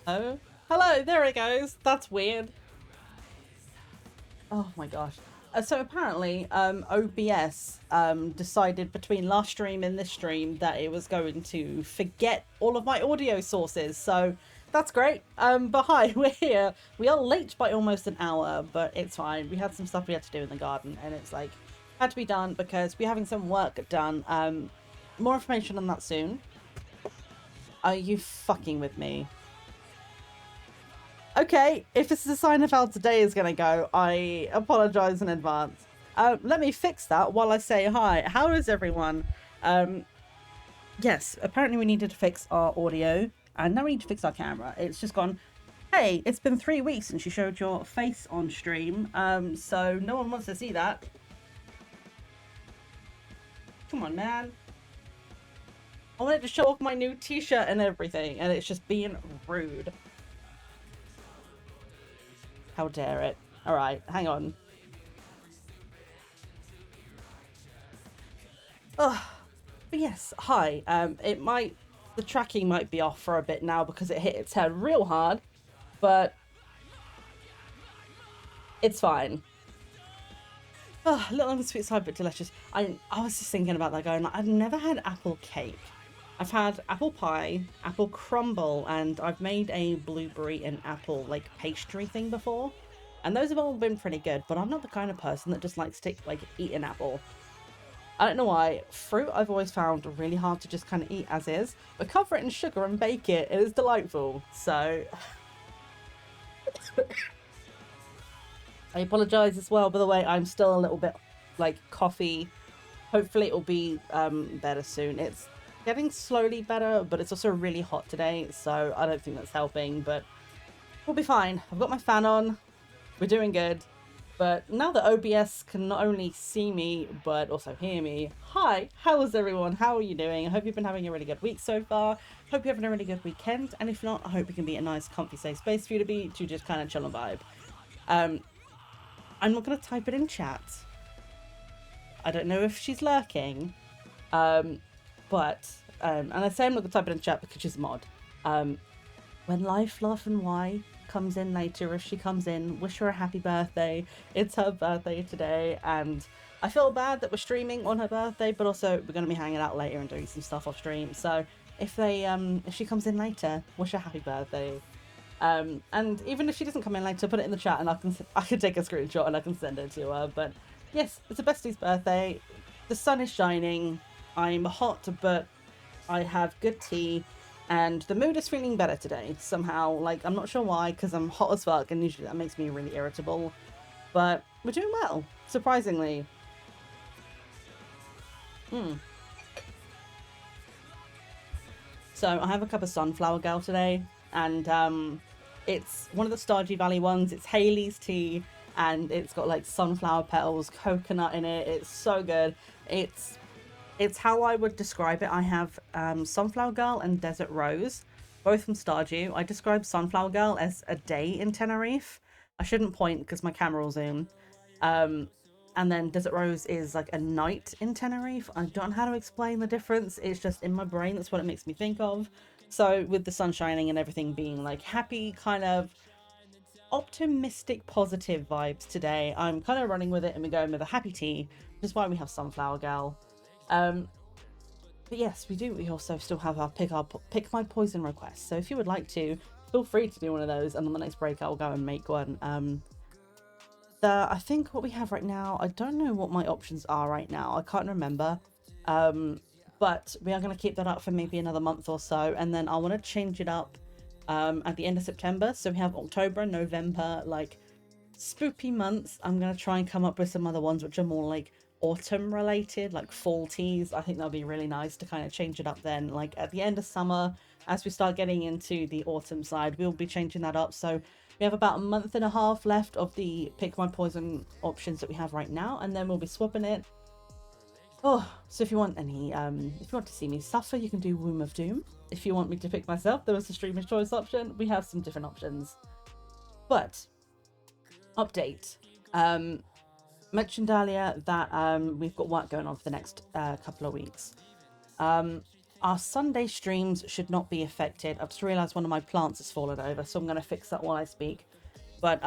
Oh, hello, there it goes. That's weird. Oh my gosh. So apparently, OBS decided between last stream and this stream that it was going to forget all of my audio sources. So that's great. But hi, we're here. We are late by almost an hour, but it's fine. We had some stuff we had to do in the garden, and it's like had to be done because we're having some work done. More information on that soon. Are you fucking with me? Okay, if this is a sign of how today is going to go, I apologize in advance. Let me fix that while I say hi. How is everyone? Um, yes, apparently we needed to fix our audio, and now we need to fix our camera. It's just gone, hey, it's been 3 weeks since you showed your face on stream, so no one wants to see that. Come on, man. I wanted to show off my new t-shirt and everything, and it's just being rude. How dare it. Alright, hang on. Oh, but yes, hi. The tracking might be off for a bit now because it hit its head real hard, but it's fine. Oh, a little on the sweet side, but delicious. I was just thinking about that going, like, I've never had apple cake. I've had apple pie, apple crumble, and I've made a blueberry and apple, like, pastry thing before. And those have all been pretty good, but I'm not the kind of person that just likes to, like, eat an apple. I don't know why. Fruit I've always found really hard to just kind of eat as is, but cover it in sugar and bake it. It is delightful. So I apologise as well. By the way, I'm still a little bit like coffee. Hopefully it will be better soon. It's getting slowly better, but it's also really hot today, so I don't think that's helping, but we'll be fine. I've got my fan on. We're doing good. But now that OBS can not only see me, but also hear me, hi, how is everyone? How are you doing? I hope you've been having a really good week so far. Hope you're having a really good weekend. And if not, I hope it can be a nice, comfy, safe space for you to be, to just kind of chill and vibe. I'm not going to type it in chat. I don't know if she's lurking. And I say I'm not going to type it in chat because she's a mod. When Life, Laugh and Why comes in later, if she comes in, wish her a happy birthday. It's her birthday today, and I feel bad that we're streaming on her birthday, but also we're going to be hanging out later and doing some stuff off stream. So if she comes in later, wish her happy birthday. And even if she doesn't come in later, put it in the chat and I can take a screenshot and I can send it to her. But yes, it's a bestie's birthday. The sun is shining. I'm hot, but I have good tea. And the mood is feeling better today, somehow. Like, I'm not sure why, because I'm hot as fuck, and usually that makes me really irritable. But we're doing well, surprisingly. So I have a cup of Sunflower Girl today, and it's one of the Stardew Valley ones. It's Haley's tea, and it's got, like, sunflower petals, coconut in it. It's so good. It's how I would describe it. I have Sunflower Girl and Desert Rose, both from Stardew. I describe Sunflower Girl as a day in Tenerife. I shouldn't point because my camera will zoom. And then Desert Rose is like a night in Tenerife. I don't know how to explain the difference. It's just in my brain. That's what it makes me think of. So with the sun shining and everything being like happy, kind of optimistic, positive vibes today, I'm kind of running with it and we're going with a happy tea, which is why we have Sunflower Girl. But yes, we do. We also still have our pick my poison request. So if you would like to, feel free to do one of those, and on the next break I'll go and make one. I think what we have right now, I don't know what my options are right now. I can't remember. But we are going to keep that up for maybe another month or so, and then I want to change it up at the end of September. So we have October, November, like spoopy months. I'm going to try and come up with some other ones which are more like autumn related, like fall teas. I think that'll be really nice to kind of change it up then, like at the end of summer, as we start getting into the autumn side, we'll be changing that up. So we have about a month and a half left of the pick my poison options that we have right now, and then we'll be swapping it. Oh, so if you want any if you want to see me suffer, you can do Womb of Doom. If you want me to pick myself, there was the streamer's choice option. We have some different options. But update, mentioned earlier that we've got work going on for the next couple of weeks. our Sunday streams should not be affected. I've just realized one of my plants has fallen over, so I'm going to fix that while I speak. But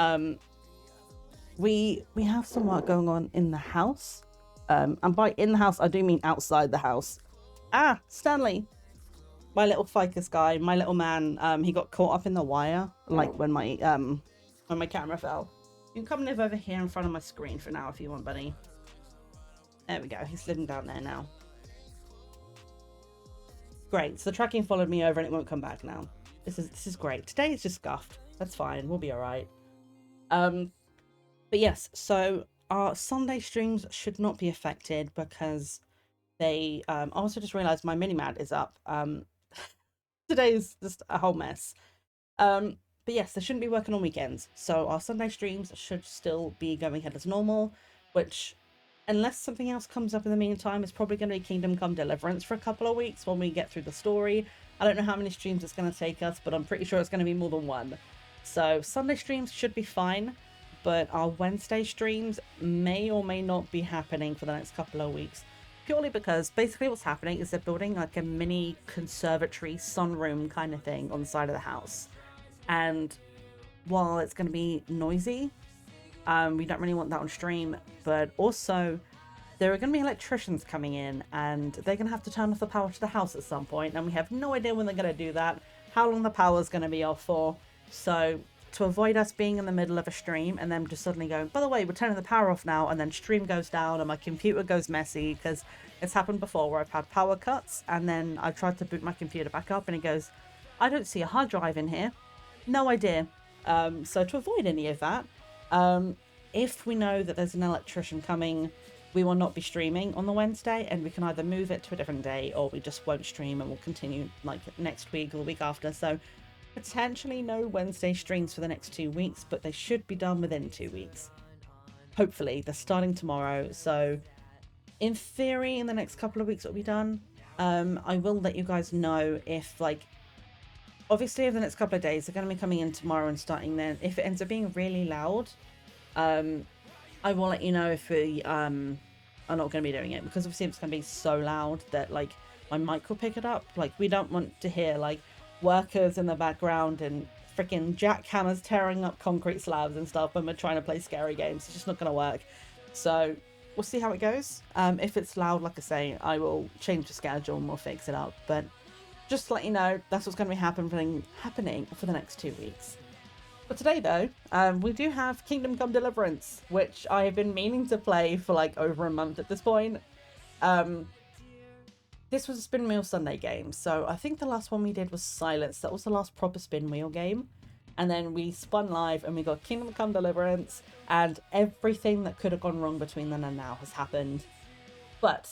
we have some work going on in the house. And by in the house, I do mean outside the house. Ah, Stanley, my little ficus guy, my little man, he got caught up in the wire, like when my camera fell. You can come live over here in front of my screen for now if you want, buddy. There we go. He's living down there now. Great. So the tracking followed me over and it won't come back now. This is great. Today it's just scuffed. That's fine. We'll be all right. But yes. So our Sunday streams should not be affected because they. I also just realised my mini mat is up. Today's just a whole mess. But yes, they shouldn't be working on weekends. So our Sunday streams should still be going ahead as normal, which, unless something else comes up in the meantime, is probably going to be Kingdom Come Deliverance for a couple of weeks when we get through the story. I don't know how many streams it's going to take us, but I'm pretty sure it's going to be more than one. So Sunday streams should be fine, but our Wednesday streams may or may not be happening for the next couple of weeks. Purely because basically what's happening is they're building like a mini conservatory sunroom kind of thing on the side of the house. And while it's going to be noisy, we don't really want that on stream, but also there are going to be electricians coming in and they're going to have to turn off the power to the house at some point, and we have no idea when they're going to do that, how long the power is going to be off for. So to avoid us being in the middle of a stream and then just suddenly going, by the way, we're turning the power off now, and then stream goes down and my computer goes messy, because it's happened before where I've had power cuts and then I tried to boot my computer back up and it goes, I don't see a hard drive in here. No idea. So to avoid any of that, if we know that there's an electrician coming, we will not be streaming on the Wednesday, and we can either move it to a different day or we just won't stream and we'll continue like next week or the week after. So potentially no Wednesday streams for the next 2 weeks, but they should be done within 2 weeks. Hopefully. They're starting tomorrow, so in theory in the next couple of weeks it'll be done. I will let you guys know if, like, obviously over the next couple of days they're going to be coming in tomorrow and starting then. If it ends up being really loud, I will let you know if we are not going to be doing it, because obviously it's going to be so loud that like my mic will pick it up. Like, we don't want to hear like workers in the background and freaking jackhammers tearing up concrete slabs and stuff when we're trying to play scary games. It's just not going to work. So we'll see how it goes. If it's loud, like I say, I will change the schedule and we'll fix it up. But just to let you know, that's what's going to be happening for the next 2 weeks. But today, though, we do have Kingdom Come Deliverance, which I have been meaning to play for like over a month at this point. This was a spin wheel Sunday game, so I think the last one we did was Silence. That was the last proper spin wheel game. And then we spun live and we got Kingdom Come Deliverance, and everything that could have gone wrong between then and now has happened. But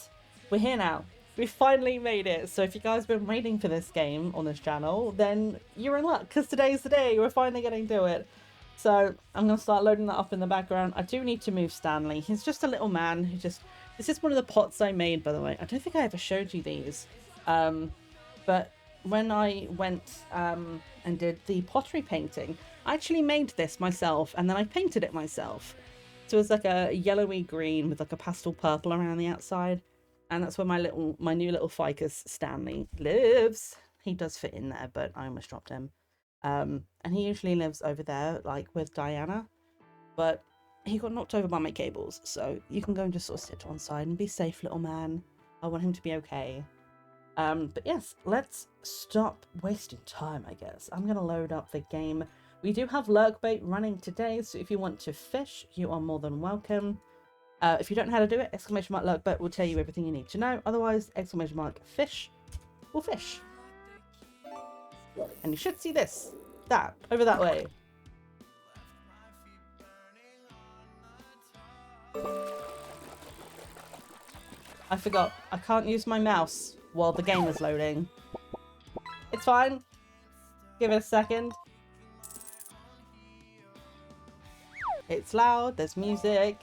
we're here now. We finally made it. So if you guys have been waiting for this game on this channel, then you're in luck, because today's the day. We're finally getting to it. So I'm going to start loading that up in the background. I do need to move Stanley. He's just a little man who just... This is one of the pots I made, by the way. I don't think I ever showed you these. But when I went and did the pottery painting, I actually made this myself, and then I painted it myself. So it's like a yellowy green with like a pastel purple around the outside. And that's where my new little ficus Stanley lives. He does fit in there, but I almost dropped him. And he usually lives over there, like with Diana. But he got knocked over by my cables, so you can go and just sort of sit to one side and be safe, little man. I want him to be okay. But yes, let's stop wasting time, I guess. I'm going to load up the game. We do have lurkbait running today, so if you want to fish, you are more than welcome. If you don't know how to do it, exclamation mark lurkbait will tell you everything you need to know. Otherwise, exclamation mark fish will fish. And you should see that, over that way. I forgot. I can't use my mouse while the game is loading. It's fine. Give it a second. It's loud. There's music.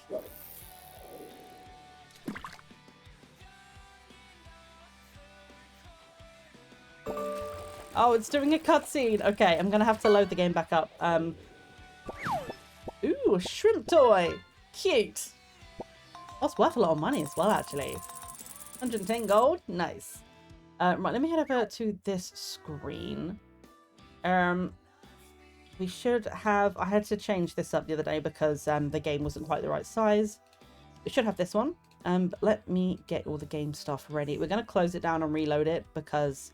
Oh, it's doing a cutscene. Okay, I'm gonna have to load the game back up. Ooh, a shrimp toy. Cute. That's worth a lot of money as well, actually. 110 gold. Nice. Right, let me head over to this screen. We should have... I had to change this up the other day because the game wasn't quite the right size. We should have this one. But let me get all the game stuff ready. We're going to close it down and reload it because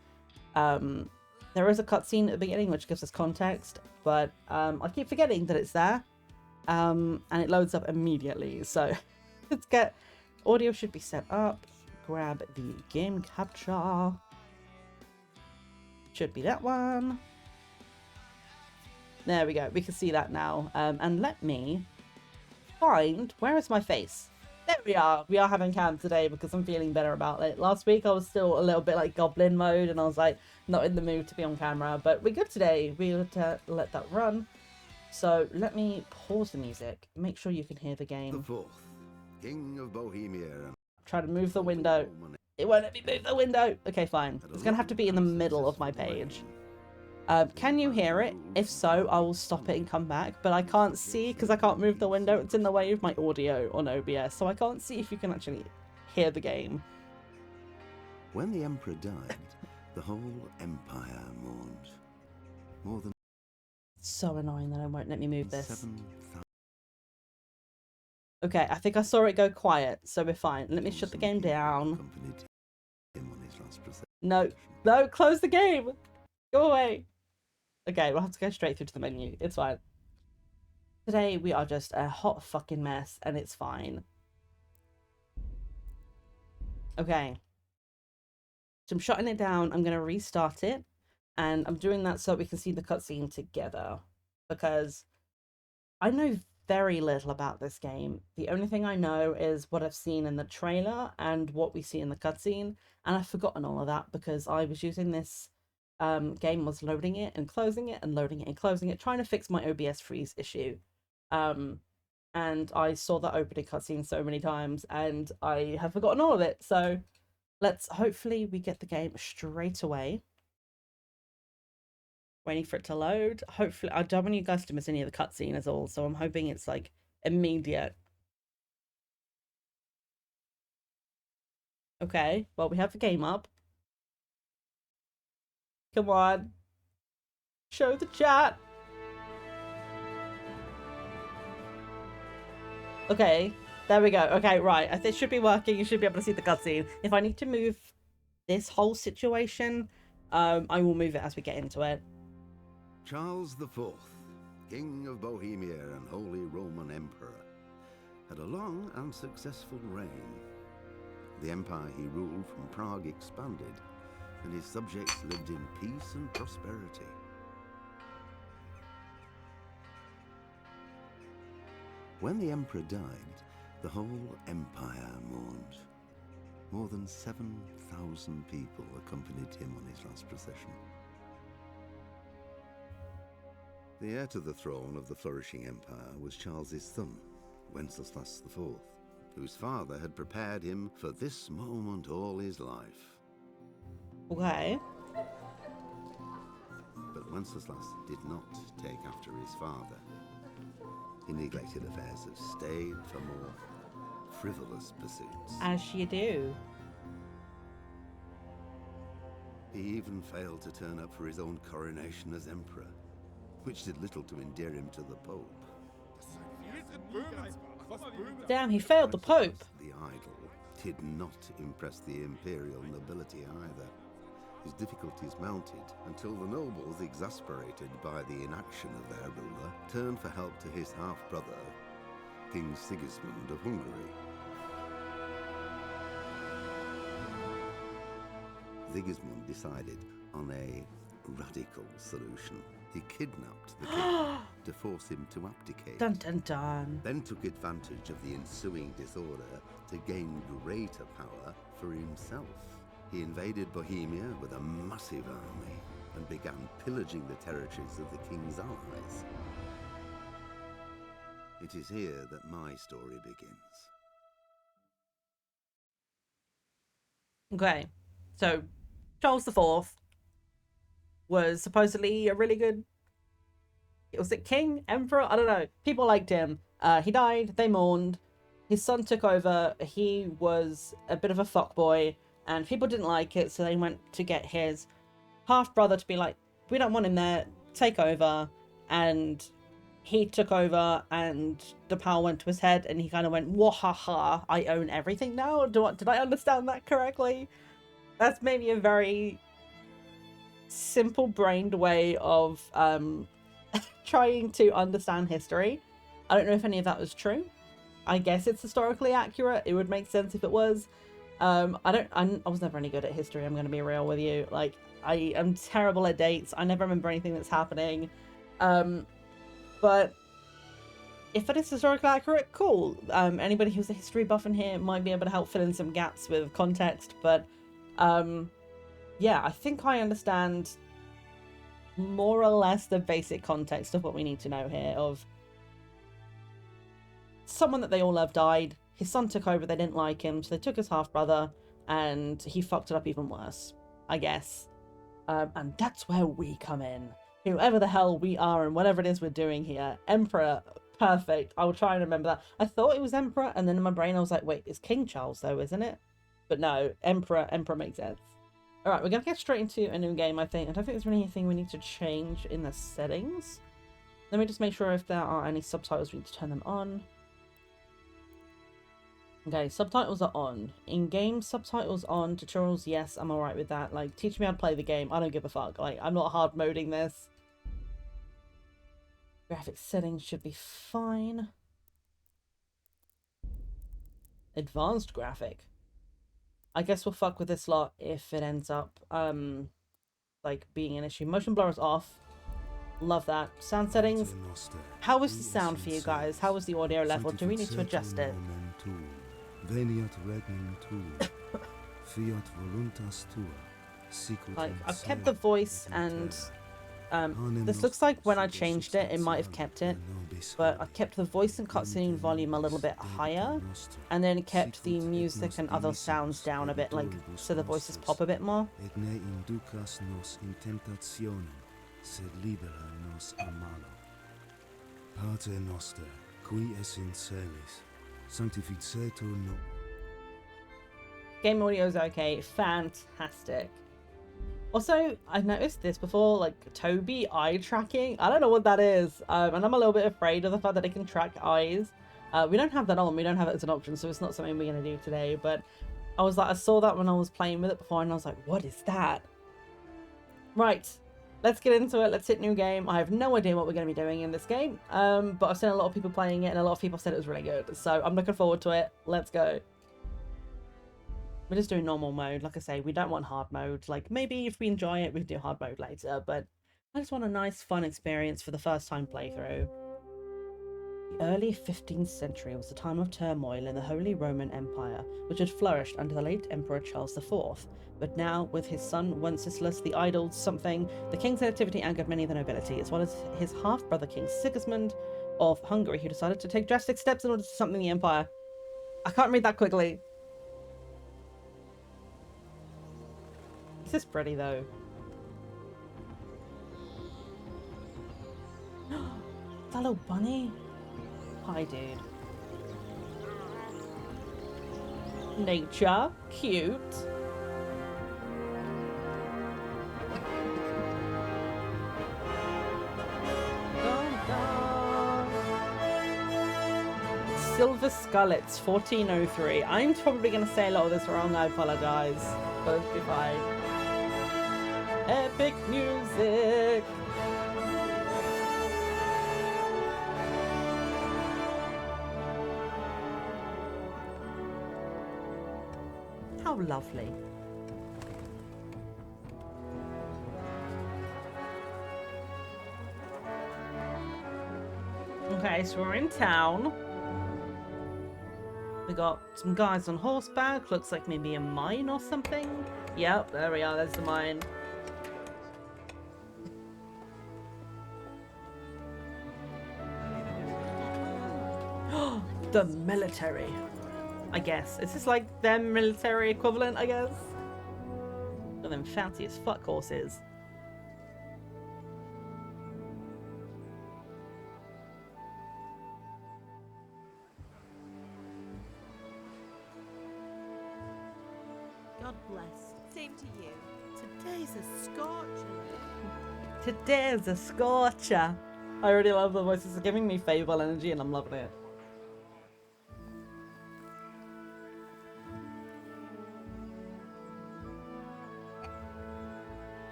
there is a cutscene at the beginning which gives us context, but I keep forgetting that it's there, and it loads up immediately. So let's get... Audio should be set up. Grab the game capture. Should be that one. There we go. We can see that now. And let me find... Where is my face? There we are. We are having cam today because I'm feeling better about it. Last week I was still a little bit like goblin mode and I was like not in the mood to be on camera. But we're good today. We'll let that run. So let me pause the music. Make sure you can hear the game. The fourth, King of Bohemia. Try to move the window. It won't let me move the window. Okay, fine. It's going to have to be in the middle of my page. Can you hear it? If so, I will stop it and come back. But I can't see because I can't move the window. It's in the way of my audio on OBS. So I can't see if you can actually hear the game. When the Emperor died, the whole Empire mourned. More than... So annoying that I won't let me move this. 7,000 Okay, I think I saw it go quiet. So we're fine. Let me shut the game down. accompanied him on his last procession. No, no, close the game. Go away. Okay, we'll have to go straight through to the menu. It's fine. Today we are just a hot fucking mess and it's fine. Okay. So I'm shutting it down. I'm going to restart it. And I'm doing that so we can see the cutscene together. Because I know very little about this game. The only thing I know is what I've seen in the trailer and what we see in the cutscene. And I've forgotten all of that because I was using this... game was loading it and closing it and loading it and closing it, trying to fix my OBS freeze issue. And I saw that opening cutscene so many times and I have forgotten all of it. So let's hopefully we get the game straight away. Waiting for it to load. Hopefully, I don't want you guys to miss any of the cutscene as all, so I'm hoping it's like immediate. Okay, well we have the game up. Come on. Show the chat. Okay, there we go. Okay, right. It should be working. You should be able to see the cutscene. If I need to move this whole situation, I will move it as we get into it. Charles IV, King of Bohemia and Holy Roman Emperor, had a long and successful reign. The empire he ruled from Prague expanded, and his subjects lived in peace and prosperity. When the emperor died, the whole empire mourned. More than 7,000 people accompanied him on his last procession. The heir to the throne of the flourishing empire was Charles's son, Wenceslas IV, whose father had prepared him for this moment all his life. Okay. But Wenceslas did not take after his father. He neglected affairs of state for more frivolous pursuits. As you do. He even failed to turn up for his own coronation as emperor, which did little to endear him to the Pope. Damn, he failed the Pope. The idol did not impress the imperial nobility either. His difficulties mounted until the nobles, exasperated by the inaction of their ruler, turned for help to his half-brother, King Sigismund of Hungary. Sigismund decided on a radical solution. He kidnapped the king to force him to abdicate. Dun dun dun. Then took advantage of the ensuing disorder to gain greater power for himself. He invaded Bohemia with a massive army and began pillaging the territories of the king's allies. It is here that my story begins. Okay, so Charles IV was supposedly a really good... Was it king? Emperor? I don't know. People liked him. He died. They mourned. His son took over. He was a bit of a fuckboy. and people didn't like it, so they went to get his half brother to be like, we don't want him there, take over. And he took over, and the power went to his head, and he kind of went, wahaha, I own everything now. Did I understand that correctly? That's maybe a very simple brained way of trying to understand history. I don't know if any of that was true. I guess it's historically accurate. It would make sense if it was. I was never any good at history, I'm going to be real with you. Like, I am terrible at dates. I never remember anything that's happening. But if it is historically accurate, cool. Anybody who's a history buff in here might be able to help fill in some gaps with context. But yeah, I think I understand more or less the basic context of what we need to know here. Of someone that they all love died. His son took over. They didn't like him, so they took his half brother, and he fucked it up even worse, I guess. And that's where we come in. Whoever the hell we are and whatever it is we're doing here. Emperor, perfect. I will try and remember that. I thought it was Emperor, and then in my brain I was like, wait, it's King Charles though, isn't it? But no, Emperor makes sense. Alright, we're going to get straight into a new game, I think. I don't think there's really anything we need to change in the settings. Let me just make sure if there are any subtitles, we need to turn them on. Okay, subtitles are on. In-game subtitles on. Tutorials, yes, I'm alright with that. Like, teach me how to play the game. I don't give a fuck. Like, I'm not hard moding this. Graphic settings should be fine. Advanced graphic. I guess we'll fuck with this lot if it ends up, like, being an issue. Motion blur is off. Love that. Sound settings. How was the sound for you guys? How was the audio level? Do we need to adjust it? Like, I've kept the voice, and this looks like when I changed it, it might have kept it, but I kept the voice and cutscene volume a little bit higher, and then kept the music and other sounds down a bit, like, so the voices pop a bit more. Game audio is okay. Fantastic. Also, I've noticed this before, like Toby eye tracking. I don't know what that is, and I'm a little bit afraid of the fact that it can track eyes. We don't have that on. We don't have it as an option, so it's not something we're gonna do today. But I was like, I saw that when I was playing with it before, and I was like, what is that? Right, let's get into it. Let's hit new game. I have no idea what we're gonna be doing in this game, but I've seen a lot of people playing it, and a lot of people said it was really good. So I'm looking forward to it. Let's go. We're just doing normal mode. Like I say, we don't want hard mode. Like, maybe if we enjoy it, we can do hard mode later. But I just want a nice, fun experience for the first time playthrough. The early 15th century was a time of turmoil in the Holy Roman Empire, which had flourished under the late Emperor Charles IV. But now, with his son Wenceslas the Idle something, the king's activity angered many of the nobility, as well as his half-brother King Sigismund of Hungary, who decided to take drastic steps in order to something the empire. I can't read that quickly. This is pretty though. Fellow bunny? Hi, dude. Nature. Cute. Silver Skullets, 1403. I'm probably going to say a lot of this wrong. I apologize. But it'll be fine. Epic music. How lovely. Okay, so we're in town. We got some guys on horseback. Looks like maybe a mine or something. Yep, there we are. There's the mine. The military, I guess. Is this like their military equivalent, I guess? Look at them fancy as fuck horses. God bless. Today's a scorcher. I really love the voices. It's giving me Fable energy and I'm loving it.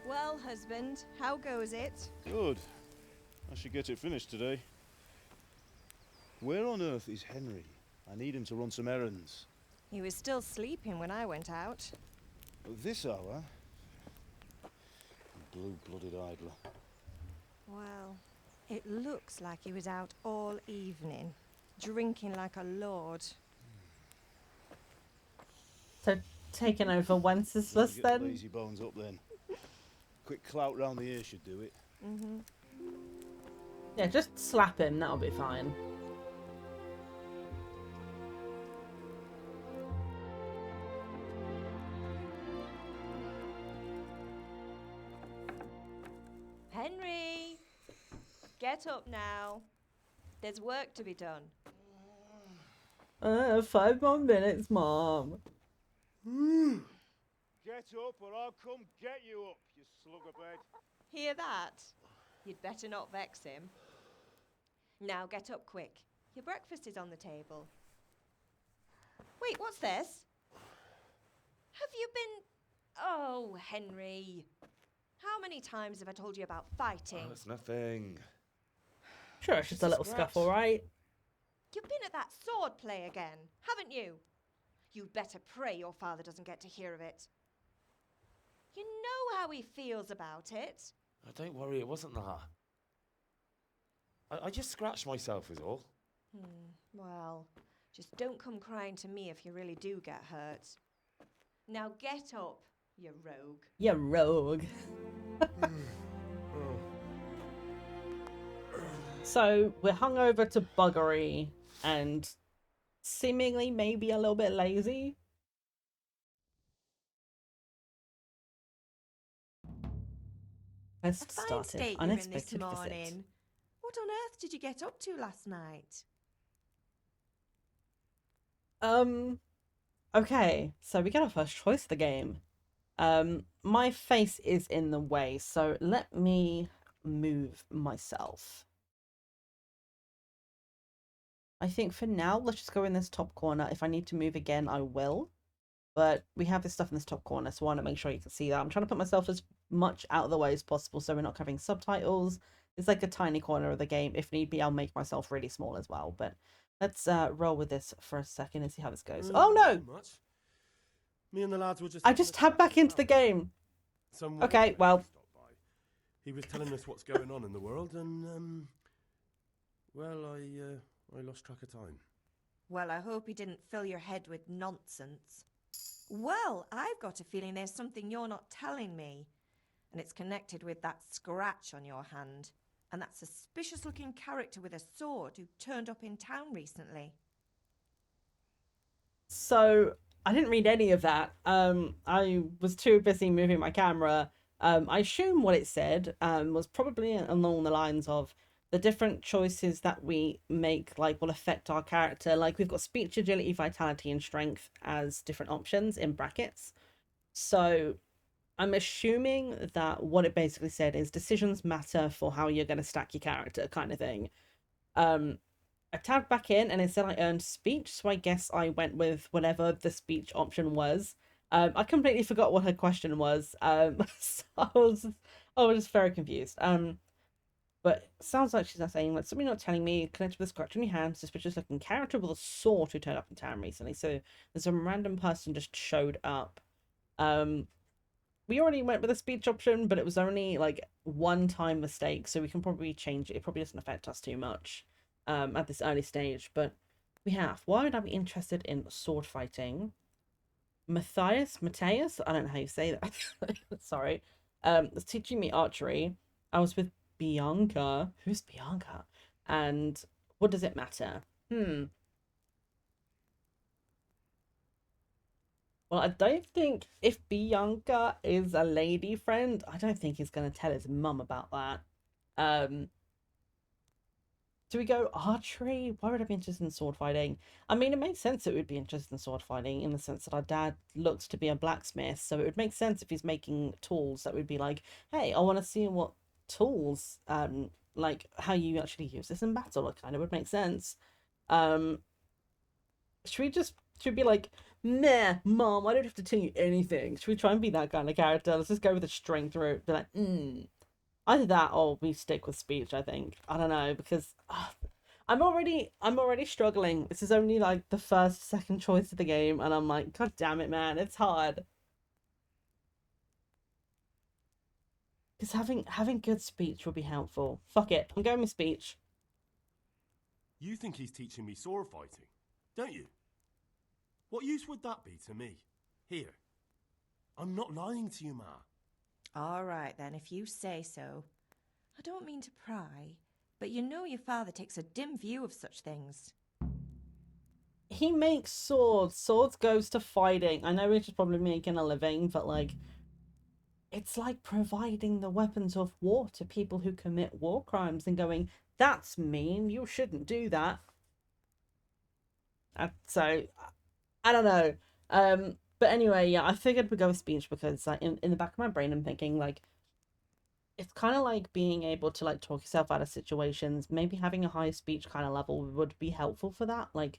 Well, husband, how goes it? Good. I should get it finished today. Where on earth is Henry? I need him to run some errands. He was still sleeping when I went out. At this hour? Blue-blooded idler. Well, it looks like he was out all evening, drinking like a lord. So, taking over Wenceslas Get then? the lazy bones up then. Quick clout round the ear should do it. Mm-hmm. Yeah, just slap him, that'll be fine. Henry! Get up now. There's work to be done. 5 more minutes, Mom. Get up or I'll come get you up, you slugabed. Hear that? You'd better not vex him. Now get up quick. Your breakfast is on the table. Wait, what's this? Have you been... Oh, Henry. How many times have I told you about fighting? Oh, it's nothing. Sure, it's just a little Scratch. scuffle, right? You've been at that sword play again, haven't you? You'd better pray your father doesn't get to hear of it. You know how he feels about it. Oh, don't worry, it wasn't that. I just scratched myself is all. Well, just don't come crying to me if you really do get hurt. Now get up, you rogue. You rogue. So, we're hungover to buggery and seemingly maybe a little bit lazy. Let's A fine start state it. you're in this Unexpected visit. morning. What on earth did you get up to last night? Okay, so we get our first choice of the game. My face is in the way, so let me move myself. I think for now, let's just go in this top corner. If I need to move again, I will. But we have this stuff in this top corner, so I want to make sure you can see that. I'm trying to put myself as much out of the way as possible so we're not covering subtitles. It's like a tiny corner of the game. If need be, I'll make myself really small as well. But let's roll with this for a second and see how this goes. Oh no! Much. Me and the lads were just. I just tabbed back into the game. Okay, well. He was telling us what's going on in the world, and well, I lost track of time. Well, I hope he didn't fill your head with nonsense. Well, I've got a feeling there's something you're not telling me. And it's connected with that scratch on your hand. And that suspicious-looking character with a sword who turned up in town recently. So, I didn't read any of that. I was too busy moving my camera. I assume what it said was probably along the lines of the different choices that we make will affect our character. Like, we've got speech, agility, vitality, and strength as different options in brackets. So I'm assuming that what it basically said is decisions matter for how you're going to stack your character, kind of thing. I tabbed back in and it said I earned speech, so I guess I went with whatever the speech option was. I completely forgot what her question was. So I was just very confused. But it sounds like she's not saying, like, something not telling me, connected with a scratch on your hand, suspicious looking character with a sword who turned up in town recently. So there's a random person just showed up. We already went with a speech option, but it was only one time mistake, so we can probably change it. It probably doesn't affect us too much at this early stage, but we have. Why would I be interested in sword fighting? Mateus, I don't know how you say that. Sorry. It's teaching me archery. I was with Bianca. Who's Bianca? And what does it matter? Well, I don't think if Bianca is a lady friend, I don't think he's going to tell his mum about that. To Do we go archery? Why would I be interested in sword fighting? I mean, it makes sense it would be interested in sword fighting in the sense that our dad looks to be a blacksmith, so it would make sense if he's making tools that would be like, hey, I want to see what tools, like how you actually use this in battle. It kind of would make sense. Um, should we be like, nah, mom, I don't have to tell you anything. Should we try and be that kind of character? Let's just go with the strength route. Be like, either that or we stick with speech, I think. I don't know, because I'm already struggling. This is only like the second choice of the game, and I'm like, god damn it, man, it's hard. Because having good speech would be helpful. Fuck it, I'm going with speech. You think he's teaching me sword fighting, don't you? What use would that be to me? Here. I'm not lying to you, Ma. All right, then, if you say so. I don't mean to pry, but you know your father takes a dim view of such things. He makes swords. Swords goes to fighting. I know he's just probably making a living, but like, it's like providing the weapons of war to people who commit war crimes and going, that's mean, you shouldn't do that. So, I don't know. But anyway, yeah, I figured we'd go with speech because like, in the back of my brain, I'm thinking like, it's kind of like being able to like talk yourself out of situations. Maybe having a high speech kind of level would be helpful for that. Like,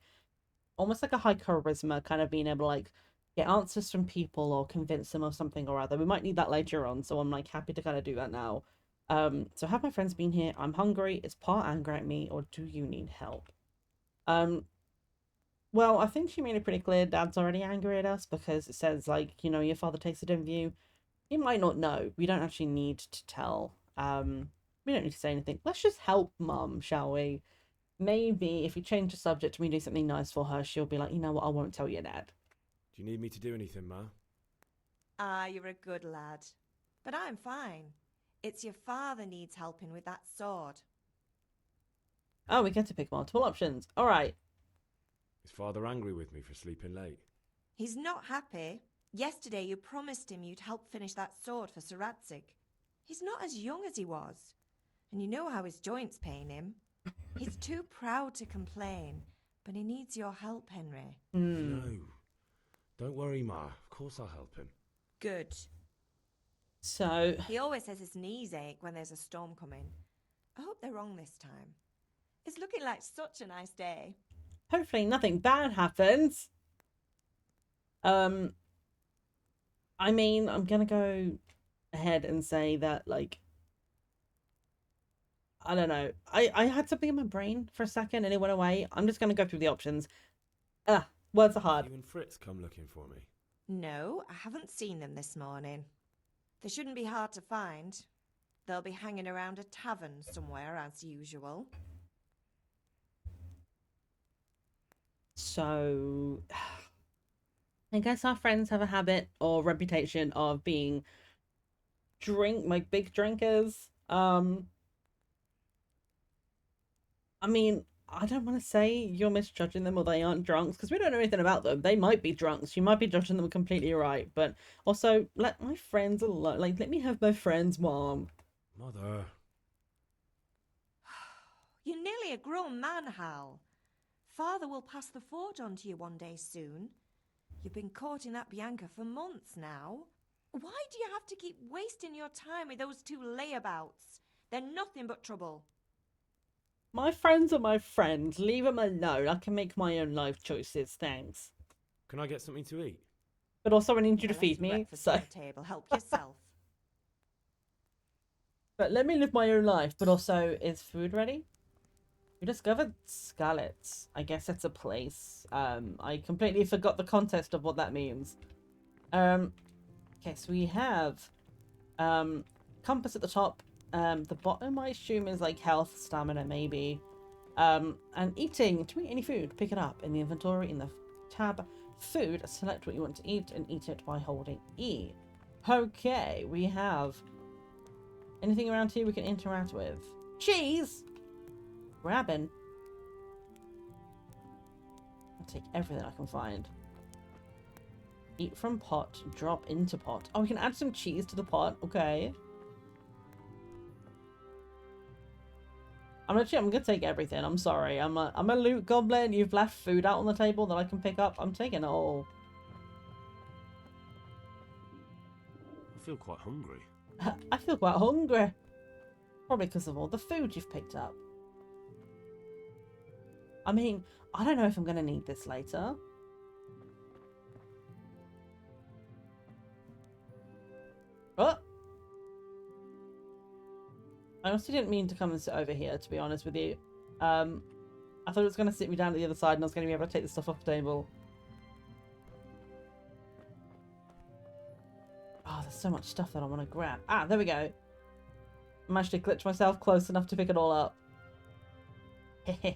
almost like a high charisma, kind of being able to like get answers from people or convince them of something or other. We might need that later on, so I'm like happy to kind of do that now. So have my friends been here? I'm hungry. Is Pa angry at me, or do you need help? Well, I think she made it pretty clear Dad's already angry at us because it says like, you know, your father takes a dim view. He might not know. We don't actually need to tell. We don't need to say anything. Let's just help Mum, shall we? Maybe if we change the subject and we do something nice for her, she'll be like, you know what, I won't tell your dad. Do you need me to do anything, Ma? Ah, you're a good lad. But I'm fine. It's your father needs helping with that sword. Oh, we get to pick multiple options. All right. Is Father angry with me for sleeping late? He's not happy. Yesterday you promised him you'd help finish that sword for Sir Radzig. He's not as young as he was. And you know how his joints pain him. He's too proud to complain, but he needs your help, Henry. No. Don't worry, Ma. Of course I'll help him. Good. So... He always says his knees ache when there's a storm coming. I hope they're wrong this time. It's looking like such a nice day. Hopefully nothing bad happens. I mean, I'm gonna go ahead and say that, like, I don't know. I had something in my brain for a second and it went away. I'm just gonna go through the options. Words are hard. You and Fritz come looking for me. No, I haven't seen them this morning. They shouldn't be hard to find. They'll be hanging around a tavern somewhere as usual. So... I guess our friends have a habit or reputation of being big drinkers. I mean, I don't want to say you're misjudging them or they aren't drunks because we don't know anything about them. They might be drunks. You might be judging them completely right. But also, let my friends alone. Like, let me have my friends, Mom. Mother. You're nearly a grown man, Hal. Father will pass the fort on to you one day soon. You've been courting that Bianca for months now. Why do you have to keep wasting your time with those two layabouts? They're nothing but trouble. My friends are my friends. Leave them alone. I can make my own life choices, thanks. Can I get something to eat? But also I need you to Well, feed that's me, breakfast so... on the table. Help yourself. But let me live my own life. But also, is food ready? We discovered Scarlets. I guess it's a place. I completely forgot the context of what that means. Okay, so we have compass at the top. The bottom, I assume, is like health, stamina, maybe. And eating. To eat any food, pick it up in the inventory in the tab. Food, select what you want to eat and eat it by holding E. Okay, we have anything around here we can interact with. Cheese! Grabbing. I'll take everything I can find. Eat from pot, drop into pot. Oh, we can add some cheese to the pot. Okay. I'm gonna take everything. I'm sorry. I'm a loot goblin. You've left food out on the table that I can pick up. I'm taking it all. I feel quite hungry. I feel quite hungry. Probably because of all the food you've picked up. I mean, I don't know if I'm gonna need this later. Oh! I also didn't mean to come and sit over here, to be honest with you. I thought it was going to sit me down at the other side and I was going to be able to take the stuff off the table. Oh, there's so much stuff that I want to grab. Ah, there we go. I managed to glitch myself close enough to pick it all up. Hehehe.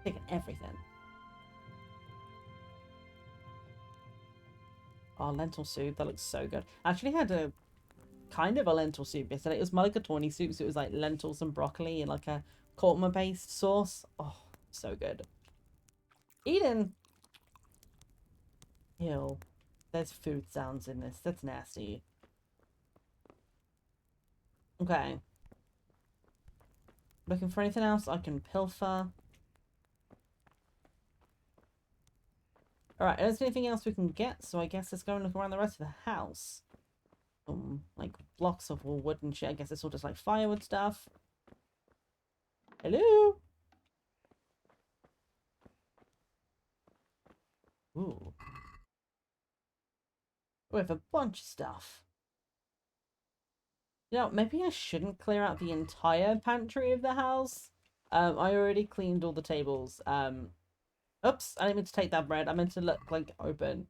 Picking everything. Oh, lentil soup. That looks so good. I actually had a kind of a lentil soup yesterday. It was mulligatawny soup, so it was like lentils and broccoli and like a korma based sauce. Oh, so good. Eden! Ew. There's food sounds in this. That's nasty. Okay. Looking for anything else I can pilfer. Alright, is there anything else we can get? So I guess let's go and look around the rest of the house. Like blocks of wood and shit. I guess it's all just like firewood stuff. Hello? Ooh. We have a bunch of stuff. You know, maybe I shouldn't clear out the entire pantry of the house. I already cleaned all the tables. Oops, I didn't mean to take that bread. I meant to look like open.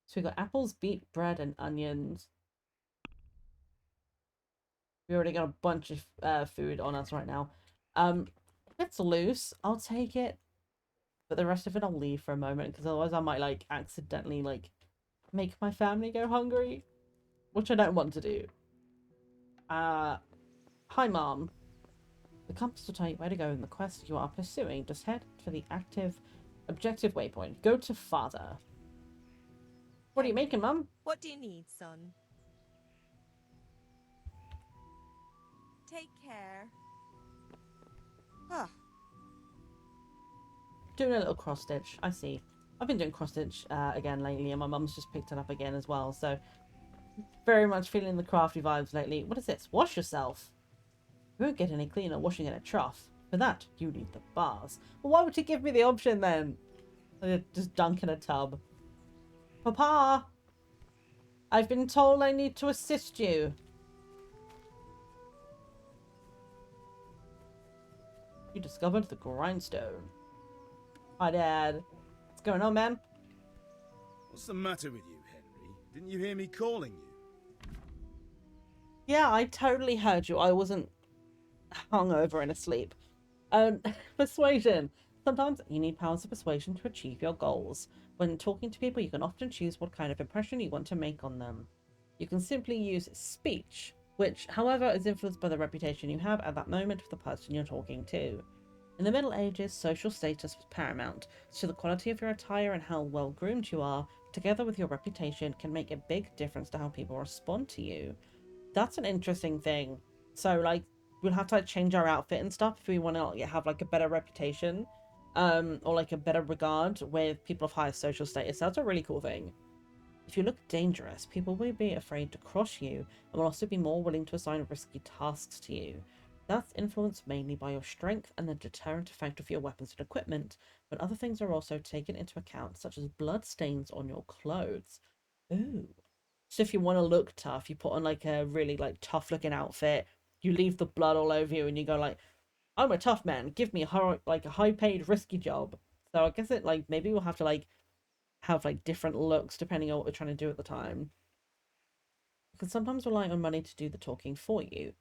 So we got apples, beet, bread, and onions. We already got a bunch of food on us right now. If it's loose, I'll take it. But the rest of it I'll leave for a moment, because otherwise I might, like, accidentally, like, make my family go hungry. Which I don't want to do. Hi, Mom. The compass will tell you where to go in the quest you are pursuing. Just head for the objective waypoint. Go to Father. What are you making, Mum? What do you need, son? Take care. Ah. Doing a little cross stitch. I see. I've been doing cross stitch again lately, and my mum's just picked it up again as well. So very much feeling the crafty vibes lately. What is this? Wash yourself. You won't get any cleaner washing in a trough. For that, you need the bars. Well, why would you give me the option then? Just dunk in a tub. Papa! I've been told I need to assist you. You discovered the grindstone. Hi, Dad. What's going on, man? What's the matter with you, Henry? Didn't you hear me calling you? Yeah, I totally heard you. I wasn't hungover and asleep. Persuasion. Sometimes you need powers of persuasion to achieve your goals. When talking to people, you can often choose what kind of impression you want to make on them. You can simply use speech, which, however, is influenced by the reputation you have at that moment with the person you're talking to. In the Middle Ages, social status was paramount, so the quality of your attire and how well groomed you are, together with your reputation, can make a big difference to how people respond to you. That's an interesting thing. So, like, we'll have to like change our outfit and stuff if we want to like, have like a better reputation, or like a better regard with people of higher social status. That's a really cool thing. If you look dangerous, people will be afraid to cross you and will also be more willing to assign risky tasks to you. That's influenced mainly by your strength and the deterrent effect of your weapons and equipment, but other things are also taken into account, such as blood stains on your clothes. Ooh. So if you want to look tough, you put on like a really like tough looking outfit, you leave the blood all over you and you go like, I'm a tough man, give me a high paid risky job. So I guess it like maybe we'll have to like have like different looks depending on what we're trying to do at the time. You can sometimes rely on money to do the talking for you.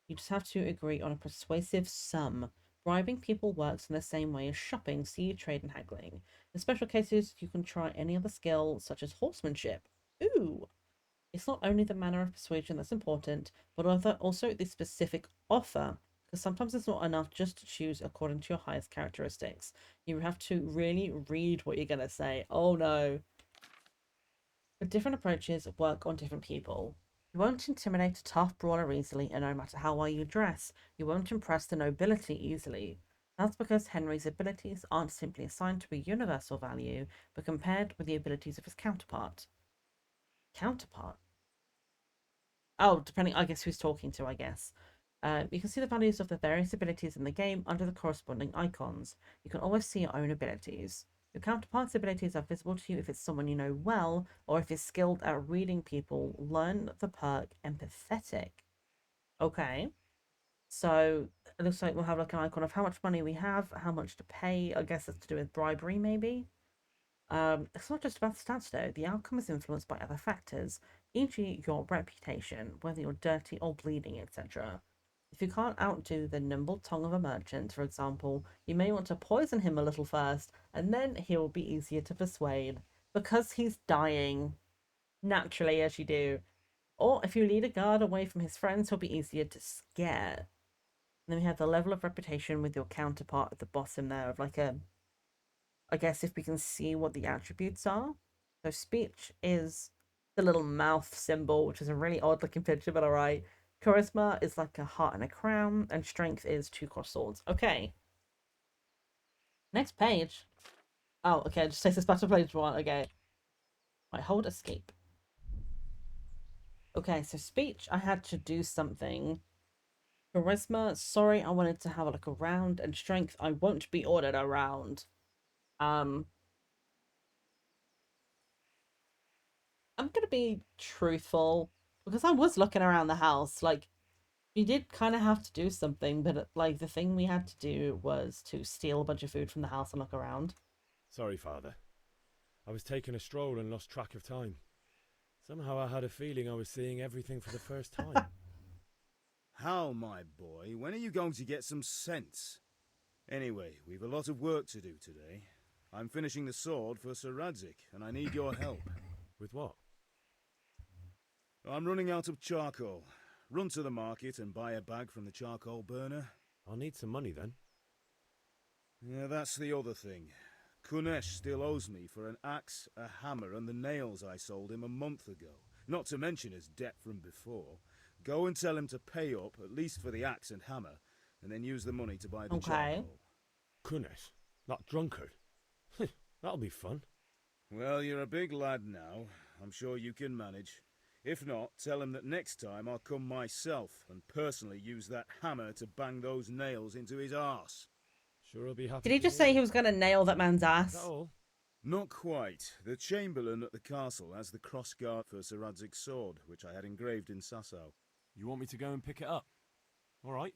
You just have to agree on a persuasive sum. Bribing people works in the same way as shopping, see trade and haggling. In special cases, you can try any other skill, such as horsemanship. Ooh! It's not only the manner of persuasion that's important, but also the specific offer. Because sometimes it's not enough just to choose according to your highest characteristics. You have to really read what you're going to say. Oh no. But different approaches work on different people. You won't intimidate a tough brawler easily, and no matter how well you dress, you won't impress the nobility easily. That's because Henry's abilities aren't simply assigned to a universal value, but compared with the abilities of his counterpart. Counterpart? Oh, depending, I guess, who's talking to, I guess. You can see the values of the various abilities in the game under the corresponding icons. You can always see your own abilities. Your counterpart's abilities are visible to you if it's someone you know well, or if it's skilled at reading people. Learn the perk Empathetic. Okay. So it looks like we'll have like an icon of how much money we have, how much to pay. I guess that's to do with bribery, maybe. It's not just about the stats though. The outcome is influenced by other factors, e.g. your reputation, whether you're dirty or bleeding, etc. If you can't outdo the nimble tongue of a merchant, for example, you may want to poison him a little first, and then he will be easier to persuade, because he's dying, naturally, as you do. Or if you lead a guard away from his friends, he'll be easier to scare. And then we have the level of reputation with your counterpart at the bottom there of like a, I guess if we can see what the attributes are. So speech is the little mouth symbol, which is a really odd looking picture, but alright. Charisma is like a heart and a crown, and strength is 2 crossed swords. Okay. Next page. Oh, okay, it just takes us back to page 1. Okay. Right, hold escape. Okay, so speech, I had to do something. Charisma, sorry, I wanted to have a look around, and strength, I won't be ordered around. I'm gonna be truthful, because I was looking around the house, like, we did kind of have to do something, but like the thing we had to do was to steal a bunch of food from the house and look around. Sorry, Father. I was taking a stroll and lost track of time. Somehow I had a feeling I was seeing everything for the first time. Hal, my boy, when are you going to get some sense? Anyway, we've a lot of work to do today. I'm finishing the sword for Sir Radzik, and I need your help. With what? I'm running out of charcoal. Run to the market and buy a bag from the charcoal burner. I'll need some money then. Yeah, that's the other thing. Kunesh still owes me for an axe, a hammer, and the nails I sold him a month ago. Not to mention his debt from before. Go and tell him to pay up, at least for the axe and hammer, and then use the money to buy the charcoal. Kunesh? That drunkard? That'll be fun. Well, you're a big lad now. I'm sure you can manage. If not, tell him that next time I'll come myself and personally use that hammer to bang those nails into his arse. Sure, I'll be happy. Did he just say he was going to nail that man's ass? Is that all? Not quite. The Chamberlain at the castle has the crossguard for Sir Radzik's sword, which I had engraved in Sasau. You want me to go and pick it up? All right.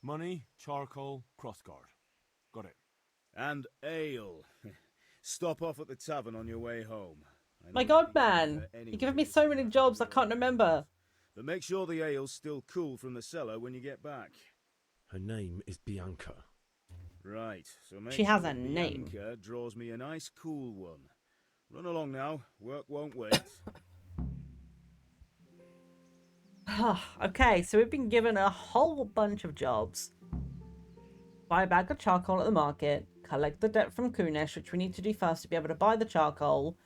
Money, charcoal, crossguard. Got it. And ale. Stop off at the tavern on your way home. My god, man! You're giving me so many jobs I can't remember. But make sure the ale's still cool from the cellar when you get back. Her name is Bianca. Right, so make She has sure a name. Bianca draws me a nice cool one. Run along now. Work won't wait. Okay, so we've been given a whole bunch of jobs. Buy a bag of charcoal at the market, collect the debt from Kunesh, which we need to do first to be able to buy the charcoal,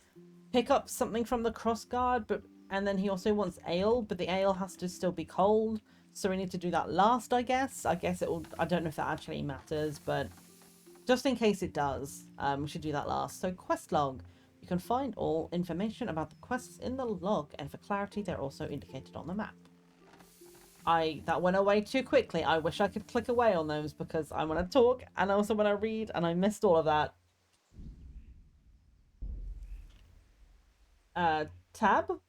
pick up something from the crossguard, and then he also wants ale, but the ale has to still be cold, so we need to do that last, I guess. I don't know if that actually matters, but just in case it does, we should do that last. So quest log. You can find all information about the quests in the log, and for clarity, they're also indicated on the map. That went away too quickly. I wish I could click away on those because I want to talk and I also want to read, and I missed all of that. Tab?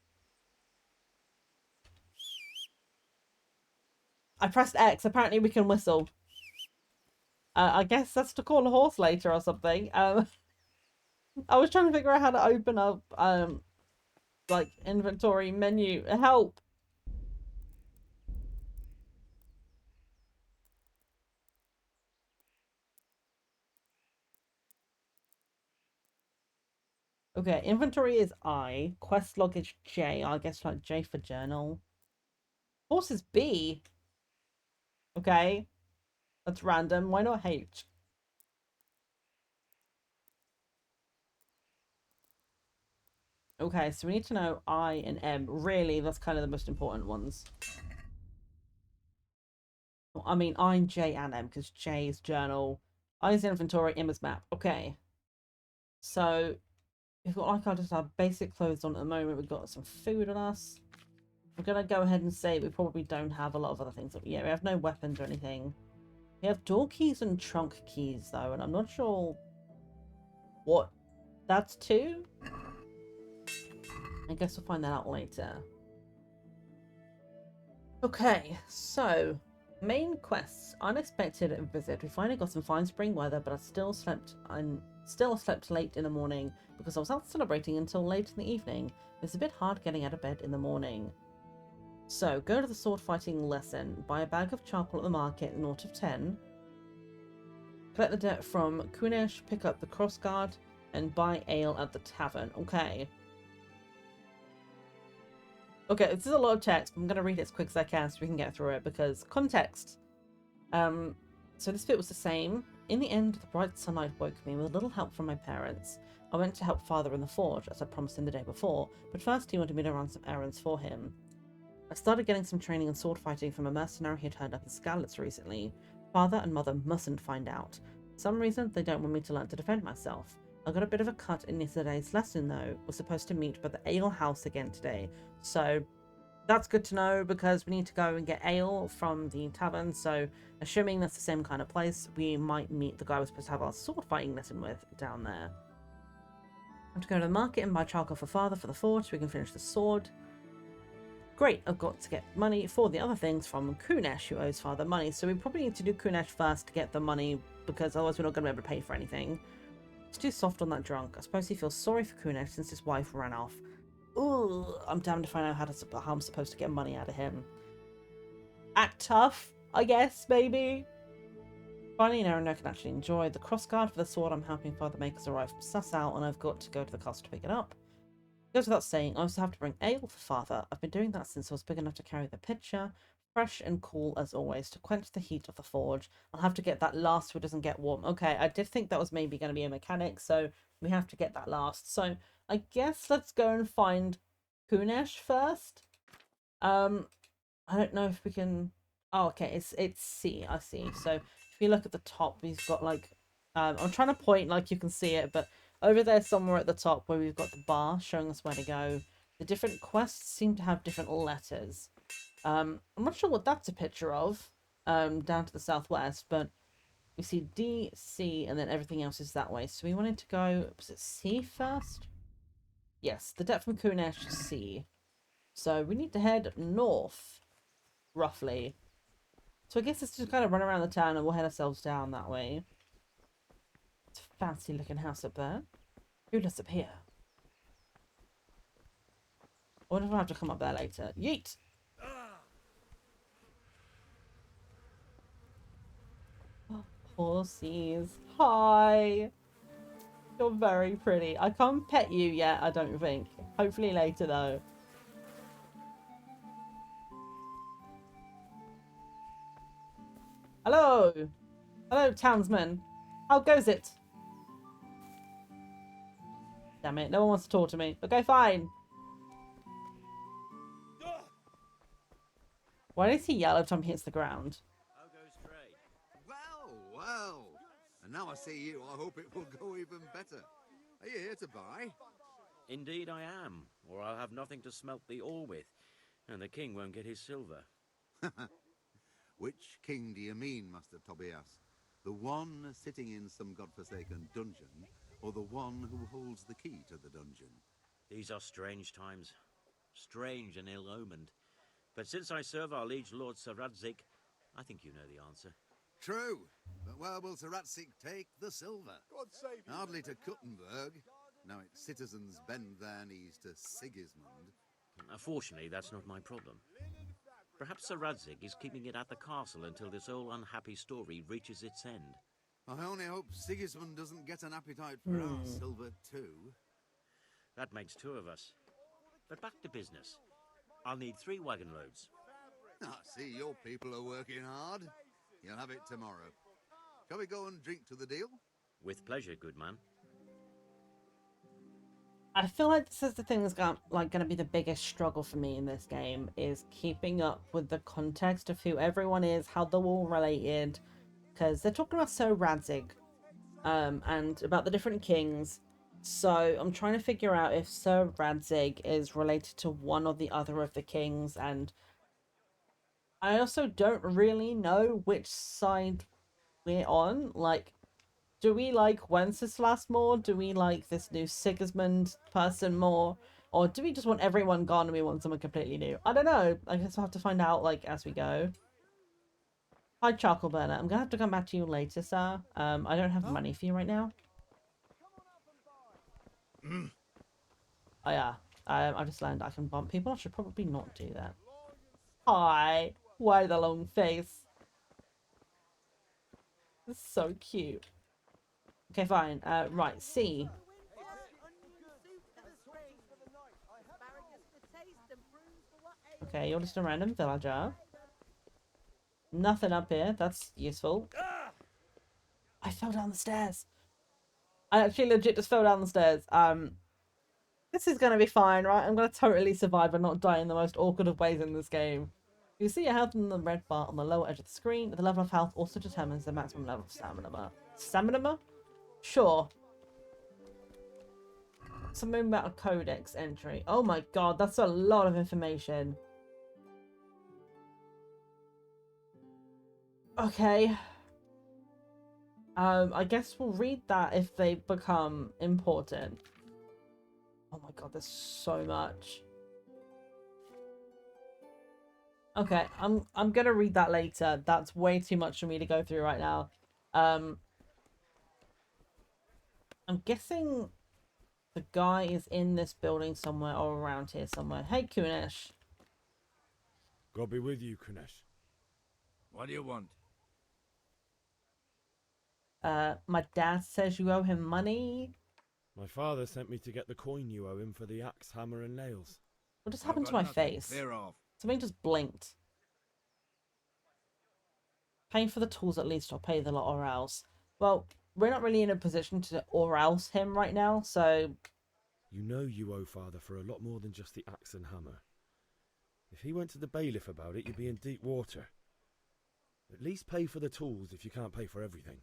I pressed X. Apparently we can whistle. I guess that's to call a horse later or something. I was trying to figure out how to open up, like, inventory menu. Help! Okay, inventory is I. Quest log is J. I guess like J for journal. Horse is B. Okay. That's random. Why not H? Okay, so we need to know I and M. Really, that's kind of the most important ones. I mean, I'm J and M, because J is journal, I is inventory, M is map. Okay. So, we've got like just our basic clothes on at the moment. We've got some food on us. I'm going to go ahead and say we probably don't have a lot of other things. Yeah, we have no weapons or anything. We have door keys and trunk keys, though, and I'm not sure what that's to. I guess we'll find that out later. Okay, so main quests. Unexpected visit. We finally got some fine spring weather, but I still slept late in the morning because I was out celebrating until late in the evening. It's a bit hard getting out of bed in the morning. So, go to the sword fighting lesson. Buy a bag of charcoal at the market, 0 of 10. Collect the debt from Kunesh, pick up the crossguard, and buy ale at the tavern. Okay. Okay, this is a lot of text, but I'm going to read it as quick as I can so we can get through it, because context. So this bit was the same. In the end, the bright sunlight woke me with a little help from my parents. I went to help father in the forge, as I promised him the day before, but first he wanted me to run some errands for him. I started getting some training in sword fighting from a mercenary who turned up in Skalitz recently. Father and mother mustn't find out. For some reason, they don't want me to learn to defend myself. I got a bit of a cut in yesterday's lesson, though. We're supposed to meet by the ale house again today. So that's good to know, because we need to go and get ale from the tavern. So assuming that's the same kind of place, we might meet the guy we're supposed to have our sword fighting lesson with down there. I have to go to the market and buy charcoal for father for the forge so we can finish the sword. Great, I've got to get money for the other things from Kunesh, who owes father money. So we probably need to do Kunesh first to get the money, because otherwise we're not going to be able to pay for anything. It's too soft on that drunk. I suppose he feels sorry for Kunesh since his wife ran off. Ooh, I'm damned if I know how I'm supposed to get money out of him. Act tough, I guess, maybe. Finally, now I can actually enjoy the crossguard for the sword I'm helping father make us arrive from Suss-out, and I've got to go to the castle to pick it up. Goes without saying, I also have to bring ale for father. I've been doing that since I was big enough to carry the pitcher. Fresh and cool as always to quench the heat of the forge. I'll have to get that last so it doesn't get warm. Okay, I did think that was maybe going to be a mechanic, so we have to get that last. So I guess let's go and find Kunesh first. I don't know if we can. Oh, okay, it's C. I see. So if you look at the top, we've got like I'm trying to point like you can see it, but over there somewhere at the top where we've got the bar showing us where to go, the different quests seem to have different letters. I'm not sure what that's a picture of, down to the southwest, but we see D, C, and then everything else is that way. So we wanted to go, was it C first? Yes, the debt from Kunesh is C. So we need to head north, roughly. So I guess let's just kind of run around the town and we'll head ourselves down that way. It's a fancy looking house up there. Who lives up here? I wonder if I have to come up there later. Yeet! Oh, horsies. Hi! You're very pretty. I can't pet you yet, I don't think. Hopefully later, though. Hello! Hello, townsman. How goes it? Damn it, no one wants to talk to me. Okay, fine. Why does he yell every time he hits the ground? How goes trade? Well, well. And now I see you, I hope it will go even better. Are you here to buy? Indeed I am, or I'll have nothing to smelt the ore with, and the king won't get his silver. Which king do you mean, Master Tobias? The one sitting in some godforsaken dungeon, or the one who holds the key to the dungeon? These are strange times, strange and ill-omened. But since I serve our liege lord Sir Radzik, I think you know the answer. True, but where will Sir Ratzik take the silver? Hardly to Kuttenberg. Now its citizens bend their knees to Sigismund. Fortunately, that's not my problem. Perhaps Sir Radzik is keeping it at the castle until this old unhappy story reaches its end. I only hope Sigismund doesn't get an appetite for our silver too. That makes 2 of us. But back to business. I'll need 3 wagon loads. I see your people are working hard. You'll have it tomorrow. Shall we go and drink to the deal? With pleasure, good man. I feel like this is the thing that's going to be the biggest struggle for me in this game, is keeping up with the context of who everyone is, how they're all related, because they're talking about Sir Radzig, and about the different kings. So I'm trying to figure out if Sir Radzig is related to one or the other of the kings, and I also don't really know which side we're on. Like, do we like Wenceslas more? Do we like this new Sigismund person more? Or do we just want everyone gone and we want someone completely new? I don't know. I guess we'll have to find out, like, as we go. Hi, Charcoal Burner. I'm gonna have to come back to you later, sir. I don't have money for you right now. Oh, yeah. I just learned I can bump people. I should probably not do that. Hi. Why the long face? This is so cute. Okay, fine. Right, C. Okay, you're just a random villager. Nothing up here. That's useful. I fell down the stairs. I actually legit just fell down the stairs. This is gonna be fine, right? I'm gonna totally survive and not die in the most awkward of ways in this game. You see your health in the red bar on the lower edge of the screen. The level of health also determines the maximum level of stamina bar. Stamina bar? Sure. Something about a codex entry. Oh my god, that's a lot of information. Okay. I guess we'll read that if they become important. Oh my god, there's so much. Okay, I'm gonna read that later. That's way too much for me to go through right now. I'm guessing the guy is in this building somewhere or around here somewhere. Hey, Kunish. God be with you, Kunesh. What do you want? My dad says you owe him money. My father sent me to get the coin you owe him for the axe, hammer, and nails. What just happened to my face? Clear off. Something just blinked. Paying for the tools at least, or pay the lot or else. Well, we're not really in a position to or else him right now, so... You know you owe father for a lot more than just the axe and hammer. If he went to the bailiff about it, you'd be in deep water. At least pay for the tools if you can't pay for everything.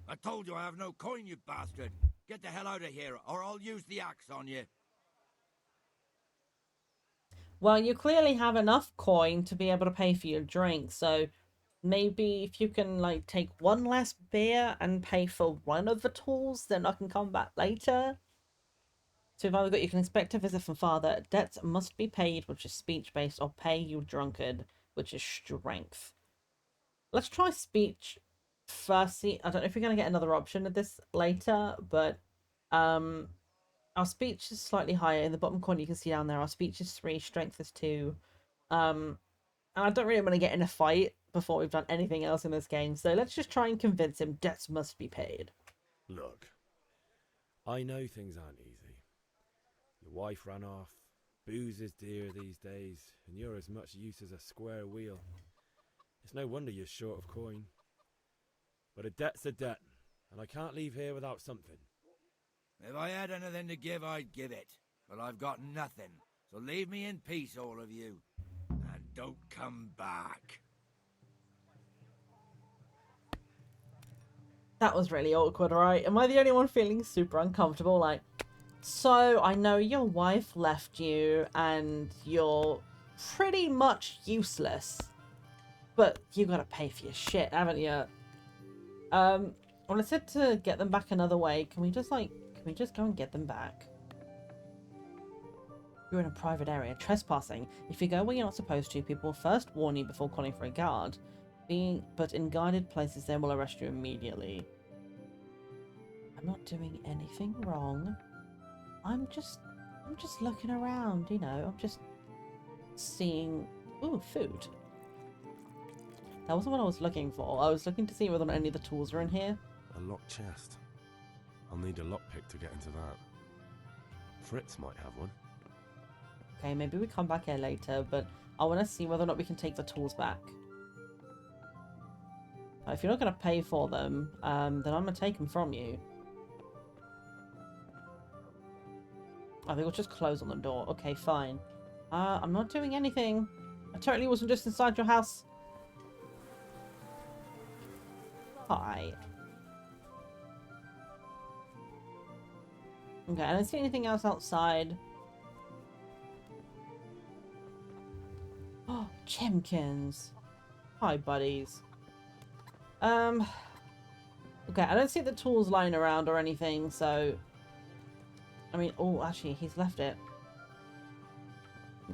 I told you I have no coin, you bastard. Get the hell out of here, or I'll use the axe on you. Well, you clearly have enough coin to be able to pay for your drink, so maybe if you can, like, take one less beer and pay for one of the tools, then I can come back later. So if I've got, you can expect a visit from father. Debts must be paid, which is speech-based, or pay you drunkard, which is strength. Let's try speech firstly. I don't know if we're going to get another option of this later, but our speech is slightly higher. In the bottom corner you can see down there, our speech is 3, strength is 2. And I don't really want to get in a fight before we've done anything else in this game, so let's just try and convince him debts must be paid. Look, I know things aren't easy. Your wife ran off, booze is dear these days, and you're as much use as a square wheel. It's no wonder you're short of coin. But a debt's a debt, and I can't leave here without something. If I had anything to give, I'd give it. But I've got nothing, so leave me in peace, all of you. And don't come back. That was really awkward, right? Am I the only one feeling super uncomfortable? Like, so I know your wife left you and you're pretty much useless. But you gotta pay for your shit, haven't you? Well, I said to get them back another way. Can we just go and get them back? You're in a private area. Trespassing. If you go where you're not supposed to, people will first warn you before calling for a guard. But in guarded places, they will arrest you immediately. I'm not doing anything wrong. I'm just looking around, you know. I'm just seeing... Ooh, food. That wasn't what I was looking for. I was looking to see whether or not any of the tools are in here. A locked chest. I'll need a lockpick to get into that. Fritz might have one. Okay, maybe we come back here later, but I want to see whether or not we can take the tools back. If you're not going to pay for them, then I'm going to take them from you. Oh, they will just close on the door. Okay, fine. I'm not doing anything. I totally wasn't just inside your house. Hi. Okay, I don't see anything else outside. Oh, Chimkins. Hi, buddies. Okay, I don't see the tools lying around or anything, so... I mean, oh, actually, he's left it.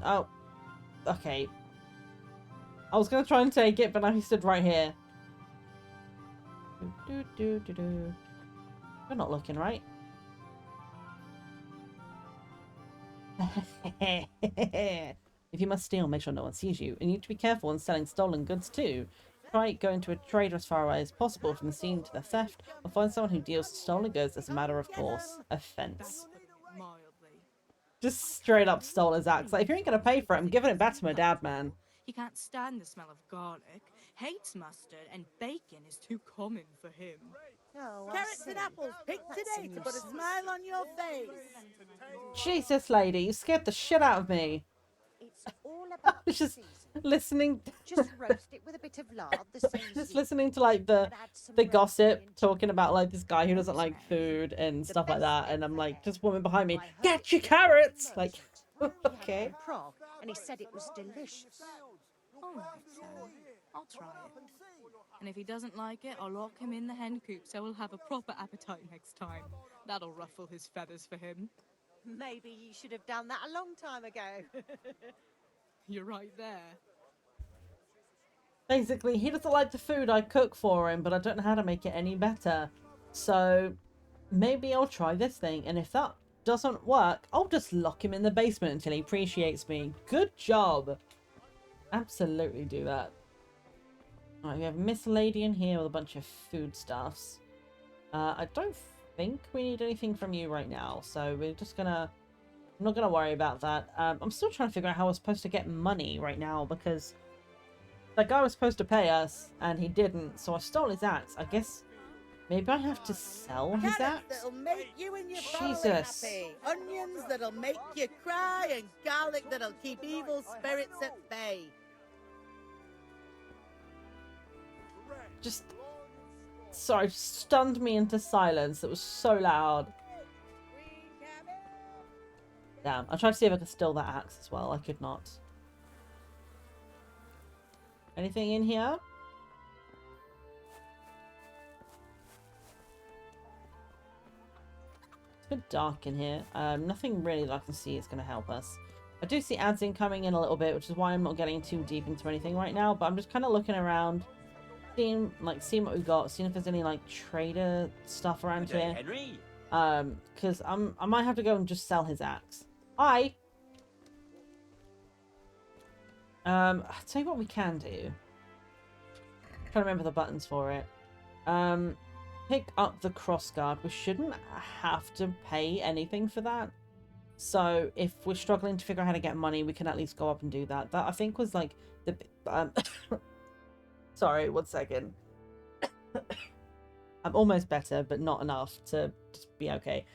Oh, okay. I was gonna try and take it, but now he stood right here. You're not looking right. If you must steal, make sure no one sees you. And you need to be careful when selling stolen goods too. Try going to a trader as far away as possible from the scene to the theft, or find someone who deals stolen goods as a matter of course. Offense. Just straight up stole his axe. Like, if you ain't gonna pay for it, I'm giving it back to my dad, man. He can't stand the smell of garlic, hates mustard, and bacon is too common for him. Oh, Carrots and apples picked today to put a smile on your face. Jesus, lady, you scared the shit out of me. It's all I about was just season. listening. Just roast it with a bit of lard, the same as Just you listening to like the add some gossip rosemary and talking about like this guy who doesn't like food and stuff like that, and I'm like, just woman behind me, get your carrots! Like, okay. Prague, and he said it was delicious. All right, so I'll try it. And if he doesn't like it, I'll lock him in the hen coop so he'll have a proper appetite next time. That'll ruffle his feathers for him. Maybe you should have done that a long time ago. You're right there. Basically, he doesn't like the food I cook for him, but I don't know how to make it any better. So maybe I'll try this thing, and if that doesn't work, I'll just lock him in the basement until he appreciates me. Good job. Absolutely do that. Alright, we have Miss Lady in here with a bunch of foodstuffs. I don't think we need anything from you right now, so we're just gonna... I'm not gonna worry about that. I'm still trying to figure out how we're supposed to get money right now, because that guy was supposed to pay us, and he didn't, so I stole his axe. I guess maybe I have to sell his Carrots axe? that'll make you and your Jesus. family happy. Onions that'll make you cry, and garlic that'll keep evil spirits at bay. Just... Sorry, stunned me into silence. It was so loud. Damn, I tried to see if I could steal that axe as well. I could not. Anything in here? It's a bit dark in here. Nothing really that I can see is going to help us. I do see ads incoming in a little bit, which is why I'm not getting too deep into anything right now, but I'm just kind of looking around, seeing what we got, seeing if there's any like trader stuff around here. Henry. Because I might have to go and just sell his axe. Hi. I'll tell you what we can do. I'm trying to remember the buttons for it. Pick up the crossguard. We shouldn't have to pay anything for that. So if we're struggling to figure out how to get money, we can at least go up and do that. That I think was like the sorry, 1 second. I'm almost better, but not enough to just be okay.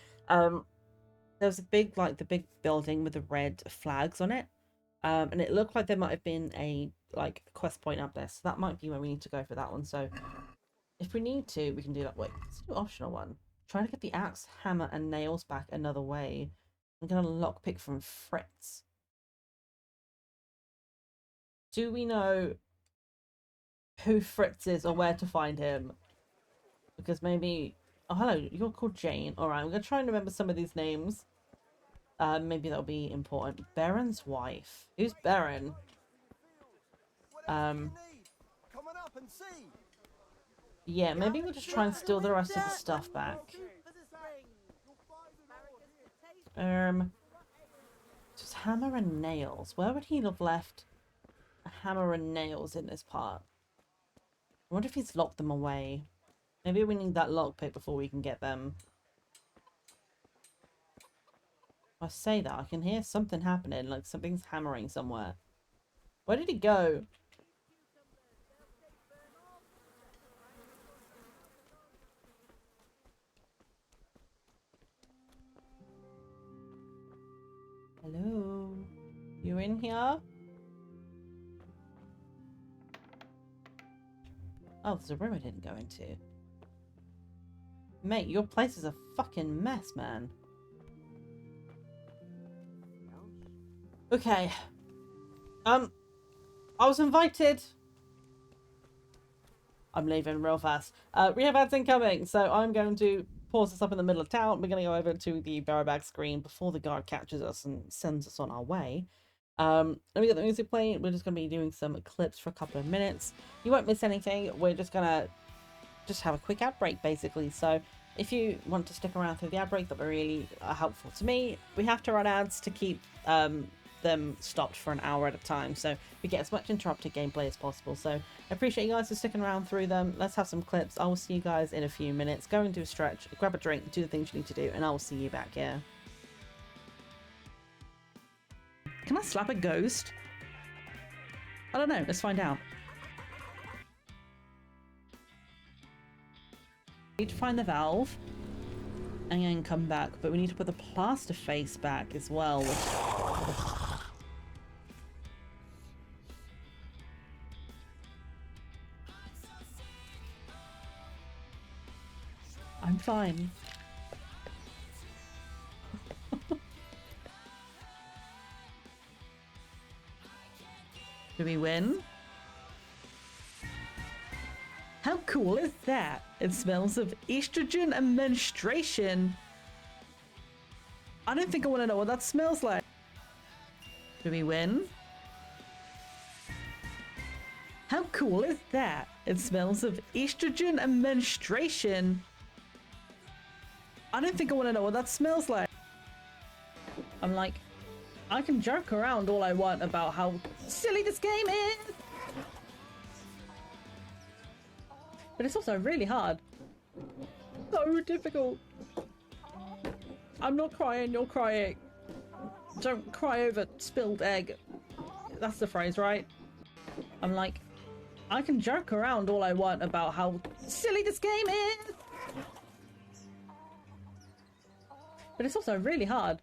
There's a big, like, the big building with the red flags on it. And it looked like there might have been a, like, quest point up there. So that might be where we need to go for that one. So if we need to, we can do that. Wait, let's do optional one. Try to get the axe, hammer, and nails back another way. I'm going to lockpick from Fritz. Do we know who Fritz is or where to find him? Because maybe... Oh, hello, you're called Jane. Alright, I'm going to try and remember some of these names. Maybe that'll be important. Baron's wife. Who's Baron? Yeah, maybe we'll just try and steal the rest of the stuff back. Just hammer and nails. Where would he have left a hammer and nails in this part? I wonder if he's locked them away. Maybe we need that lockpick before we can get them. If I say that, I can hear something happening, like something's hammering somewhere. Where did he go? Hello? You in here? Oh, there's a room I didn't go into. Mate, your place is a fucking mess, man. Okay. I was invited. I'm leaving real fast. We have ads incoming, so I'm going to pause this up in the middle of town. We're going to go over to the barrowbag screen before the guard catches us and sends us on our way. And we got the music playing. We're just going to be doing some clips for a couple of minutes. You won't miss anything. We're just going to have a quick ad break, basically. So if you want to stick around through the ad break, that'll be really helpful to me. We have to run ads to keep them stopped for an hour at a time, so we get as much interrupted gameplay as possible. So I appreciate you guys for sticking around through them. Let's have some clips. I will see you guys in a few minutes. Go and do a stretch, grab a drink, do the things you need to do, and I will see you back here. Can I slap a ghost? I don't know. Let's find out. We need to find the valve and then come back, but we need to put the plaster face back as well. I'm fine. Do we win? How cool is that? It smells of estrogen and menstruation. I don't think I want to know what that smells like. Do we win? How cool is that? It smells of estrogen and menstruation. I don't think I want to know what that smells like. I'm like, I can joke around all I want about how silly this game is. But it's also really hard. So difficult. I'm not crying, you're crying. Don't cry over spilled egg. That's the phrase, right? I'm like, I can joke around all I want about how silly this game is. But it's also really hard.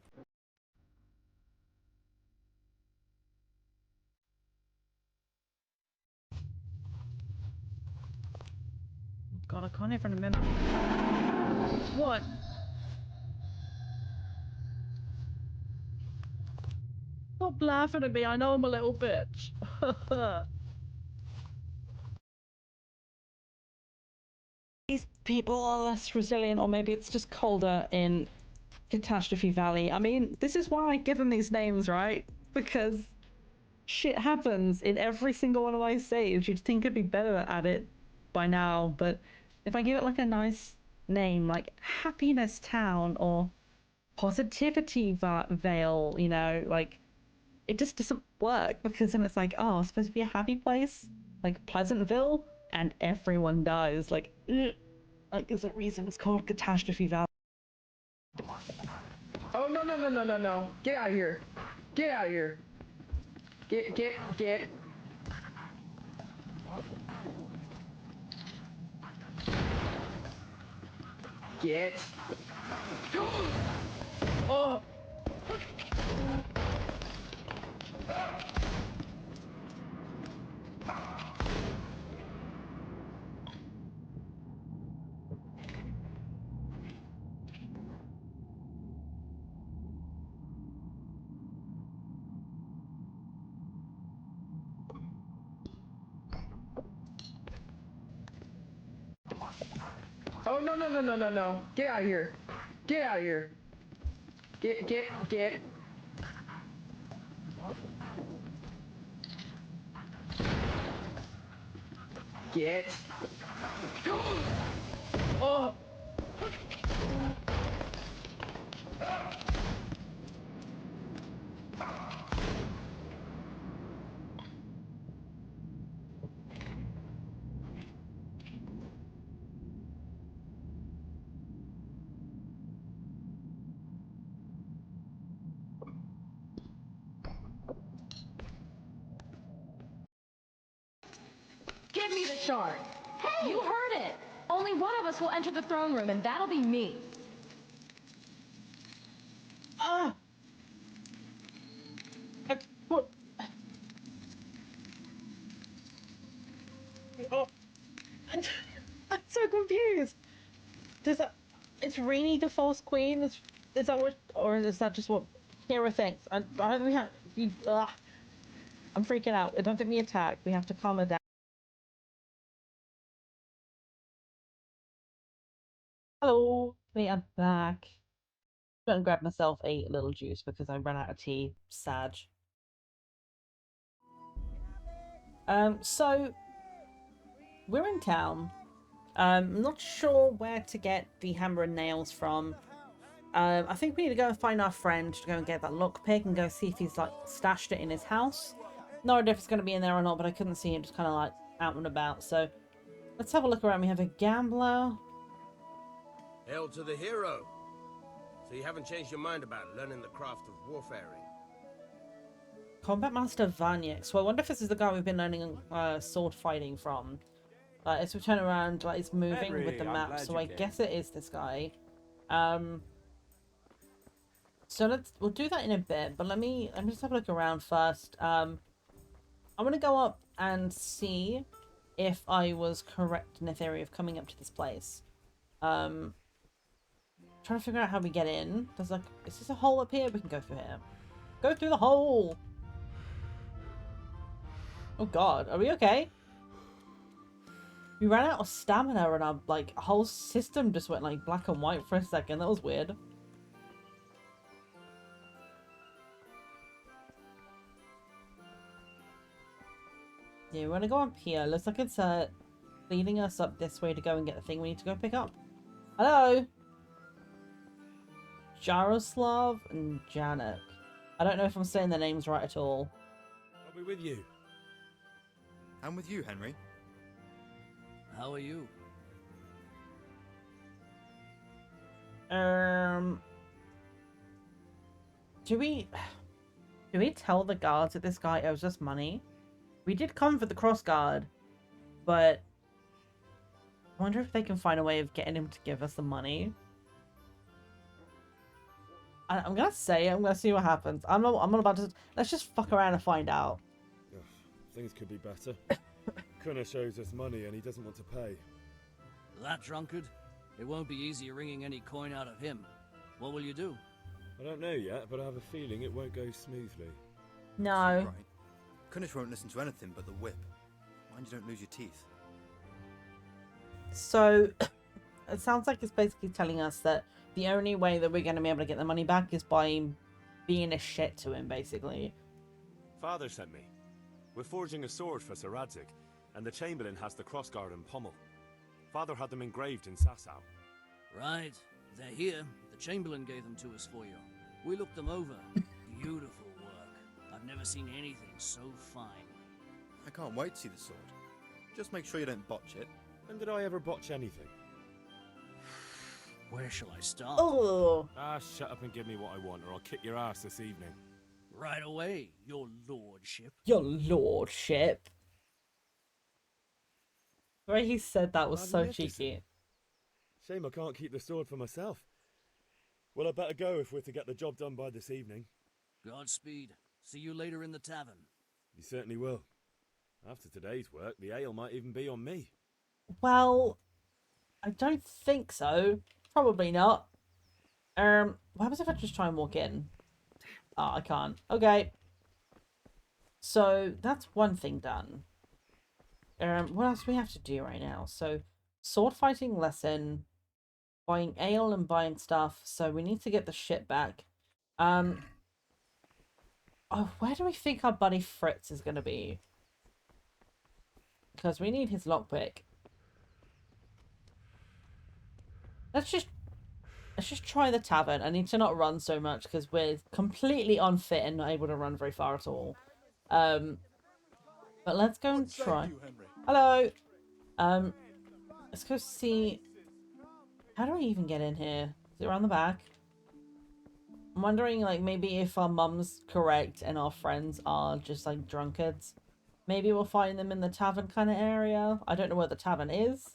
God, I can't even remember. What? Stop laughing at me, I know I'm a little bitch. These people are less resilient, or maybe it's just colder in Catastrophe Valley. I mean, this is why I give them these names, right? Because shit happens in every single one of my saves. You'd think I'd be better at it by now, but if I give it like a nice name, like Happiness Town or Positivity Vale, you know, like it just doesn't work, because then it's like, oh, it's supposed to be a happy place, like Pleasantville, and everyone dies. Like, ugh. Like, there's a reason it's called Catastrophe Valley. Oh, no, no, no, no, no, no. Get out of here. Get out of here. Get. Get. Oh. Oh, no, no, no, no, no, no. Get out of here. Get out of here. Get. Get. Oh. Give me the shard. Hey! You heard it. Only one of us will enter the throne room, and that'll be me. I'm so confused. Does that? Is Rini the false queen? Is that what, or is that just what Kira thinks? I don't think we have. I'm freaking out. I don't think we attack. We have to calm her down. Hello, we are back. I'm gonna grab myself a little juice because I ran out of tea. Sad. So we're in town. I'm not sure where to get the hammer and nails from. I think we need to go and find our friend to go and get that lockpick and go see if he's like stashed it in his house. Not sure if it's going to be in there or not, but I couldn't see him just kind of like out and about. So let's have a look around. We have a gambler. Hail to the hero. So you haven't changed your mind about learning the craft of warfaring? Combat Master Vanyek. So I wonder if this is the guy we've been learning sword fighting from. As we turn around, like it's moving Henry, with the I'm map, glad so you I came. guess it is this guy. So we'll do that in a bit, but let me just have a look around first. I'm gonna go up and see if I was correct in the theory of coming up to this place. Trying to figure out how we get in. There's like, is this a hole up here? We can go through here. Go through the hole! Oh god, are we okay? We ran out of stamina and our like whole system just went like black and white for a second. That was weird. Yeah, we're gonna go up here. Looks like it's leading us up this way to go and get the thing we need to go pick up. Hello? Jaroslav and Janek. I don't know if I'm saying their names right at all. I'll be with you. I'm with you, Henry. How are you? Do we tell the guards that this guy owes us money? We did come for the cross guard, but I wonder if they can find a way of getting him to give us the money. I'm gonna say it. I'm gonna see what happens. I'm not about to. Let's just fuck around and find out. Ugh, things could be better. Kunna shows us money and he doesn't want to pay. That drunkard? It won't be easy wringing any coin out of him. What will you do? I don't know yet, but I have a feeling it won't go smoothly. No. Right. Kunish won't listen to anything but the whip. Mind you don't lose your teeth. So, it sounds like it's basically telling us that the only way that we're going to be able to get the money back is by being a shit to him, basically. Father sent me. We're forging a sword for Sir Radzik, and the Chamberlain has the crossguard and pommel. Father had them engraved in Sasau. Right. They're here. The Chamberlain gave them to us for you. We looked them over. Beautiful work. I've never seen anything so fine. I can't wait to see the sword. Just make sure you don't botch it. When did I ever botch anything? Where shall I start? Oh. Ah, shut up and give me what I want, or I'll kick your ass this evening. Right away, your lordship. Your lordship. The way he said that was so cheeky. Shame I can't keep the sword for myself. Well, I better go if we're to get the job done by this evening. Godspeed. See you later in the tavern. You certainly will. After today's work, the ale might even be on me. Well, I don't think so. Probably not. What happens if I just try and walk in? Oh, I can't. Okay. So, that's one thing done. What else do we have to do right now? So, sword fighting lesson, buying ale and buying stuff. So, we need to get the shit back. Oh, where do we think our buddy Fritz is going to be? Because we need his lockpick. Let's just try the tavern. I need to not run so much because we're completely unfit and not able to run very far at all. But let's go and try. Hello. Let's go see. How do I even get in here? Is it around the back? I'm wondering, like, maybe if our mum's correct and our friends are just like drunkards, maybe we'll find them in the tavern kind of area. I don't know where the tavern is.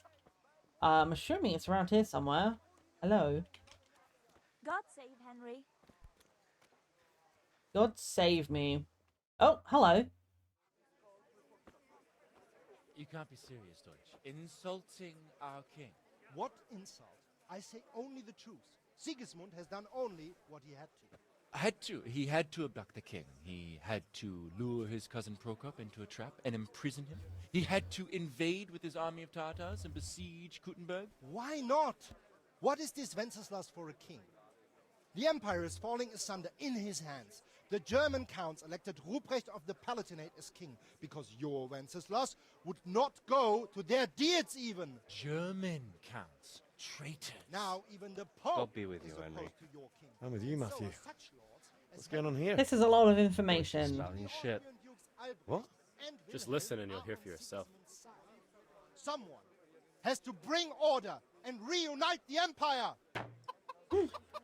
I'm assuming it's around here somewhere. Hello. God save Henry. God save me. Oh, hello. You can't be serious, Deutsch. Insulting our king. What insult? I say only the truth. Sigismund has done only what he had to. He had to abduct the king. He had to lure his cousin Prokop into a trap and imprison him. He had to invade with his army of Tartars and besiege Kuttenberg. Why not? What is this Wenceslas for a king? The empire is falling asunder in his hands. The German counts elected Ruprecht of the Palatinate as king because your Wenceslas would not go to their deeds even. German counts. Traitors. Now even the Pope God be with you, is Henry. opposed to your king. I'm with you, So Matthew. are such lords as What's going on here? This is a lot of information. Stallion shit. What? Just listen and you'll hear for yourself. Someone has to bring order and reunite the empire.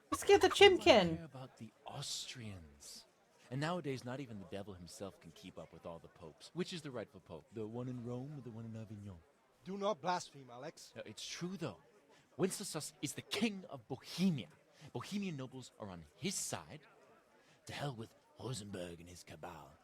Let's get the chimkin. Care about the Austrians. And nowadays, not even the devil himself can keep up with all the popes. Which is the rightful pope? The one in Rome or the one in Avignon? Do not blaspheme, Alex. It's true, though. Wenceslas is the king of Bohemia. Bohemian nobles are on his side. To hell with Rosenberg and his cabal.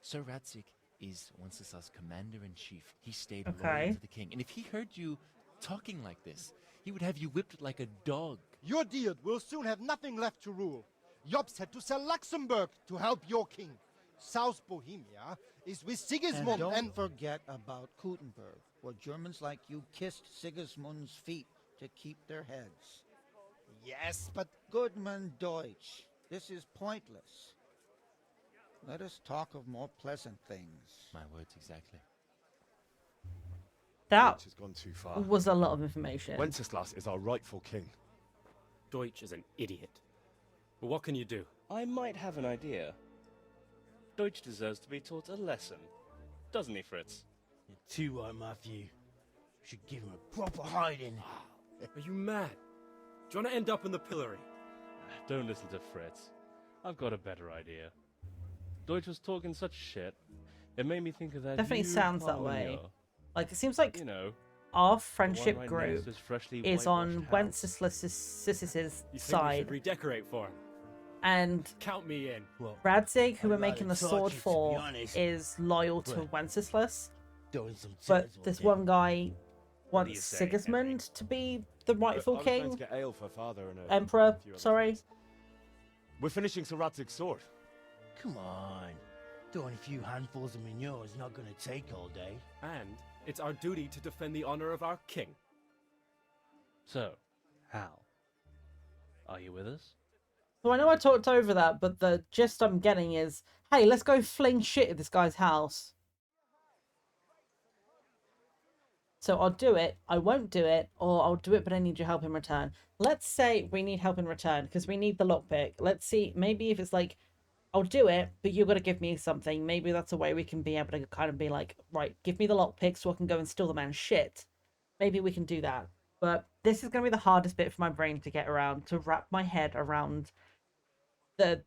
Sir Radzik is Wenceslas' commander-in-chief. He stayed loyal to the king. And if he heard you talking like this, he would have you whipped like a dog. Your Diet will soon have nothing left to rule. Jobst had to sell Luxembourg to help your king. South Bohemia is with Sigismund And don't forget about Kuttenberg, where Germans like you kissed Sigismund's feet to keep their heads. Yes, but... Goodman Deutsch, this is pointless. Let us talk of more pleasant things. My words exactly. That Deutsch has gone too far. was a lot of information. Wenceslas is our rightful king. Deutsch is an idiot. But what can you do? I might have an idea. Deutsch deserves to be taught a lesson. Doesn't he, Fritz? You're too right, Matthew. Should give him a proper hiding. Are you mad? Do you want to end up in the pillory? Don't listen to Fritz. I've got a better idea. Deutsch was talking such shit. It made me think of that. Definitely new sounds that Parliament way. Yard. Like, it seems like our friendship right group next to his freshly is on whitewashed Wenceslas's You think we side. should redecorate for him? And Count me in. Well, Radzig, who I'd we're making the rather sword torture, to be for, honest. is loyal to But Wenceslas. Doing some But terrible this thing. one guy do you wants say, Sigismund to be the rightful I was going king. to get ale for father and Emperor, few other sorry. things. We're finishing Sir Radzig's sword. Come on. Doing a few handfuls of manure is not going to take all day. And it's our duty to defend the honor of our king. So, Hal, are you with us? So I know I talked over that, but the gist I'm getting is, hey, let's go fling shit at this guy's house. So I'll do it, I won't do it, or I'll do it but I need your help in return. Let's say we need help in return, because we need the lockpick. Let's see, maybe if it's like, I'll do it, but you've got to give me something. Maybe that's a way we can be able to kind of be like, right, give me the lockpick so I can go and steal the man's shit. Maybe we can do that. But this is going to be the hardest bit for my brain to get around, to wrap my head around the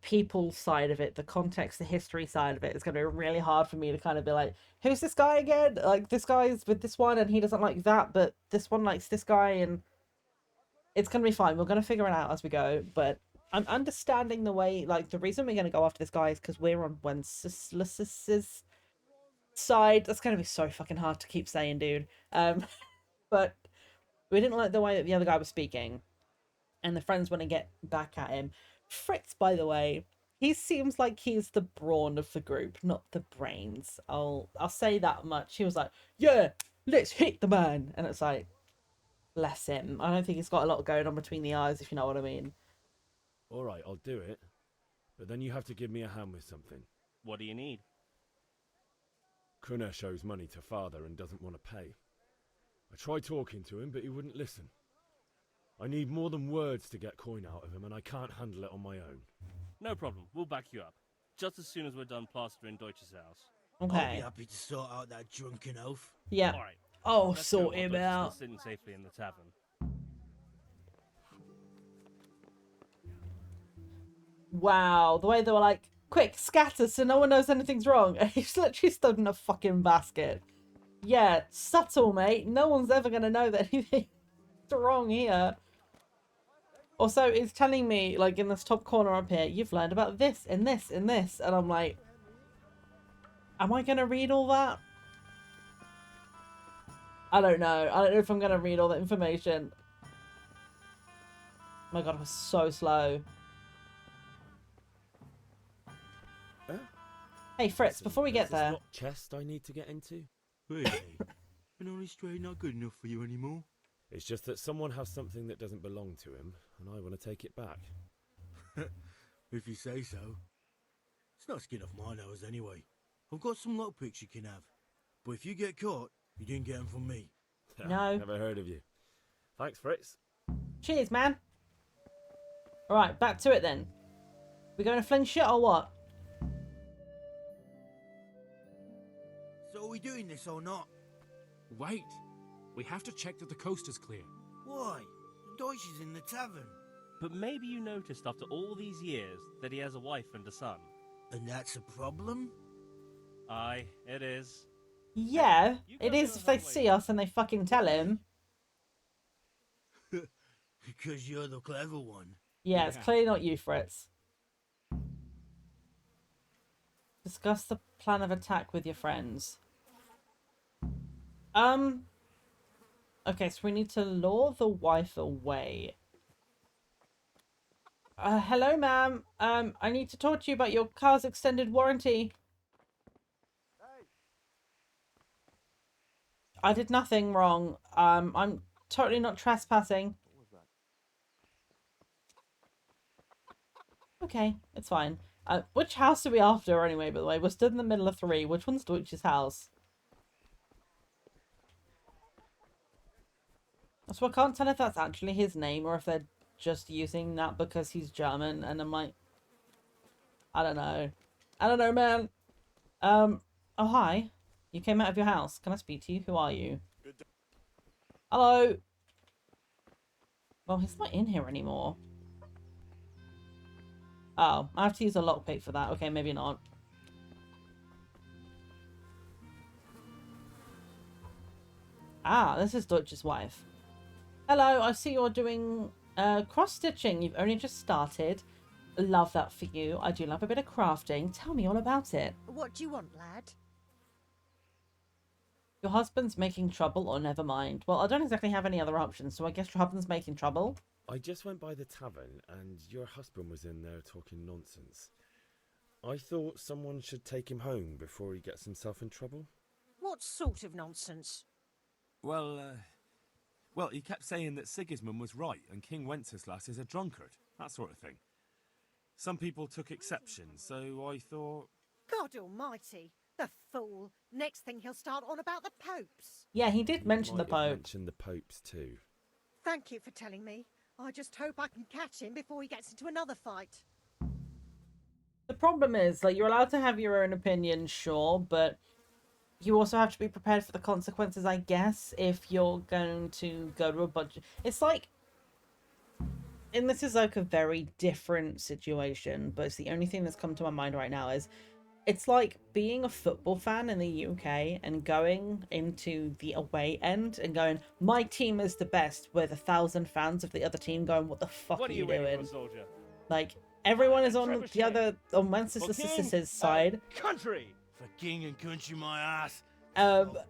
people side of it, the context, the history side of it. It's going to be really hard for me to kind of be like, who's this guy again? Like, this guy's with this one and he doesn't like that, but this one likes this guy, and it's going to be fine. We're going to figure it out as we go, but I'm understanding the way, like, the reason we're going to go after this guy is because we're on Wenceslas's side. That's going to be so fucking hard to keep saying, dude. But we didn't like the way that the other guy was speaking, and the friends want to get back at him. Fritz, by the way, he seems like he's the brawn of the group, not the brains. I'll say that much. He was like, yeah, let's hit the man. And it's like, bless him. I don't think he's got a lot going on between the eyes, if you know what I mean. All right, I'll do it. But then you have to give me a hand with something. What do you need? Krunner shows money to father and doesn't want to pay. I tried talking to him, but he wouldn't listen. I need more than words to get coin out of him, and I can't handle it on my own. No problem. We'll back you up. Just as soon as we're done plastering Deutsch's house. Okay. I'll be happy to sort out that drunken oath. Yeah. All right. Oh, Let's sort go while him Deutsch is out. still sitting safely in the tavern. Wow, the way they were like, quick, scatter so no one knows anything's wrong. And he's literally stood in a fucking basket. Yeah, subtle, mate. No one's ever going to know that anything's wrong here. Also, it's telling me, like, in this top corner up here, you've learned about this and this and this. And I'm like, am I going to read all that? I don't know. I don't know if I'm going to read all that information. Oh my god, I was so slow. Hey Fritz, before we get there... Locked chest I need to get into? Really? An honest trade not good enough for you anymore? It's just that someone has something that doesn't belong to him, and I want to take it back. If you say so. It's not skin off my nose anyway. I've got some lockpicks you can have. But if you get caught, you didn't get them from me. No. Never heard of you. Thanks, Fritz. Cheers, man. Alright, back to it then. We going to fling shit or what? So are we doing this or not? Wait. We have to check that the coast is clear. Why? Deutsch is in the tavern. But maybe you noticed after all these years that he has a wife and a son. And that's a problem? Aye, it is. Yeah, it is if they see us and they fucking tell him. Because you're the clever one. Yeah, it's clearly not you, Fritz. Discuss the plan of attack with your friends. Okay, so we need to lure the wife away. Hello, ma'am. I need to talk to you about your car's extended warranty. I did nothing wrong. I'm totally not trespassing. Okay, it's fine. Which house are we after anyway, by the way? We're stood in the middle of 3. Which one's Deutsch's house? So I can't tell if that's actually his name or if they're just using that because he's German, and I'm like... I don't know. I don't know, man. Oh, hi. You came out of your house. Can I speak to you? Who are you? Hello? Well, he's not in here anymore. Oh, I have to use a lockpick for that. Okay, maybe not. Ah, this is Deutsch's wife. Hello, I see you're doing cross-stitching. You've only just started. Love that for you. I do love a bit of crafting. Tell me all about it. What do you want, lad? Your husband's making trouble, or never mind. Well, I don't exactly have any other options, so I guess your husband's making trouble. I just went by the tavern, and your husband was in there talking nonsense. I thought someone should take him home before he gets himself in trouble. What sort of nonsense? Well, he kept saying that Sigismund was right and King Wenceslas is a drunkard, that sort of thing. Some people took exception, so I thought... God almighty, the fool. Next thing he'll start on about the popes. Yeah, he did mention the Pope. Mentioned the popes too. Thank you for telling me. I just hope I can catch him before he gets into another fight. The problem is, like, you're allowed to have your own opinion, sure, but you also have to be prepared for the consequences, I guess, if you're going to go to a budget. It's like, and this is like a very different situation, but it's the only thing that's come to my mind right now is, it's like being a football fan in the UK and going into the away end and going, my team is the best, with 1,000 fans of the other team going, what the fuck are you doing? Soldier? Like, everyone is on the other, on Wenceslas's side. Country! For king and country, my ass.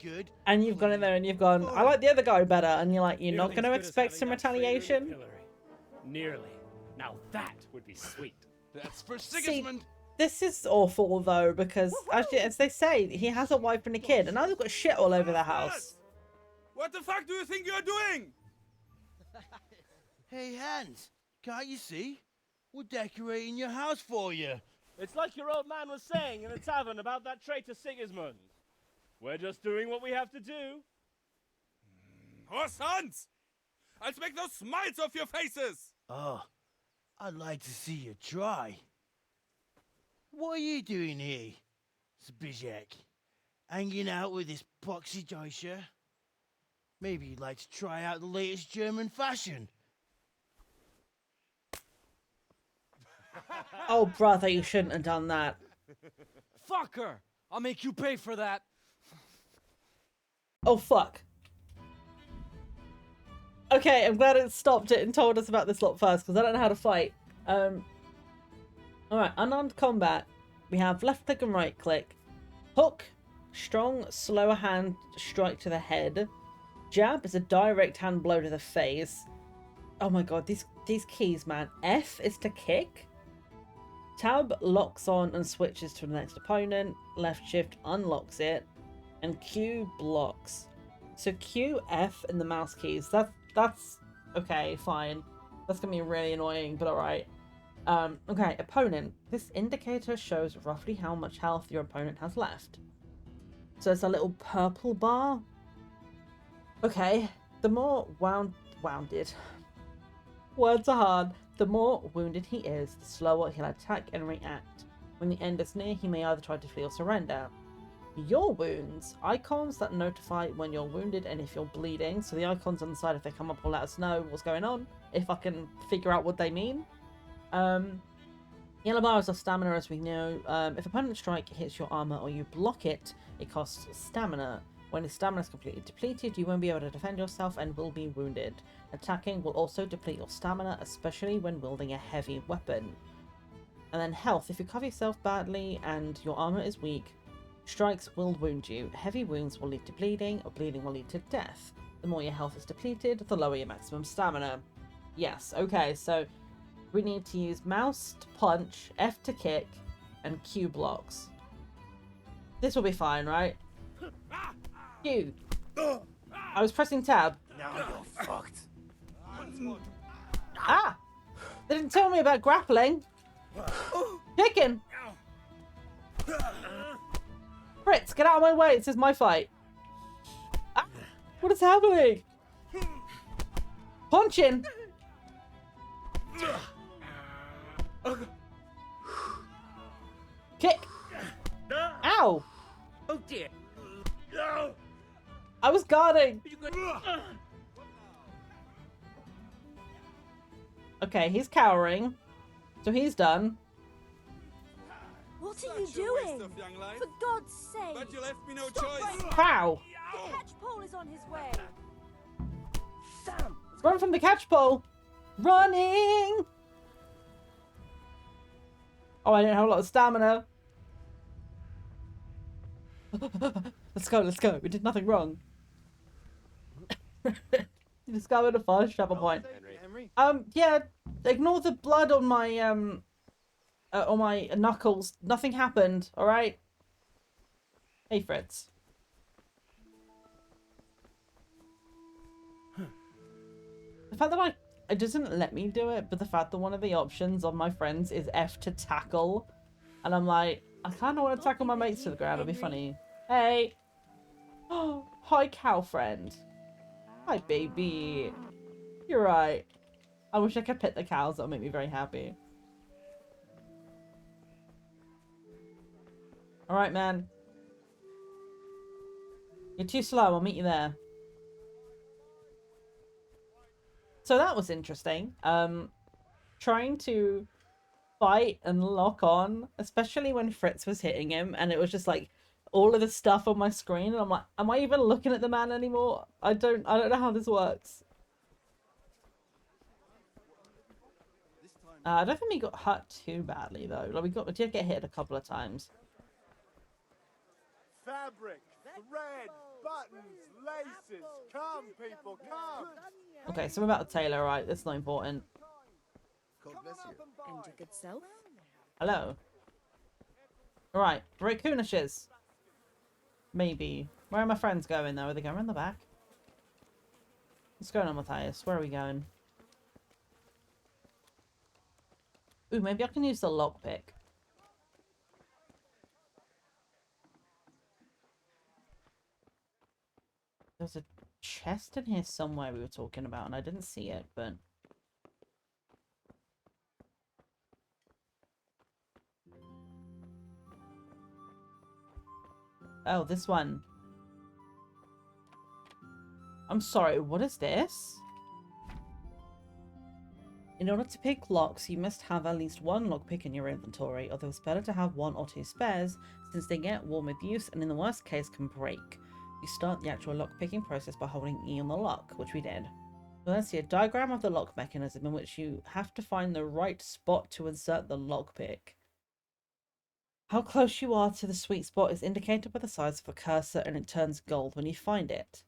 Good. And you've gone in there and you've gone, I like the other guy better, and you're like, you're not going to expect some retaliation? Nearly. Now that would be sweet. That's for Sigismund. See, this is awful though, because as they say, he has a wife and a kid, and now they've got shit all over the house. What the fuck do you think you're doing? Hey, Hans, can't you see? We're decorating your house for you. It's like your old man was saying in the tavern about that traitor Sigismund. We're just doing what we have to do. Horse Hans! I'll make those smiles off your faces! Oh, I'd like to see you try. What are you doing here, Zbigniew? Hanging out with this poxy Deutscher? Maybe you'd like to try out the latest German fashion. Oh, brother, you shouldn't have done that. Fuck her! I'll make you pay for that. Oh, fuck. Okay, I'm glad it stopped it and told us about this lot first, because I don't know how to fight. Alright, unarmed combat. We have left click and right click. Hook, strong, slower hand, strike to the head. Jab is a direct hand blow to the face. Oh my god, these keys, man. F is to kick. Tab locks on and switches to the next opponent. Left shift unlocks it. And Q blocks. So Q, F, and the mouse keys. That's okay, fine. That's gonna be really annoying, but alright. Okay, opponent. This indicator shows roughly how much health your opponent has left. So it's a little purple bar. Okay, the more wounded. Words are hard. The more wounded he is, the slower he'll attack and react. When the end is near, he may either try to flee or surrender. Your wounds. Icons that notify when you're wounded and if you're bleeding. So the icons on the side, if they come up, will let us know what's going on. If I can figure out what they mean. Yellow bars are stamina, as we know. If opponent strike hits your armor or you block it, it costs stamina. When his stamina is completely depleted, you won't be able to defend yourself and will be wounded. Attacking will also deplete your stamina, especially when wielding a heavy weapon. And then health. If you cover yourself badly and your armor is weak, strikes will wound you. Heavy wounds will lead to bleeding, or bleeding will lead to death. The more your health is depleted, the lower your maximum stamina. Yes, okay, so we need to use mouse to punch, F to kick, and Q blocks. This will be fine, right? Q. I was pressing tab. Now you're fucked. Ah! They didn't tell me about grappling. Kicking. Fritz, get out of my way. This is my fight. Ah, what is happening? Punching. Kick. Ow. Oh dear. I was guarding. Okay, he's cowering. So he's done. What are you doing? For God's sake! But you left me no Stop choice. right Pow. now. The catchpole is on his way. Sam. Run from the catchpole. Running. Oh, I don't have a lot of stamina. Let's go, let's go. We did nothing wrong. You discovered a fast travel point. Yeah, ignore the blood on my knuckles. Nothing happened, alright? Hey, Fritz. The fact that it doesn't let me do it, but the fact that one of the options on my friends is F to tackle. And I'm like, I kind of want to tackle my mates to the ground. It'll be funny. Hey. Oh, hi, cow friend. Hi, baby. You're right. I wish I could pet the cows. That'll make me very happy. Alright, man. You're too slow. I'll meet you there. So that was interesting. Trying to fight and lock on, especially when Fritz was hitting him, and it was just like all of the stuff on my screen, and I'm like, am I even looking at the man anymore? I don't know how this works. I don't think we got hurt too badly though. Like we did get hit a couple of times. Fabric, thread, buttons, laces. Come, people, come. Okay, so we're about to tailor, right? That's not important. God bless you. And your good self? Hello. Alright, raccoonishers. Maybe. Where are my friends going though? Are they going around the back? What's going on, Matthias? Where are we going? Ooh, maybe I can use the lockpick. There's a chest in here somewhere we were talking about and I didn't see it, but... Oh, this one. I'm sorry, what is this? In order to pick locks, you must have at least one lockpick in your inventory, although it's better to have one or two spares, since they get worn with use and in the worst case can break. You start the actual lockpicking process by holding E on the lock, which we did. So let's see a diagram of the lock mechanism in which you have to find the right spot to insert the lockpick. How close you are to the sweet spot is indicated by the size of a cursor and it turns gold when you find it.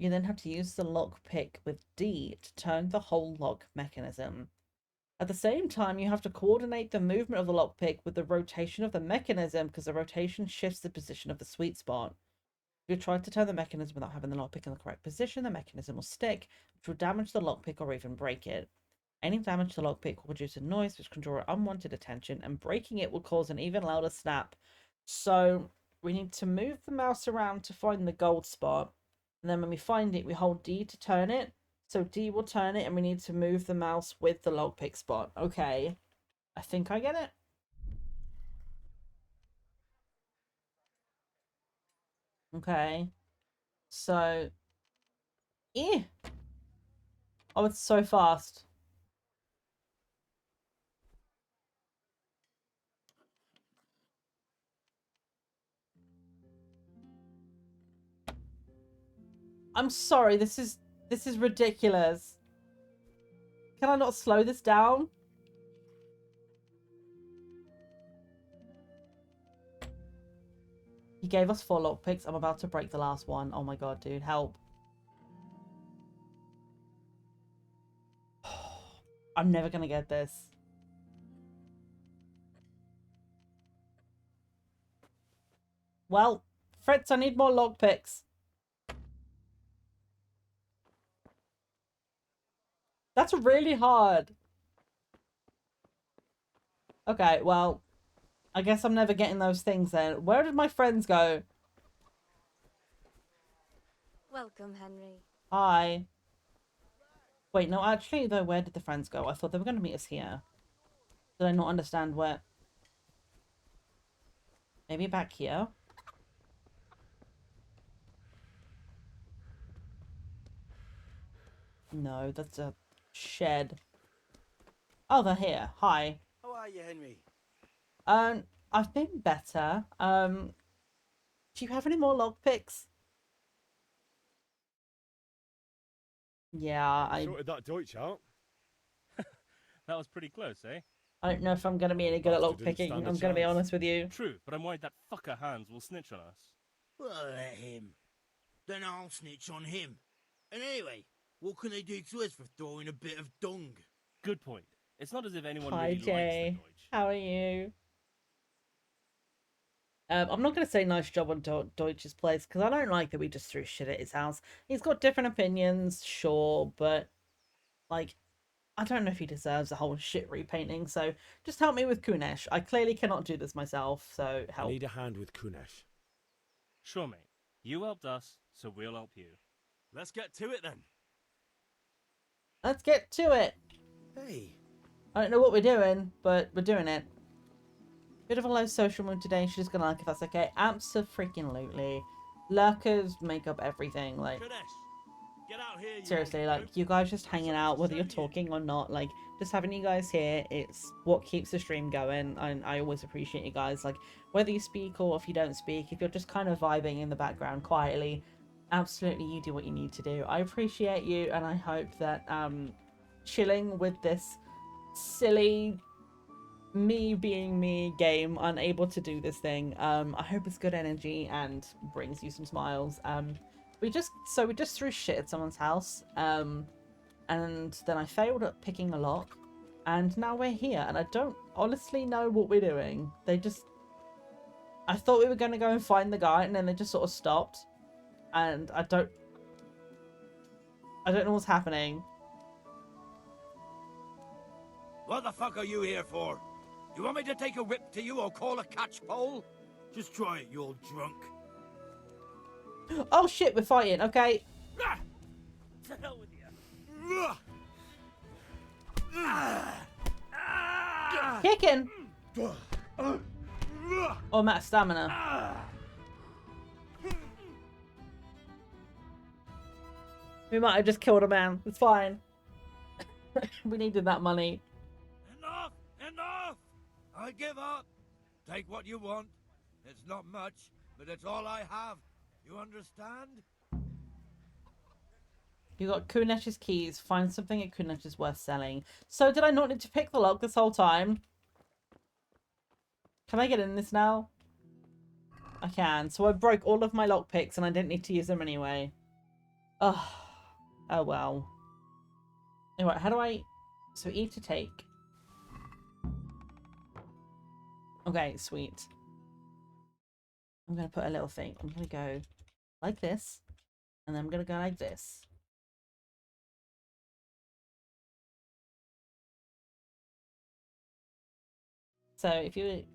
You then have to use the lockpick with D to turn the whole lock mechanism. At the same time, you have to coordinate the movement of the lockpick with the rotation of the mechanism because the rotation shifts the position of the sweet spot. If you try to turn the mechanism without having the lockpick in the correct position, the mechanism will stick, which will damage the lockpick or even break it. Any damage to the lockpick will produce a noise which can draw unwanted attention, and breaking it will cause an even louder snap. So we need to move the mouse around to find the gold spot, and then when we find it, we hold D to turn it. So D will turn it, and we need to move the mouse with the lockpick spot. Okay, I think I get it. Okay, so oh, it's so fast. I'm sorry, this is ridiculous. Can I not slow this down? He gave us 4 lockpicks. I'm about to break the last one. Oh my god, dude, help. I'm never gonna get this. Well, Fritz, I need more lockpicks. That's really hard. Okay, well, I guess I'm never getting those things then. Where did my friends go? Welcome, Henry. Hi. Wait, no, actually, though, where did the friends go? I thought they were going to meet us here. Did I not understand where? Maybe back here? No, that's a shed. Oh, they're here. Hi. How are you, Henry? I've been better. Do you have any more lockpicks? Yeah, I Sorted that Deutsch out. That was pretty close, eh? don't know if I'm going to be any good at Bastard didn't lockpicking. stand a I'm going to be chance. honest with you. True, but I'm worried that fucker Hans will snitch on us. Well, let him. Then I'll snitch on him. And anyway, what can they do to us for throwing a bit of dung? Good point. It's not as if anyone Hi, really Jay. likes the Deutsch. How are you? I'm not going to say nice job on Deutsch's place because I don't like that we just threw shit at his house. He's got different opinions, sure, but like, I don't know if he deserves a whole shit repainting. So just help me with Kunesh. I clearly cannot do this myself, so help. I need a hand with Kunesh. Sure, mate. You helped us, so we'll help you. Let's get to it then. Let's get to it. Hey. I don't know what we're doing, but we're doing it. Bit of a low social mood today. She's just gonna like if that's okay. Absolutely. Lurkers make up everything. Like, Get out here, you seriously, like, you guys just hanging out, whether you're talking or not, like, just having you guys here, it's what keeps the stream going. And I always appreciate you guys, like, whether you speak or if you don't speak, if you're just kind of vibing in the background quietly, absolutely, you do what you need to do. I appreciate you, and I hope that chilling with this silly me being me game, unable to do this thing, I hope it's good energy and brings you some smiles. We just threw shit at someone's house, and then I failed at picking a lock, and now we're here, and I don't honestly know what we're doing. I thought we were going to go and find the guy, and then they just sort of stopped, and I don't know what's happening. What the fuck are you here for? You want me to take a whip to you or call a catchpole? Just try it, you old drunk. Oh shit, we're fighting, okay. To hell with you. Kicking! Oh, I'm out of stamina. We might have just killed a man. It's fine. We needed that money. Enough! Enough! I give up. Take what you want. It's not much, but it's all I have. You understand? You got Kunesh's keys. Find something at Kunesh's worth selling. So did I not need to pick the lock this whole time? Can I get in this now? I can. So I broke all of my lock picks and I didn't need to use them anyway. Oh well. Anyway, how do I... So E to take. Okay, sweet. I'm going to put a little thing. I'm going to go like this. And then I'm going to go like this. So if you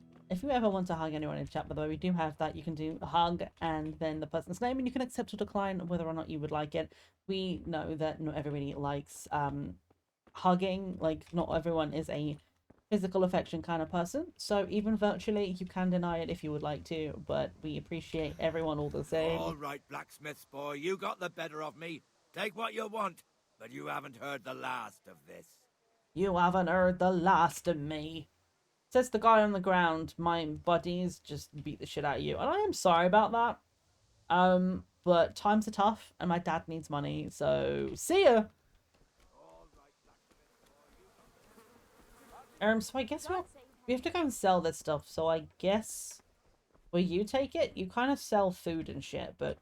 ever want to hug anyone in chat, by the way, we do have that. You can do a hug and then the person's name, and you can accept or decline whether or not you would like it. We know that not everybody likes hugging. Like, not everyone is a physical affection kind of person. So even virtually, you can deny it if you would like to, but we appreciate everyone all the same. All right, blacksmith's boy, you got the better of me. Take what you want, but you haven't heard the last of this. You haven't heard the last of me. Says the guy on the ground. My buddies just beat the shit out of you. And I am sorry about that. But times are tough and my dad needs money, so see ya! So I guess we have to go and sell this stuff, so I guess... Will you take it? You kind of sell food and shit, but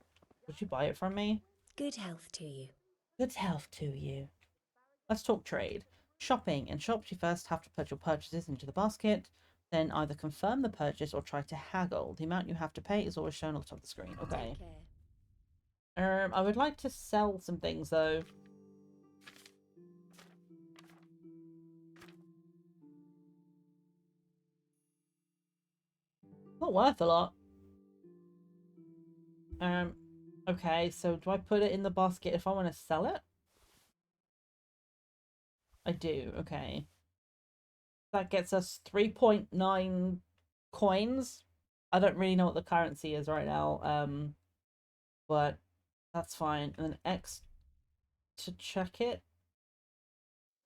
would you buy it from me? Good health to you. Good health to you. Let's talk trade. Shopping. In shops, you first have to put your purchases into the basket, then either confirm the purchase or try to haggle. The amount you have to pay is always shown on the top of the screen. Okay. I would like to sell some things, though. Not worth a lot. Okay, so do I put it in the basket if I want to sell it? I do, okay. That gets us 3.9 coins. I don't really know what the currency is right now, but that's fine. And then X to check it.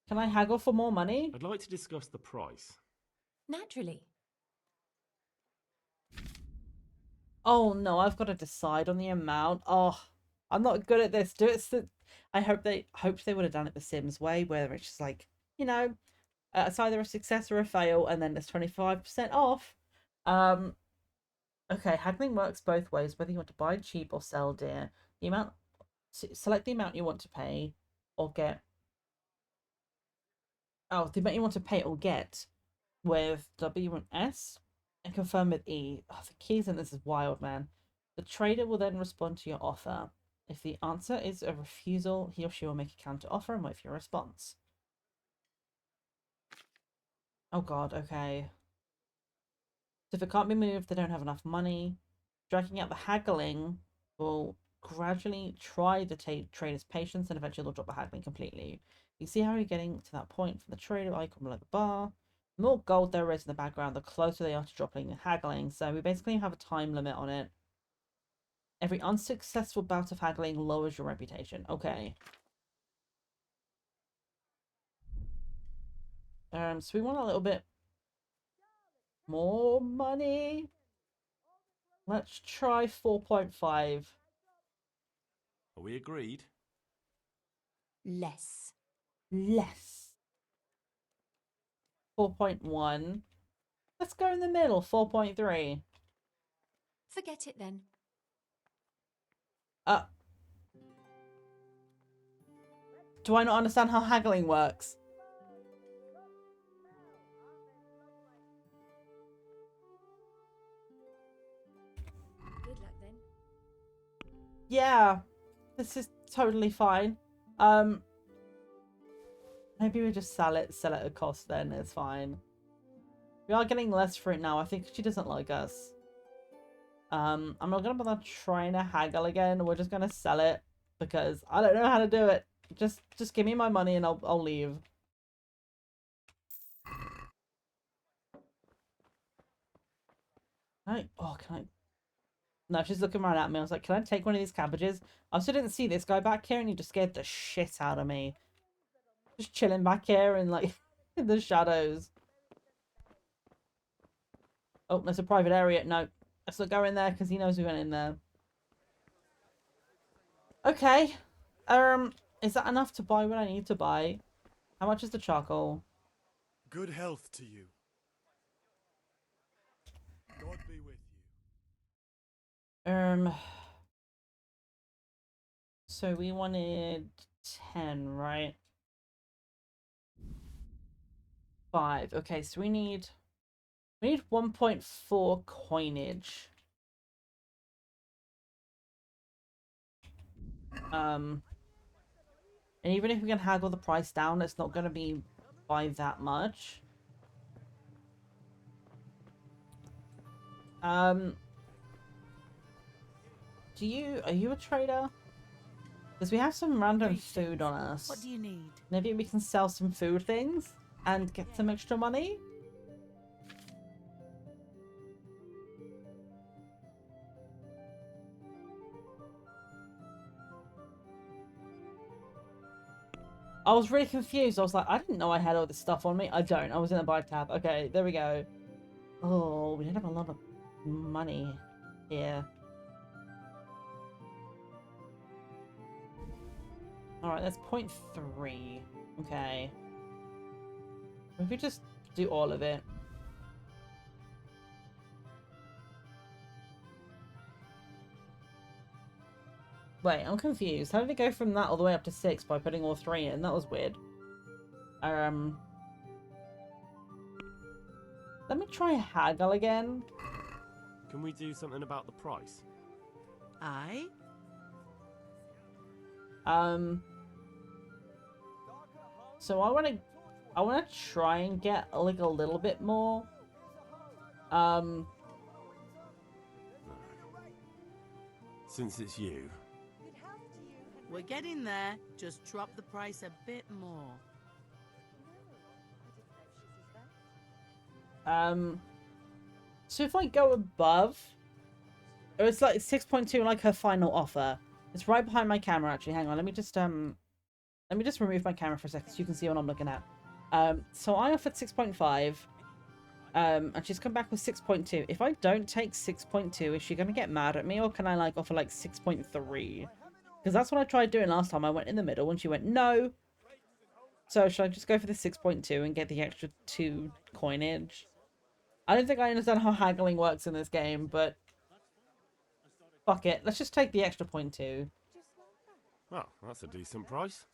Can I haggle for more money? I'd like to discuss the price. Naturally. Oh no, I've got to decide on the amount. Oh, I'm not good at this. I hope they would have done it the Sims way, where it's just like, you know, it's either a success or a fail, and then it's 25% off. Okay, haggling works both ways, whether you want to buy cheap or sell dear. The amount, select the amount you want to pay or get. Oh, the amount you want to pay or get with W and S, and confirm with E. Oh, the keys in this is wild, man. The trader will then respond to your offer. If the answer is a refusal, he or she will make a counter offer and wait for your response. Oh god, okay. So if it can't be moved, they don't have enough money. Dragging out the haggling will gradually try the trader's patience, and eventually they'll drop the haggling completely. You see how you're getting to that point for the trader icon below the bar. The more gold there is in the background, the closer they are to dropping the haggling. So we basically have a time limit on it. Every unsuccessful bout of haggling lowers your reputation. Okay. So we want a little bit more money. Let's try 4.5. Are we agreed? Less. Less. 4.1. Let's go in the middle. 4.3. Forget it then. Do I not understand how haggling works? Good luck then. Yeah, this is totally fine. Maybe we just sell it at a cost then. It's fine. We are getting less for it now. I think she doesn't like us. I'm not gonna bother trying to haggle again. We're just gonna sell it because I don't know how to do it. Just give me my money and I'll leave. Can I? No, she's looking right at me. I was like, can I take one of these cabbages? I also didn't see this guy back here and he just scared the shit out of me. Just chilling back here in like in the shadows. Oh, there's a private area. No, let's not go in there because he knows we went in there. Okay. Is that enough to buy what I need to buy? How much is the charcoal? Good health to you. God be with you. So we wanted 10, right? 5. Okay, so we need 1.4 coinage. And even if we can haggle the price down, it's not going to be by that much. Are you a trader? Because we have some random food on us. What do you need? Maybe we can sell some food things and get some extra money? I was really confused. I was like, I didn't know I had all this stuff on me. I don't. I was in the buy tab. Okay, there we go. Oh, we don't have a lot of money here. Alright, that's 0.3. Okay. If we just do all of it. Wait, I'm confused. How did it go from that all the way up to 6 by putting all 3 in? That was weird. Let me try haggle again. Can we do something about the price? Aye? So I wanna try and get like a little bit more. Since it's you. We're getting there. Just drop the price a bit more. So if I go above, oh, it's like 6.2, like her final offer. It's right behind my camera, actually. Hang on, let me just remove my camera for a second so you can see what I'm looking at. So I offered 6.5, and she's come back with 6.2. If I don't take 6.2, is she gonna get mad at me, or can I like offer like 6.3? Because that's what I tried doing last time. I went in the middle and she went no. So should I just go for the 6.2 and get the extra 2 coinage? I don't think I understand how haggling works in this game, but fuck it. Let's just take the extra 0.2. Well, that's a decent price.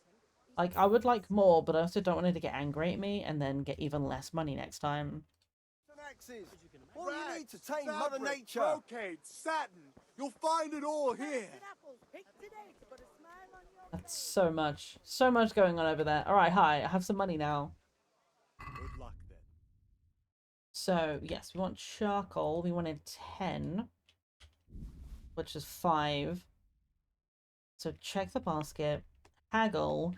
Like, I would like more, but I also don't want her to get angry at me and then get even less money next time. What do you need to tame Mother Nature? Brocade, satin. You'll find it all here. That's so much. So much going on over there. Alright, hi. I have some money now. Good luck then. So, yes, we want charcoal. We wanted 10. Which is 5. So check the basket. Haggle.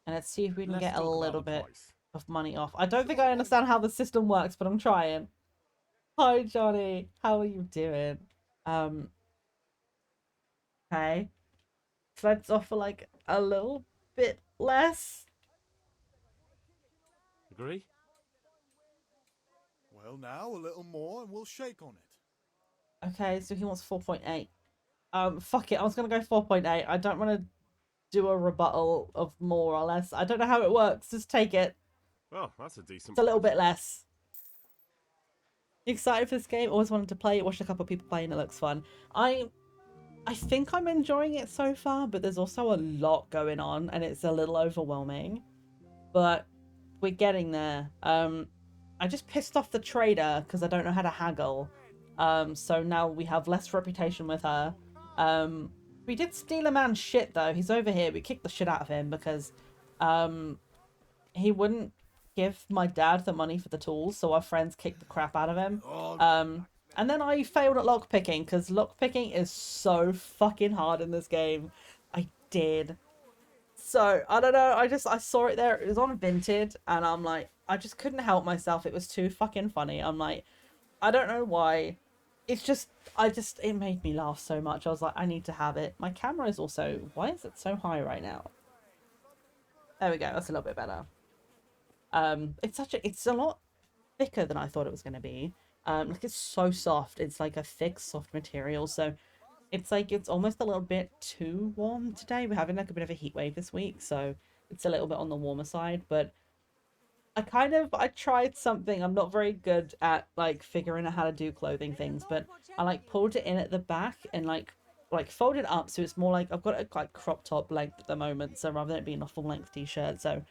And let's see if we can get a little bit of money off. I don't think I understand how the system works, but I'm trying. Hi, Johnny. How are you doing? Okay. So let's offer like a little bit less. Agree? Well, now a little more and we'll shake on it. Okay, so he wants 4.8. Fuck it. I was gonna go 4.8. I don't want to do a rebuttal of more or less. I don't know how it works. Just take it. Well, that's a decent. It's a little bit less. You excited for this game? Always wanted to play it. Watched a couple of people playing. It looks fun. I think I'm enjoying it so far, but there's also a lot going on, and it's a little overwhelming. But we're getting there. I just pissed off the trader because I don't know how to haggle. So now we have less reputation with her. We did steal a man's shit though. He's over here. We kicked the shit out of him because he wouldn't give my dad the money for the tools, so our friends kicked the crap out of him. And then I failed at lockpicking because lockpicking is so fucking hard in this game. I did. So, I don't know. I saw it there. It was on Vinted and I'm like, I just couldn't help myself. It was too fucking funny. I'm like, I don't know why. It's just, it made me laugh so much. I was like, I need to have it. My camera is also, why is it so high right now? There we go. That's a little bit better. It's a lot thicker than I thought it was going to be. Like it's so soft. It's like a thick, soft material. So it's like, it's almost a little bit too warm today. We're having like a bit of a heat wave this week. So it's a little bit on the warmer side, but I tried something. I'm not very good at like figuring out how to do clothing things, but I like pulled it in at the back and like like folded up, so it's more like I've got a like crop top length at the moment, so rather than it being a full length t-shirt, so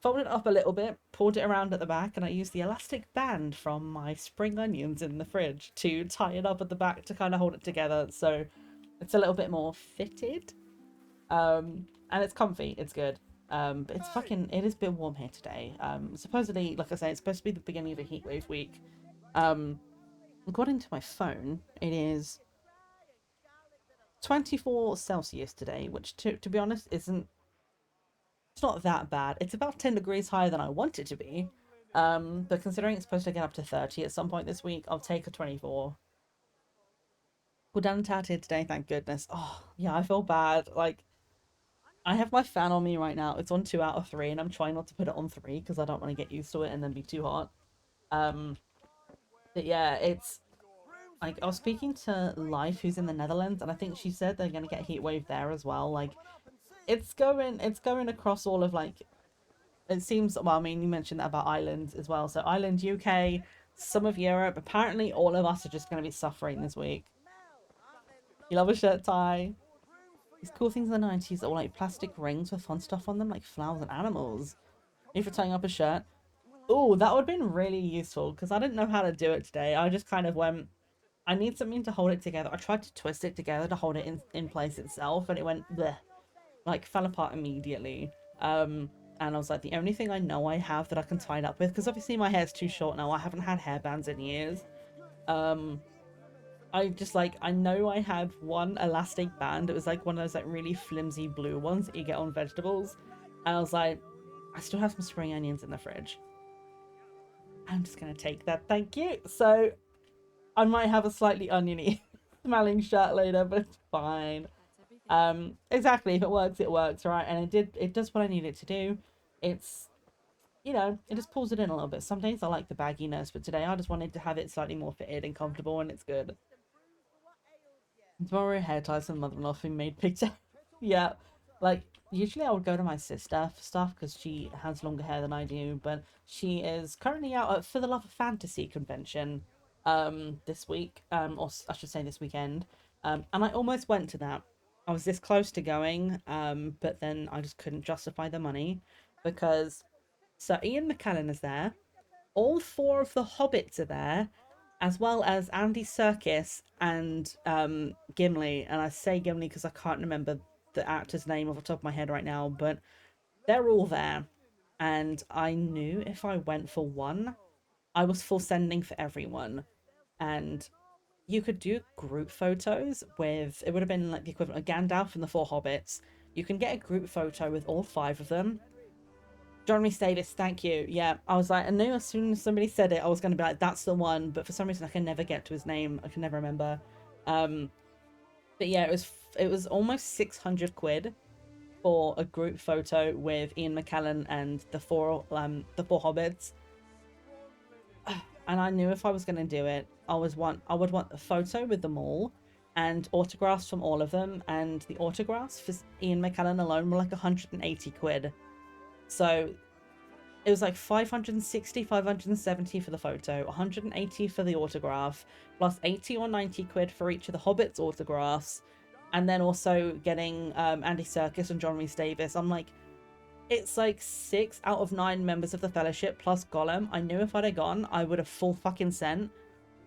folded it up a little bit, pulled it around at the back, and I used the elastic band from my spring onions in the fridge to tie it up at the back to kind of hold it together, so it's a little bit more fitted. And it's comfy, it's good. But it is a bit warm here today. Supposedly, like I say, it's supposed to be the beginning of a heatwave week. According to my phone, it is 24 Celsius today, which to be honest it's not that bad. It's about 10 degrees higher than I want it to be. But considering it's supposed to get up to 30 at some point this week, I'll take a 24. We're done and tatted today, thank goodness. Oh, yeah, I feel bad. Like, I have my fan on me right now. It's on 2 out of 3, and I'm trying not to put it on 3 because I don't want to get used to it and then be too hot. But yeah, it's like I was speaking to Life, who's in the Netherlands, and I think she said they're gonna get a heat wave there as well. Like, it's going across all of like, it seems, well, I mean, you mentioned that about Ireland as well. So Ireland, UK, some of Europe. Apparently, all of us are just gonna be suffering this week. You love a shirt tie. These cool things in the 90s that were like plastic rings with fun stuff on them, like flowers and animals. If you're tying up a shirt. Oh, that would have been really useful because I didn't know how to do it today. I just kind of went, I need something to hold it together. I tried to twist it together to hold it in place itself, and it went bleh, like fell apart immediately. And I was like, the only thing I know I have that I can tie it up with, because obviously my hair's too short now. I haven't had hairbands in years. I just like, I know I had one elastic band. It was like one of those like really flimsy blue ones that you get on vegetables. And I was like, I still have some spring onions in the fridge. I'm just gonna take that, thank you. So I might have a slightly oniony smelling shirt later, but it's fine. Exactly, if it works, it works, right? And it does what I need it to do. It's, you know, it just pulls it in a little bit. Some days I like the bagginess, but today I just wanted to have it slightly more fitted and comfortable, and it's good. Tomorrow hair ties and mother-in-law thing made picture. Yeah, like usually I would go to my sister for stuff because she has longer hair than I do, but she is currently out at For the Love of Fantasy convention this week, or I should say this weekend, and I almost went to that. I was this close to going, but then I just couldn't justify the money because Sir Ian McKellen is there, all 4 of the Hobbits are there, as well as Andy Serkis and Gimli. And I say Gimli because I can't remember the actor's name off the top of my head right now, but they're all there. And I knew if I went for one, I was full sending for everyone. And you could do group photos with, it would have been like the equivalent of Gandalf and the 4 Hobbits. You can get a group photo with all 5 of them. John Rhys Davies, thank you. Yeah, I was like, I knew as soon as somebody said it, I was going to be like, that's the one. But for some reason, I can never get to his name. I can never remember. But yeah, it was almost 600 quid for a group photo with Ian McKellen and the 4 Hobbits. And I knew if I was going to do it, I would want a photo with them all and autographs from all of them. And the autographs for Ian McKellen alone were like 180 quid. So it was like 560, 570 for the photo, 180 for the autograph, plus 80 or 90 quid for each of the Hobbits autographs, and then also getting Andy Serkis and John Rhys Davies. I'm like, it's like 6 out of 9 members of the Fellowship plus Gollum. I knew if I'd have gone, I would have full fucking sent,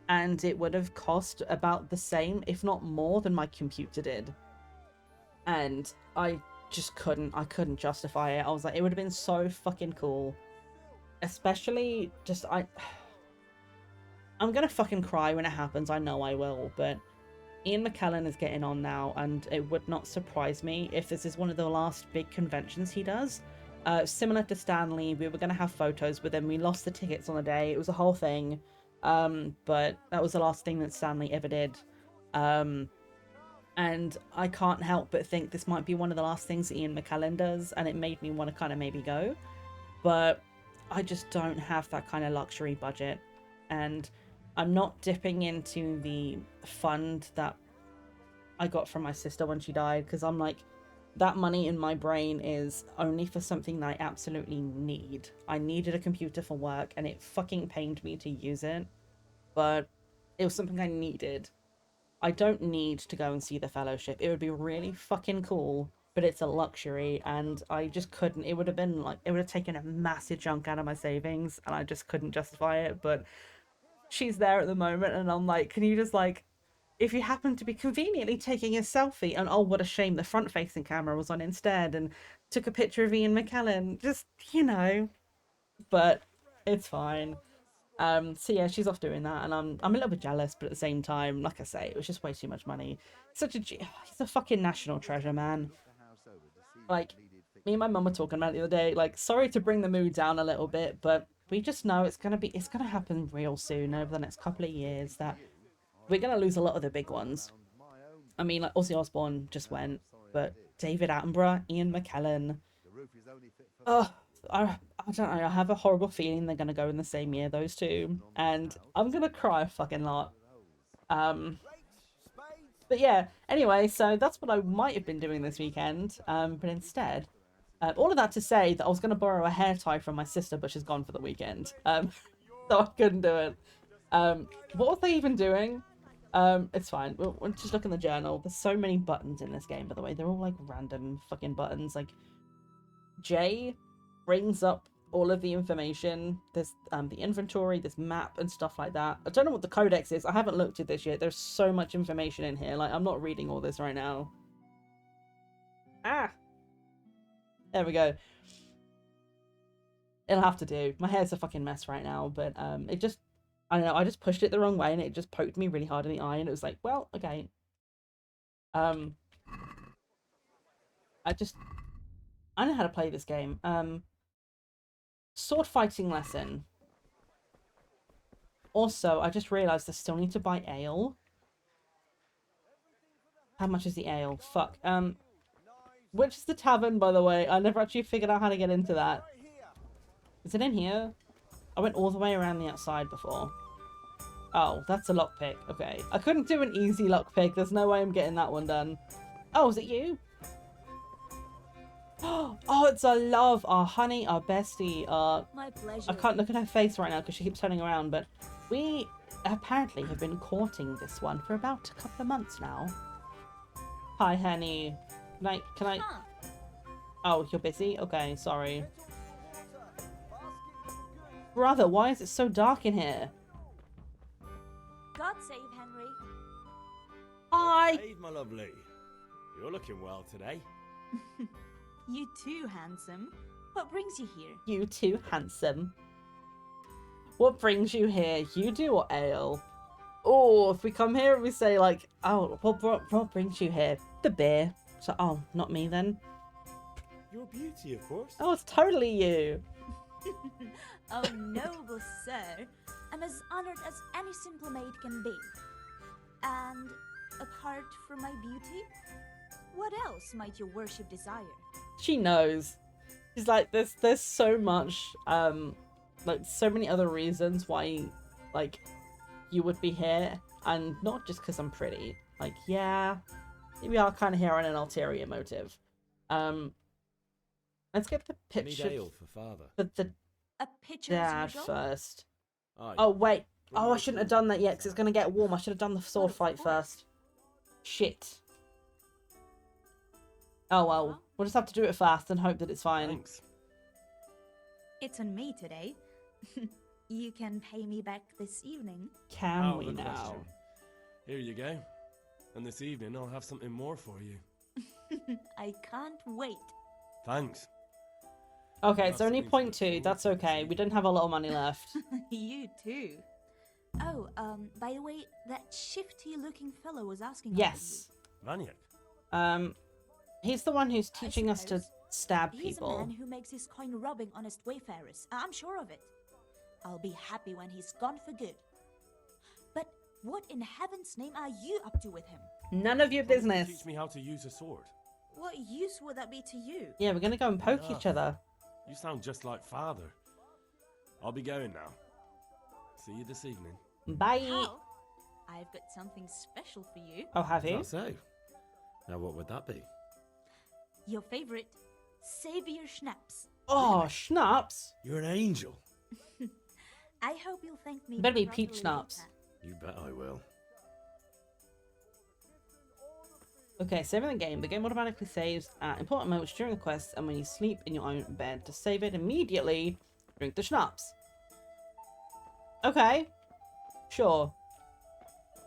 and it would have cost about the same, if not more, than my computer did. And I just couldn't justify it. I was like, it would have been so fucking cool. Especially just, I'm gonna fucking cry when it happens, I know I will, but Ian McKellen is getting on now, and it would not surprise me if this is one of the last big conventions he does. Similar to Stanley, we were gonna have photos with him, we lost the tickets on the day, it was a whole thing, but that was the last thing that Stanley ever did. And I can't help but think this might be one of the last things Ian McKellen does, and it made me want to kind of maybe go. But I just don't have that kind of luxury budget. And I'm not dipping into the fund that I got from my sister when she died, because I'm like, that money in my brain is only for something that I absolutely need. I needed a computer for work, and it fucking pained me to use it. But it was something I needed. I don't need to go and see the Fellowship. It would be really fucking cool, but it's a luxury, and I just couldn't. It would have been like, it would have taken a massive chunk out of my savings, and I just couldn't justify it. But she's there at the moment, and I'm like, can you just like, if you happen to be conveniently taking a selfie, and oh, what a shame the front-facing camera was on instead, and took a picture of Ian McKellen, just, you know, but it's fine. So yeah, she's off doing that, and I'm a little bit jealous, but at the same time, like I say, it was just way too much money. He's a fucking national treasure, man. Like, me and my mum were talking about it the other day, like, sorry to bring the mood down a little bit, but we just know it's gonna happen real soon over the next couple of years that we're gonna lose a lot of the big ones. I mean, like, Ozzy Osbourne just went, but David Attenborough, Ian McKellen. Oh, I don't know. I have a horrible feeling they're gonna go in the same year, those two, and I'm gonna cry a fucking lot. But yeah. Anyway, so that's what I might have been doing this weekend. But instead, all of that to say that I was gonna borrow a hair tie from my sister, but she's gone for the weekend. So I couldn't do it. What was they even doing? It's fine. We'll just look in the journal. There's so many buttons in this game, by the way. They're all like random fucking buttons. Like, Jay brings up all of the information. There's the inventory, this map and stuff like that. I don't know what the codex is. I haven't looked at this yet. There's so much information in here. Like, I'm not reading all this right now. Ah! There we go. It'll have to do. My hair's a fucking mess right now, but it just, I don't know, I just pushed it the wrong way and it just poked me really hard in the eye, and it was like, well, okay. I know how to play this game. Sword fighting lesson. Also, I just realized I still need to buy ale. How much is the ale? Fuck. Which is the tavern, by the way? I never actually figured out how to get into that. Is it in here? I went all the way around the outside before. Oh, that's a lockpick. Okay. I couldn't do an easy lockpick. There's no way I'm getting that one done. Oh, is it you? Oh, it's our love, our honey, our bestie, My pleasure. I can't look at her face right now because she keeps turning around, but we apparently have been courting this one for about a couple of months now. Hi, honey. Can I... Oh, you're busy? Okay, sorry. Brother, why is it so dark in here? God save Henry. Hi! Hey, my lovely. You're looking well today. You too, handsome. What brings you here? You too, handsome. What brings you here? You do or ale? Oh, if we come here and we say like, oh, what brings you here? The beer. So, oh, not me then. Your beauty, of course. Oh, it's totally you. Oh, noble sir. I'm as honored as any simple maid can be. And apart from my beauty, what else might your worship desire? She knows. She's like, there's so much, like, so many other reasons why, like, you would be here, and not just because I'm pretty. Like, yeah, we are kind of here on an ulterior motive. Let's get the picture. Ale for father. But the a picture dad as usual? first. Aye. Oh wait. Oh, I shouldn't have done that yet because it's gonna get warm. I should have done the sword fight first. Shit. Oh well. We'll just have to do it fast and hope that it's fine. Thanks. It's on me today. You can pay me back this evening. Can we Out of the now? question. Here you go. And this evening I'll have something more for you. I can't wait. Thanks. Okay, it's only 0.2. That's okay. We didn't have a lot of money left. You too. Oh, by the way, that shifty-looking fellow was asking. Yes. Vaniac. He's the one who's teaching us to stab He's a people. man who makes his coin robbing honest wayfarers. I'm sure of it. I'll be happy when he's gone for good. But what in heaven's name are you up to with him? None of your Why don't you business. Teach me how to use a sword. What use would that be to you? Yeah, we're gonna go and poke each other. You sound just like father. I'll be going now. See you this evening. Bye. How? I've got something special for you. Oh, have you? So, now what would that be? Your favorite, Savior Schnapps. Oh, schnapps. You're an angel. I hope you'll thank me. Better be properly peach schnapps. later. You bet I will. Okay, saving the game. The game automatically saves at important moments during the quest and when you sleep in your own bed. To save it immediately, drink the schnapps. Okay. Sure.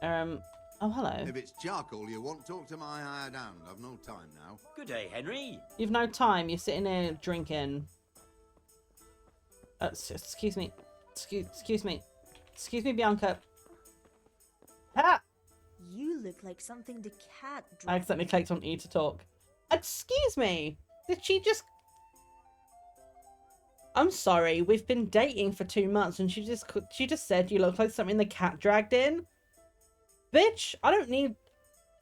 Oh, hello. If it's charcoal you want, talk to my hired hand. I've no time now. Good day, Henry. You've no time. You're sitting there drinking. Excuse me. Excuse me. Excuse me, Bianca. Ah! You look like something the cat I dropped. accidentally clicked on E to talk. Excuse me. Did she just... I'm sorry. We've been dating for 2 months and she just said you look like something the cat dragged in. Bitch, I don't need...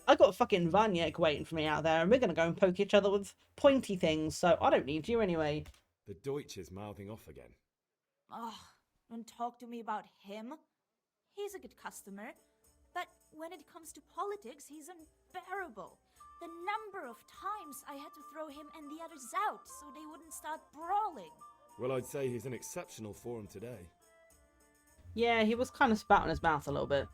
I got fucking Vanyek waiting for me out there and we're gonna go and poke each other with pointy things, so I don't need you anyway. The Deutsch is mouthing off again. Oh, don't talk to me about him. He's a good customer, but when it comes to politics, he's unbearable. The number of times I had to throw him and the others out so they wouldn't start brawling. Well, I'd say he's in exceptional form today. Yeah, he was kind of spat on his mouth a little bit.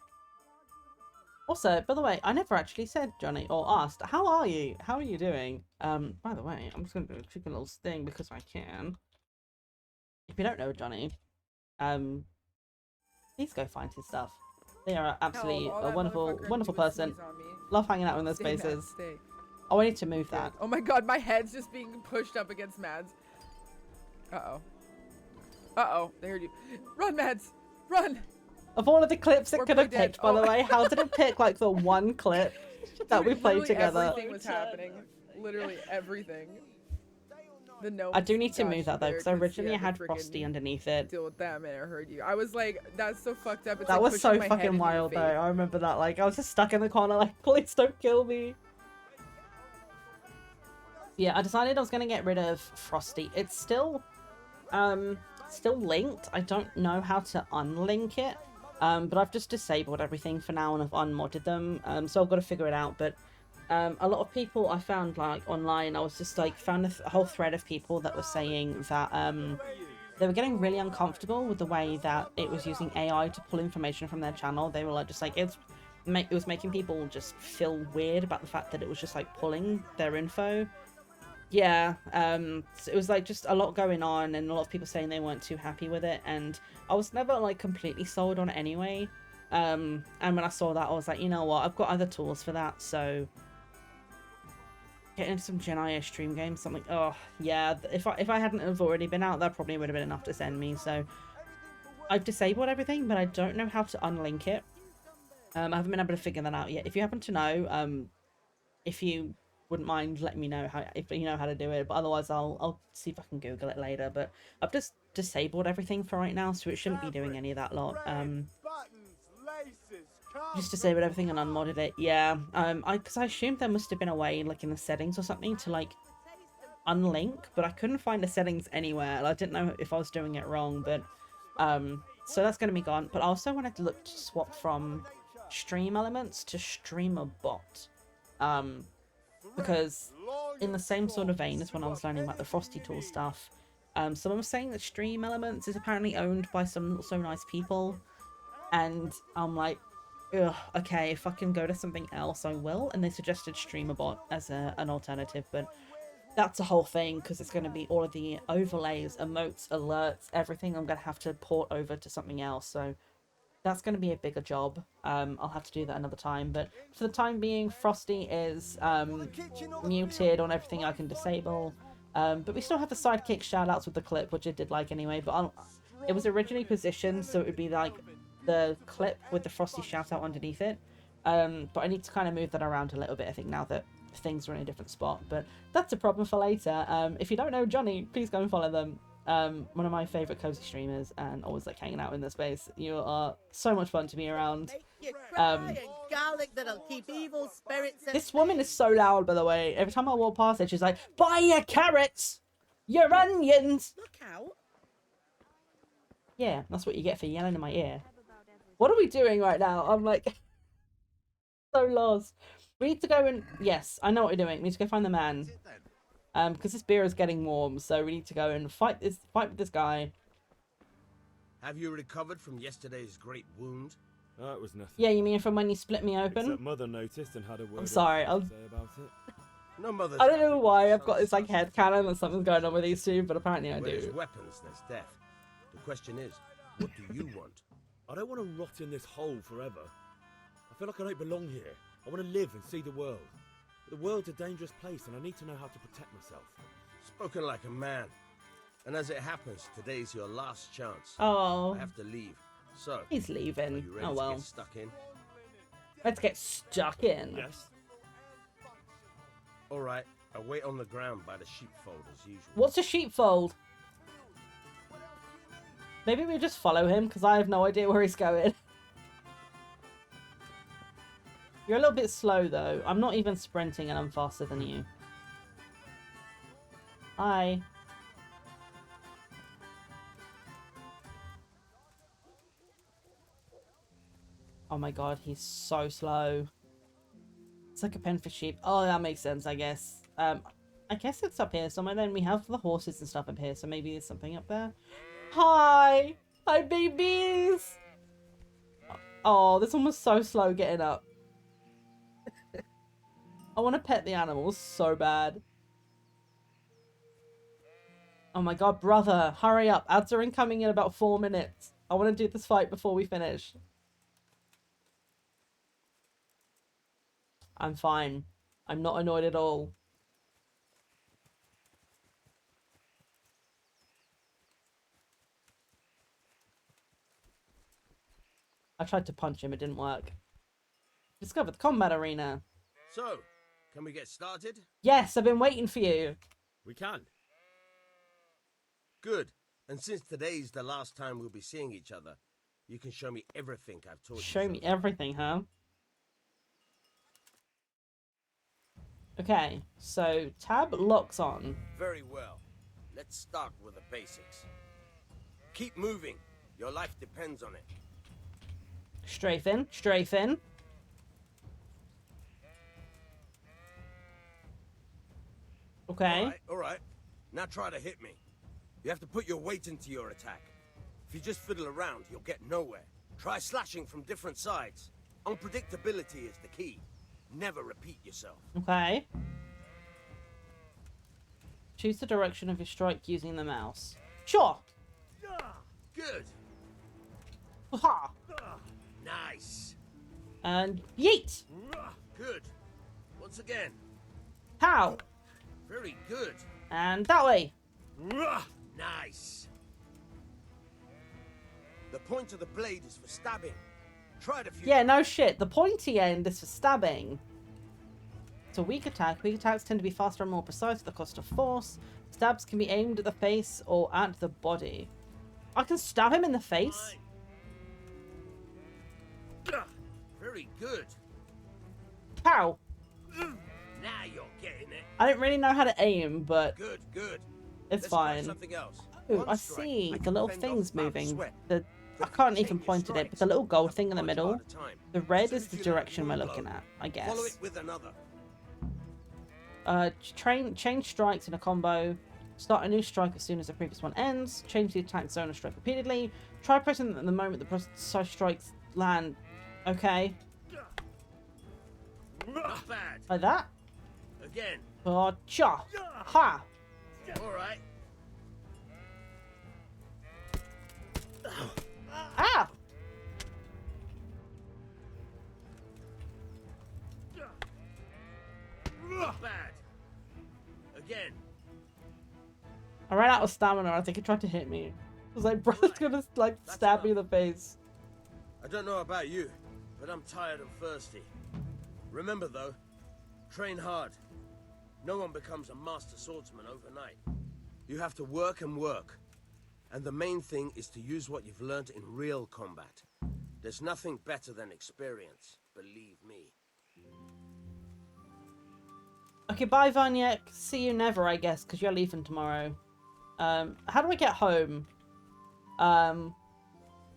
Also, by the way, I never actually said, Johnny, or asked, how are you? How are you doing? By the way, I'm just going to do a quick little thing because I can. If you don't know Johnny, please go find his stuff. They are absolutely a wonderful, wonderful person. Love hanging out in their spaces. Oh, I need to move that. Oh my god, my head's just being pushed up against Mads. Uh-oh. Uh-oh, they heard you. Run, Mads! Run! Of all of the clips it could have picked, by the Oh. way, how did it pick like the one clip that we played Literally together? Everything was happening. Literally everything. The no. I do need to move that though, there, because originally I yeah, had the Frosty friggin' underneath it. Deal with them and I heard you. I was like, that's so fucked up. It's That like was pushing so my head fucking into your wild though. face. I remember that. Like, I was just stuck in the corner like, please don't kill me. Yeah, I decided I was going to get rid of Frosty. It's still linked. I don't know how to unlink it. But I've just disabled everything for now and I've unmodded them. So I've got to figure it out. But a lot of people I found like online, I was just like found a whole thread of people that were saying that they were getting really uncomfortable with the way that it was using AI to pull information from their channel. They were like just like it was making people just feel weird about the fact that it was just like pulling their info. Yeah, so it was like just a lot going on and a lot of people saying they weren't too happy with it, and I was never like completely sold on it anyway. And when I saw that I was like, you know what, I've got other tools for that, so get into some Gen stream games, something. Oh yeah, if I hadn't have already been out, that probably would have been enough to send me. So I've disabled everything, but I don't know how to unlink it. I haven't been able to figure that out yet. If you happen to know, if you wouldn't mind letting me know if you know how to do it, but otherwise I'll see if I can Google it later. But I've just disabled everything for right now, so it shouldn't be doing any of that lot. Just disabled everything and unmodded it. Yeah, because I assumed there must have been a way like in the settings or something to like unlink, but I couldn't find the settings anywhere. I didn't know if I was doing it wrong, but so that's going to be gone. But I also wanted to look to swap from stream elements to streamer bot, because in the same sort of vein as when I was learning about the Frosty tool stuff, someone was saying that stream elements is apparently owned by some not so nice people, and I'm like, ugh, okay, if I can go to something else I will, and they suggested streamer bot as an alternative, but that's a whole thing because it's going to be all of the overlays, emotes, alerts, everything I'm going to have to port over to something else, so that's going to be a bigger job. I'll have to do that another time, but for the time being, Frosty is muted on everything I can disable, but we still have the sidekick shoutouts with the clip, which I did like anyway, but it was originally positioned so it would be like the clip with the Frosty shoutout underneath it, but I need to kind of move that around a little bit, I think, now that things are in a different spot, but that's a problem for later. If you don't know Johnny, please go and follow them. One of my favourite cozy streamers and always like hanging out in the space. You are so much fun to be around. Garlic that'll keep evil spirits. This woman is so loud, by the way. Every time I walk past her, she's like, buy your carrots, your onions. Look out. Yeah, that's what you get for yelling in my ear. What are we doing right now? I'm like so lost. We need to go and yes, I know what we're doing. We need to go find the man. Because this beer is getting warm, so we need to go and fight with this guy. Have you recovered from yesterday's great wound? It was nothing. Yeah, you mean from when you split me open? Except Mother noticed and had a word. I'm sorry. To say about No mother's I don't know why I've got this like head canon that something's going on with these two, but apparently I Where there's do. weapons, there's death. The question is, what do you want? I don't want to rot in this hole forever. I feel like I don't belong here. I want to live and see the world. The world's a dangerous place and I need to know how to protect myself. Spoken like a man. And as it happens, today's your last chance. Oh. I have to leave. So, He's leaving. Are you ready Oh to well. get stuck in? Let's get stuck in. Yes. All right. I'll wait on the ground by the sheepfold as usual. What's a sheepfold? Maybe we just follow him, because I have no idea where he's going. You're a little bit slow, though. I'm not even sprinting, and I'm faster than you. Hi. Oh my god, he's so slow. It's like a pen for sheep. Oh, that makes sense, I guess. I guess it's up here somewhere. Then we have the horses and stuff up here, so maybe there's something up there. Hi! Hi, babies! Oh, this one was so slow getting up. I want to pet the animals so bad. Oh my god, brother, hurry up. Ads are incoming in about 4 minutes. I want to do this fight before we finish. I'm fine. I'm not annoyed at all. I tried to punch him, it didn't work. Discover the combat arena. So, can we get started? Yes, I've been waiting for you. We can. Good. And since today's the last time we'll be seeing each other, you can show me everything I've taught you. Show me everything, huh? Okay, so tab locks on. Very well. Let's start with the basics. Keep moving. Your life depends on it. Strafing, strafing. Okay. All right. Now try to hit me. You have to put your weight into your attack. If you just fiddle around, you'll get nowhere. Try slashing from different sides. Unpredictability is the key. Never repeat yourself. Okay. Choose the direction of your strike using the mouse. Sure. Good. Ha. Nice. And yeet. Good. Once again. How? Very good. And that way. Nice. The point of the blade is for stabbing. Try it a few. Yeah, no shit. The pointy end is for stabbing. It's a weak attack. Weak attacks tend to be faster and more precise at the cost of force. Stabs can be aimed at the face or at the body. I can stab him in the face? Very good. How? Now you're getting it. I don't really know how to aim, but Good, good. it's Let's try fine. something else. Oh, One I strike. see. I The can little fend things off mountain moving. sweat. I can't even point at it, but the little gold thing in the middle, the red is the As soon as you let direction we're one looking blow, at, I Follow it guess. with another. Change strikes in a combo. Start a new strike as soon as the previous one ends. Change the attack zone and strike repeatedly. Try pressing them at the moment the precise strikes land. Okay. Not bad. Like that? Again. Cha! Ha! All right. Ah! Not bad. Again. I ran out of stamina. I think he tried to hit me. I was like, brother's gonna like stab me in the face. I don't know about you, but I'm tired and thirsty. Remember though, train hard. No one becomes a master swordsman overnight. You have to work and work. And the main thing is to use what you've learned in real combat. There's nothing better than experience, believe me. Okay, bye Vanyek. See you never, I guess, because you're leaving tomorrow. How do I get home? So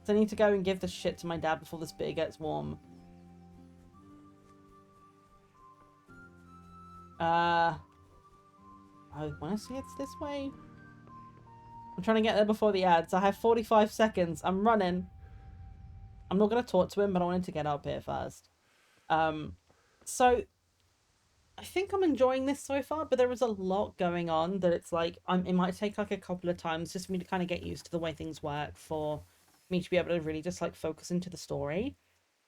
I need to go and give this shit to my dad before this beer gets warm. I want to say it's this way. I'm trying to get there before the ads. I have 45 seconds. I'm running. I'm not going to talk to him, but I wanted to get up here first. So I think I'm enjoying this so far, but there is a lot going on that it's like it might take like a couple of times just for me to kind of get used to the way things work for me to be able to really just like focus into the story.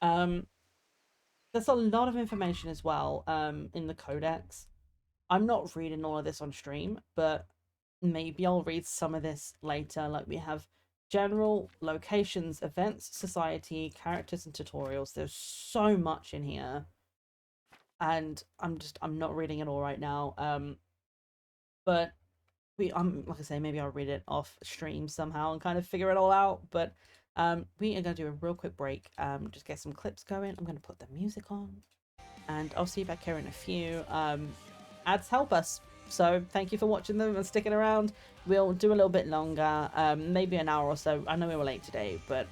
There's a lot of information as well in the codex. I'm not reading all of this on stream, but maybe I'll read some of this later. Like we have general, locations, events, society, characters, and tutorials. There's so much in here. And I'm not reading it all right now. But I'm like I say, maybe I'll read it off stream somehow and kind of figure it all out. But we are gonna do a real quick break. Just get some clips going. I'm gonna put the music on, and I'll see you back here in a few. Ads help us, so thank you for watching them and sticking around. We'll do a little bit longer, maybe an hour or so. I know we were late today, but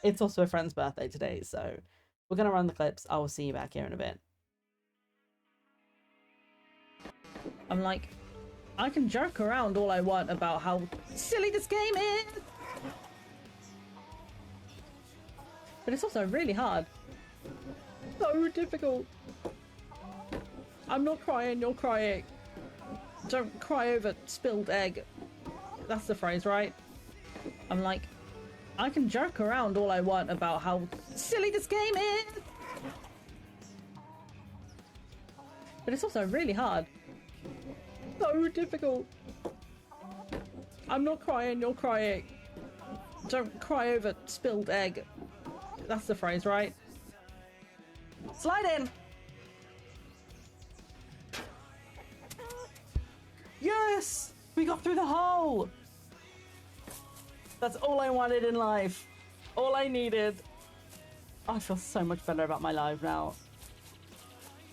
it's also a friend's birthday today, so we're gonna run the clips. I will see you back here in a bit. I'm like, I can joke around all I want about how silly this game is, but it's also really hard. So difficult. I'm not crying, you're crying. Don't cry over spilled egg. That's the phrase, right? I'm like, I can joke around all I want about how silly this game is, but it's also really hard. So difficult. I'm not crying, you're crying. Don't cry over spilled egg. That's the phrase, right? Slide in! Yes! We got through the hole! That's all I wanted in life. All I needed. I feel so much better about my life now.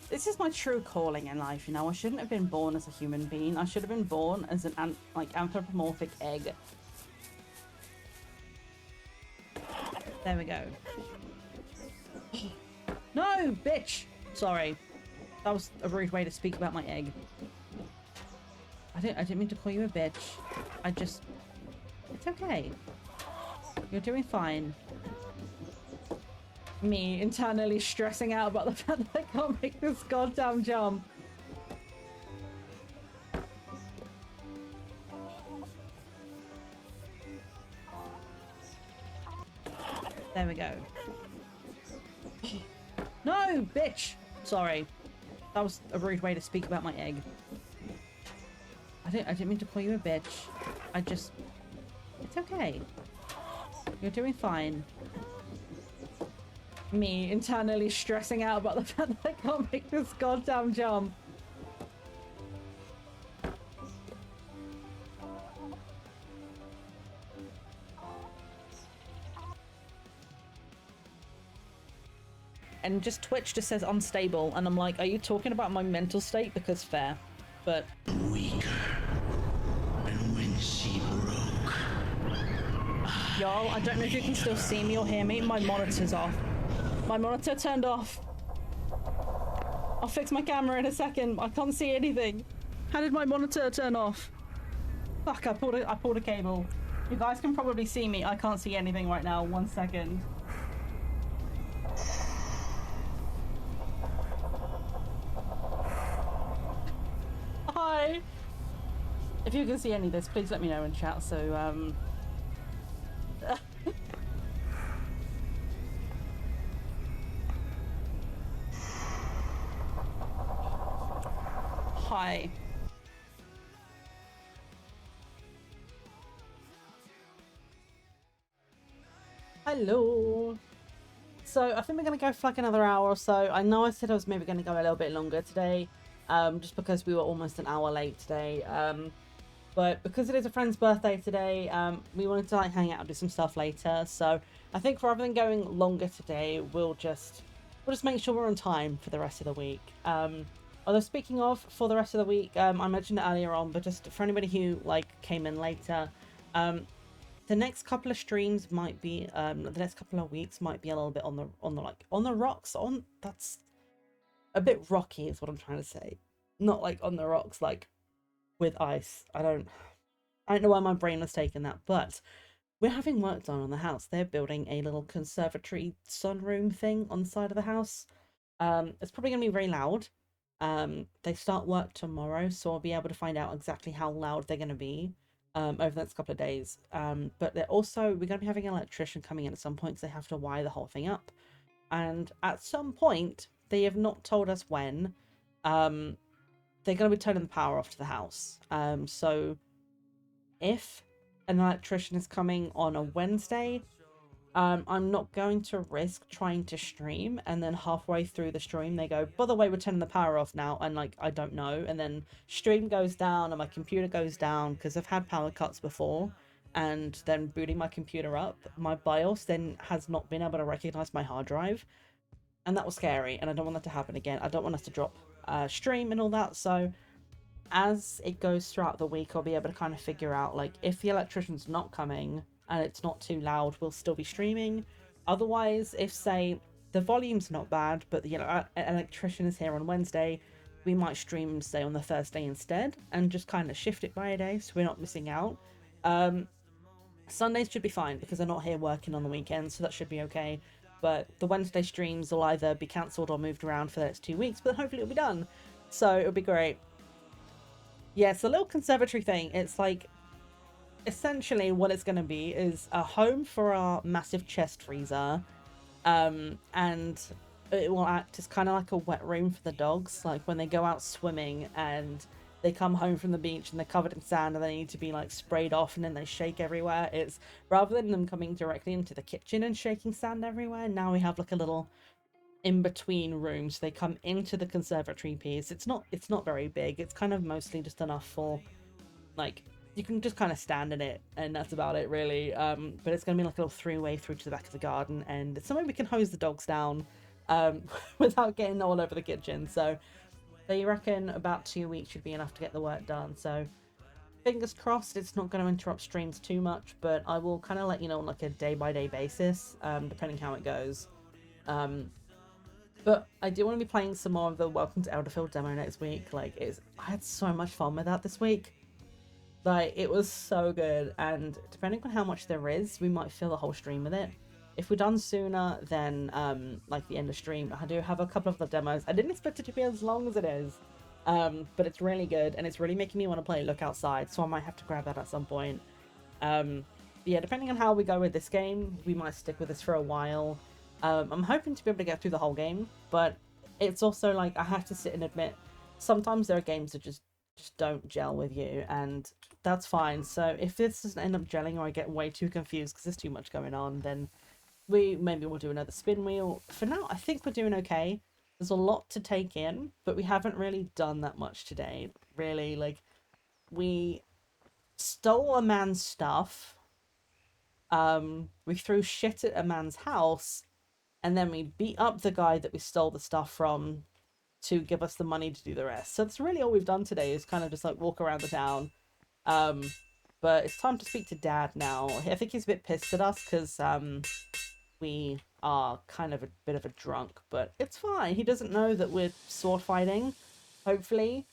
This is my true calling in life, you know. I shouldn't have been born as a human being. I should have been born as an anthropomorphic egg. There we go. No, bitch! Sorry. That was a rude way to speak about my egg. I didn't mean to call you a bitch. It's okay. You're doing fine. Me internally stressing out about the fact that I can't make this goddamn jump. There we go. No, bitch! Sorry. That was a rude way to speak about my egg. I didn't mean to call you a bitch. It's okay. You're doing fine. Me internally stressing out about the fact that I can't make this goddamn jump. And just Twitch just says unstable, and I'm like, are you talking about my mental state? Because fair, but weaker. And when she broke, y'all, I don't know if you can still see me or hear me. My monitor's off. My monitor turned off. I'll fix my camera in a second. I can't see anything. How did my monitor turn off? Fuck! I pulled a cable. You guys can probably see me. I can't see anything right now. 1 second. Hi. If you can see any of this, please let me know in chat. So hi. Hello. So I think we're gonna go for like another hour or so. I know I said I was maybe gonna go a little bit longer today, just because we were almost an hour late today. But because it is a friend's birthday today, we wanted to like hang out and do some stuff later. So I think rather than going longer today, we'll just make sure we're on time for the rest of the week. Although speaking of for the rest of the week, I mentioned it earlier on, but just for anybody who like came in later, the next couple of streams might be the next couple of weeks might be a little bit on the rocks. That's a bit rocky is what I'm trying to say. Not like on the rocks like with ice. I don't know why my brain was taking that, but we're having work done on the house. They're building a little conservatory sunroom thing on the side of the house. It's probably going to be very loud. They start work tomorrow, so I'll be able to find out exactly how loud they're going to be over the next couple of days. But we're going to be having an electrician coming in at some point because they have to wire the whole thing up. And at some point, they have not told us when, they're going to be turning the power off to the house. So if an electrician is coming on a Wednesday, I'm not going to risk trying to stream and then halfway through the stream they go, by the way, we're turning the power off now, and like I don't know, and then stream goes down and my computer goes down because I've had power cuts before, and then booting my computer up, my BIOS then has not been able to recognize my hard drive, and that was scary, and I don't want that to happen again. I don't want us to drop stream and all that. So as it goes throughout the week, I'll be able to kind of figure out, like, if the electrician's not coming and it's not too loud, we'll still be streaming. Otherwise, if, say, the volume's not bad, but, you know, an electrician is here on Wednesday, we might stream, say, on the Thursday instead, and just kind of shift it by a day so we're not missing out. Sundays should be fine because they're not here working on the weekends, so that should be okay. But the Wednesday streams will either be cancelled or moved around for the next 2 weeks, but hopefully it'll be done. So it'll be great. Yeah, it's a little conservatory thing. It's like, essentially what it's going to be is a home for our massive chest freezer. And it will act as kind of like a wet room for the dogs. Like when they go out swimming and they come home from the beach and they're covered in sand and they need to be like sprayed off and then they shake everywhere. It's rather than them coming directly into the kitchen and shaking sand everywhere, now we have like a little in-between room, so they come into the conservatory piece. It's not very big. It's kind of mostly just enough for, like, you can just kind of stand in it and that's about it really. But it's gonna be like a little three-way through to the back of the garden, and it's somewhere we can hose the dogs down without getting all over the kitchen. So they reckon about 2 weeks should be enough to get the work done. So fingers crossed it's not going to interrupt streams too much, but I will kind of let you know on like a day-by-day basis, depending how it goes. But I do want to be playing some more of the Welcome to Elderfield demo next week. Like, I had so much fun with that this week. Like, it was so good, and depending on how much there is, we might fill the whole stream with it. If we're done sooner than, like, the end of stream, I do have a couple of the demos. I didn't expect it to be as long as it is, but it's really good, and it's really making me want to play Look Outside, so I might have to grab that at some point. Yeah, depending on how we go with this game, we might stick with this for a while. I'm hoping to be able to get through the whole game, but it's also like, I have to sit and admit, sometimes there are games that just don't gel with you, and that's fine. So if this doesn't end up gelling or I get way too confused because there's too much going on, then maybe we'll do another spin wheel. For now, I think we're doing okay. There's a lot to take in, but we haven't really done that much today. Really, like, we stole a man's stuff, we threw shit at a man's house, and then we beat up the guy that we stole the stuff from to give us the money to do the rest. So that's really all we've done today, is kind of just like walk around the town. But it's time to speak to Dad now. I think he's a bit pissed at us because we are kind of a bit of a drunk, but it's fine. He doesn't know that we're sword fighting, hopefully,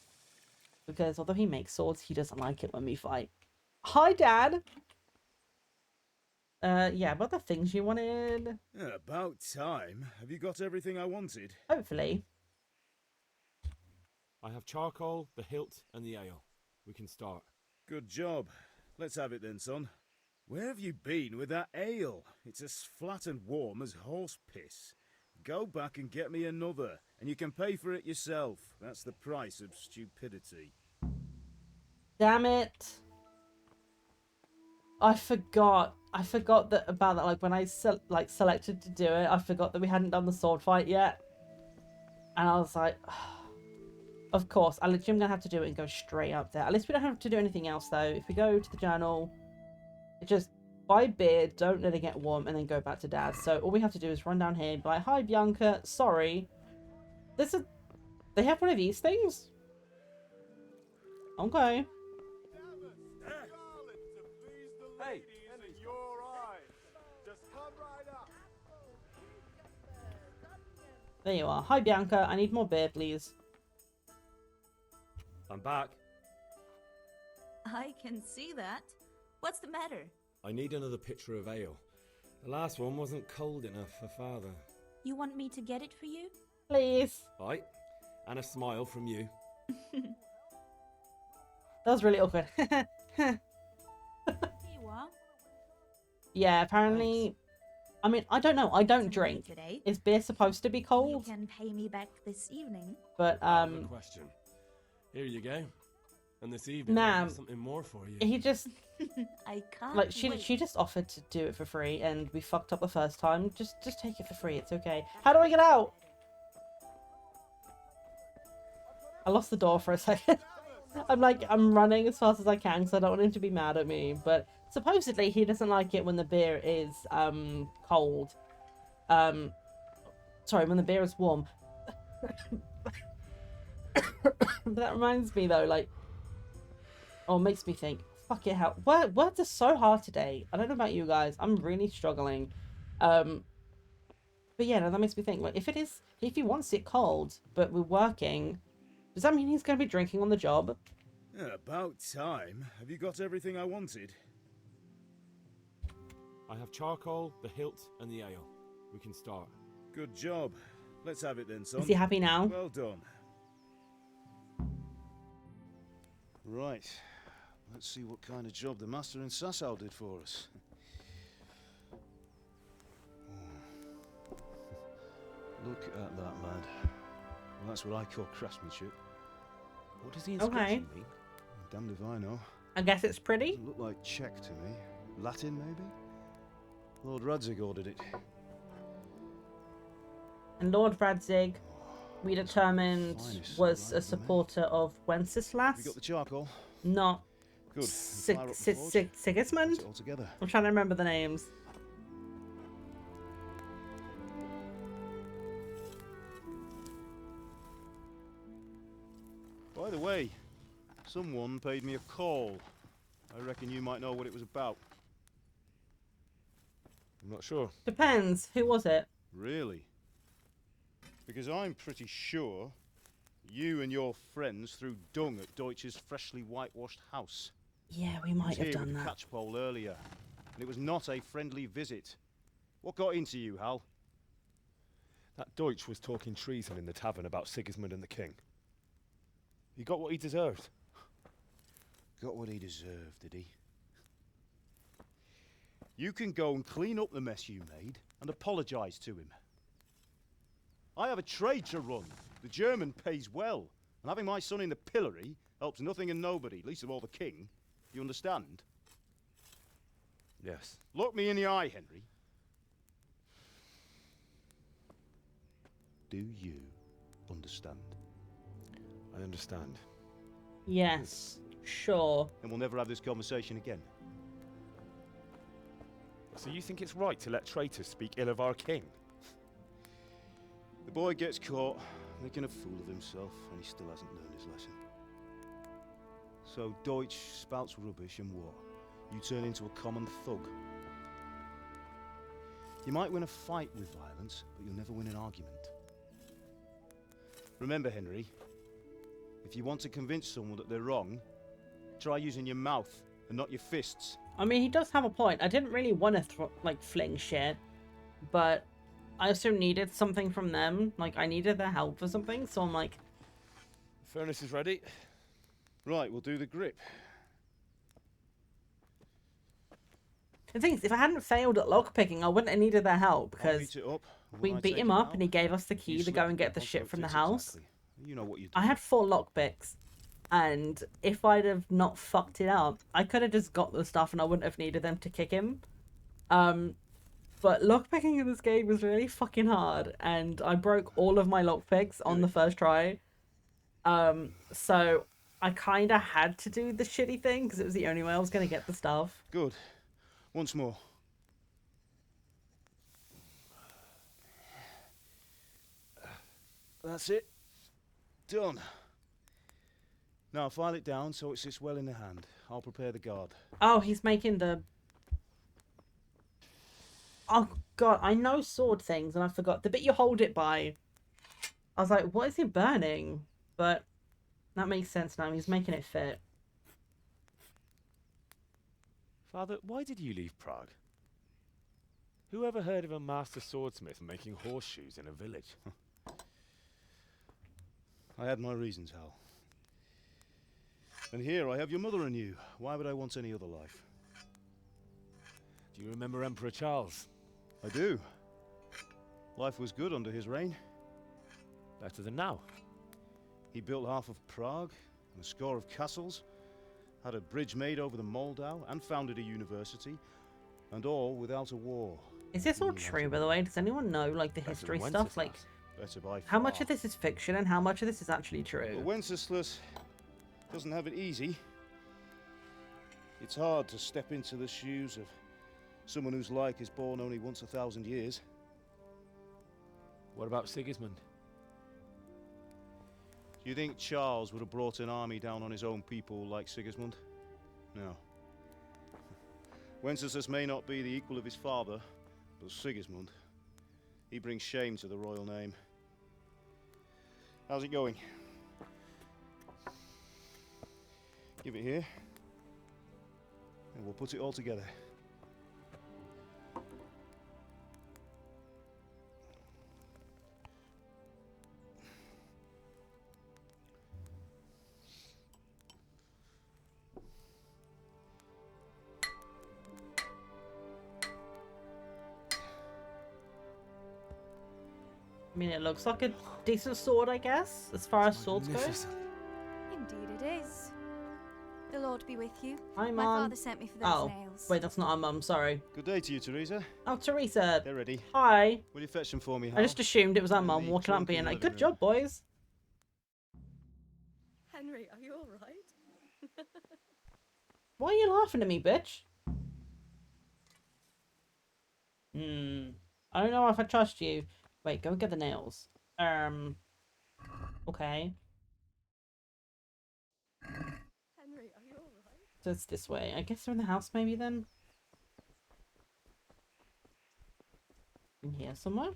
because although he makes swords, he doesn't like it when we fight. Hi, Dad! Yeah, about the things you wanted. About time. Have you got everything I wanted? Hopefully. I have charcoal, the hilt, and the ale. We can start. Good job. Let's have it then, son. Where have you been with that ale? It's as flat and warm as horse piss. Go back and get me another, and you can pay for it yourself. That's the price of stupidity. Damn it. I forgot that about that. Like, when I selected to do it, I forgot that we hadn't done the sword fight yet. And I was like, of course, I'm gonna have to do it and go straight up there. At least we don't have to do anything else, though. If we go to the journal, just buy beer, don't let it get warm, and then go back to Dad. So all we have to do is run down here and be like, hi, Bianca, sorry. They have one of these things? Okay. Hey, you're right. Just come right up. There you are. Hi, Bianca. I need more beer, please. I'm back. I can see that. What's the matter? I need another pitcher of ale. The last one wasn't cold enough for Father. You want me to get it for you? Please. Right. And a smile from you. That was really awkward. Here you are. Yeah, apparently. I mean, I don't know. I don't drink. Today. Is beer supposed to be cold? You can pay me back this evening. But Good question. Here you go. And this evening, I've ma'am, got something more for you. he just I can't. like wait. she just offered to do it for free, and we fucked up the first time. Just take it for free. It's okay. How do I get out? I lost the door for a second. I'm running as fast as I can because I don't want him to be mad at me. But supposedly he doesn't like it when the beer is cold. Sorry, when the beer is warm. But that reminds me though, like, makes me think. Fuck it, hell. Words are so hard today. I don't know about you guys. I'm really struggling. But yeah, no, that makes me think. Like, if he wants it cold, but we're working. Does that mean he's going to be drinking on the job? Yeah, about time. Have you got everything I wanted? I have charcoal, the hilt, and the ale. We can start. Good job. Let's have it then, son. Is he happy now? Well done. Right. Let's see what kind of job the master in Sasau did for us. Look at that, lad. Well, that's what I call craftsmanship. What does the inscription mean? Damned if I know. I guess it's pretty. Doesn't look like Czech to me. Latin, maybe? Lord Radzig ordered it. And Lord Radzig, we determined, was a supporter of Wenceslas. You got the charcoal? Not Good. Sigismund? All together. I'm trying to remember the names. By the way, someone paid me a call. I reckon you might know what it was about. I'm not sure. Depends. Who was it? Really? Because I'm pretty sure you and your friends threw dung at Deutsch's freshly whitewashed house. Yeah, we might have done The that. catchpole earlier, and it was not a friendly visit. What got into you, Hal? That Deutsch was talking treason in the tavern about Sigismund and the king. He got what he deserved. Got what he deserved, did he? You can go and clean up the mess you made and apologise to him. I have a trade to run. The German pays well, and having my son in the pillory helps nothing and nobody, least of all the king. You understand? Yes. Look me in the eye, Henry. Do you understand? I understand. Yes, sure. And we'll never have this conversation again. So you think it's right to let traitors speak ill of our king? The boy gets caught, making a fool of himself, and he still hasn't learned his lesson. So Deutsch spouts rubbish, and what? You turn into a common thug. You might win a fight with violence, but you'll never win an argument. Remember, Henry, if you want to convince someone that they're wrong, try using your mouth and not your fists. I mean, he does have a point. I didn't really want to fling shit, but I also needed something from them. Like, I needed their help for something, so I'm like... Furnace is ready. Right, we'll do the grip. The thing is, if I hadn't failed at lockpicking, I wouldn't have needed their help, because we beat him up and he gave us the key to go and get the shit from the house. You know what you do. I had 4 lockpicks, and if I'd have not fucked it up, I could have just got the stuff and I wouldn't have needed them to kick him. But lockpicking in this game was really fucking hard, and I broke all of my lockpicks on the first try. So I kind of had to do the shitty thing because it was the only way I was going to get the stuff. Good. Once more. That's it. Done. Now file it down so it sits well in the hand. I'll prepare the guard. Oh, he's making the... Oh, God, I know sword things, and I forgot. The bit you hold it by. I was like, what is he burning? But that makes sense now. He's making it fit. Father, why did you leave Prague? Who ever heard of a master swordsmith making horseshoes in a village? I had my reasons, Hal. And here I have your mother and you. Why would I want any other life? Do you remember Emperor Charles? I do. Life was good under his reign. Better than now. He built half of Prague and a score of castles, had a bridge made over the Moldau, and founded a university, and all without a war. Is this all true, by the way? Does anyone know, like, the history stuff? Like, how much of this is fiction and how much of this is actually true? But Wenceslas doesn't have it easy. It's hard to step into the shoes of someone whose like is born only once 1,000 years. What about Sigismund? Do you think Charles would have brought an army down on his own people like Sigismund? No. Wenceslas may not be the equal of his father, but Sigismund, he brings shame to the royal name. How's it going? Give it here, and we'll put it all together. I mean, it looks like a decent sword, I guess, as far as swords go. Indeed it is. The Lord be with you. Hi, My Mum. father sent me for those nails. Wait, that's not our mum, sorry. Good day to you, Teresa. Oh, Teresa. They're ready. Hi. Will you fetch them for me, Hal? I just assumed it was our mum walking up being like, good job, boys. Henry, are you alright? Why are you laughing at me, bitch? I don't know if I trust you. Wait, go and get the nails. Okay. Henry, are you alright? So it's this way. I guess they're in the house maybe then? In here somewhere?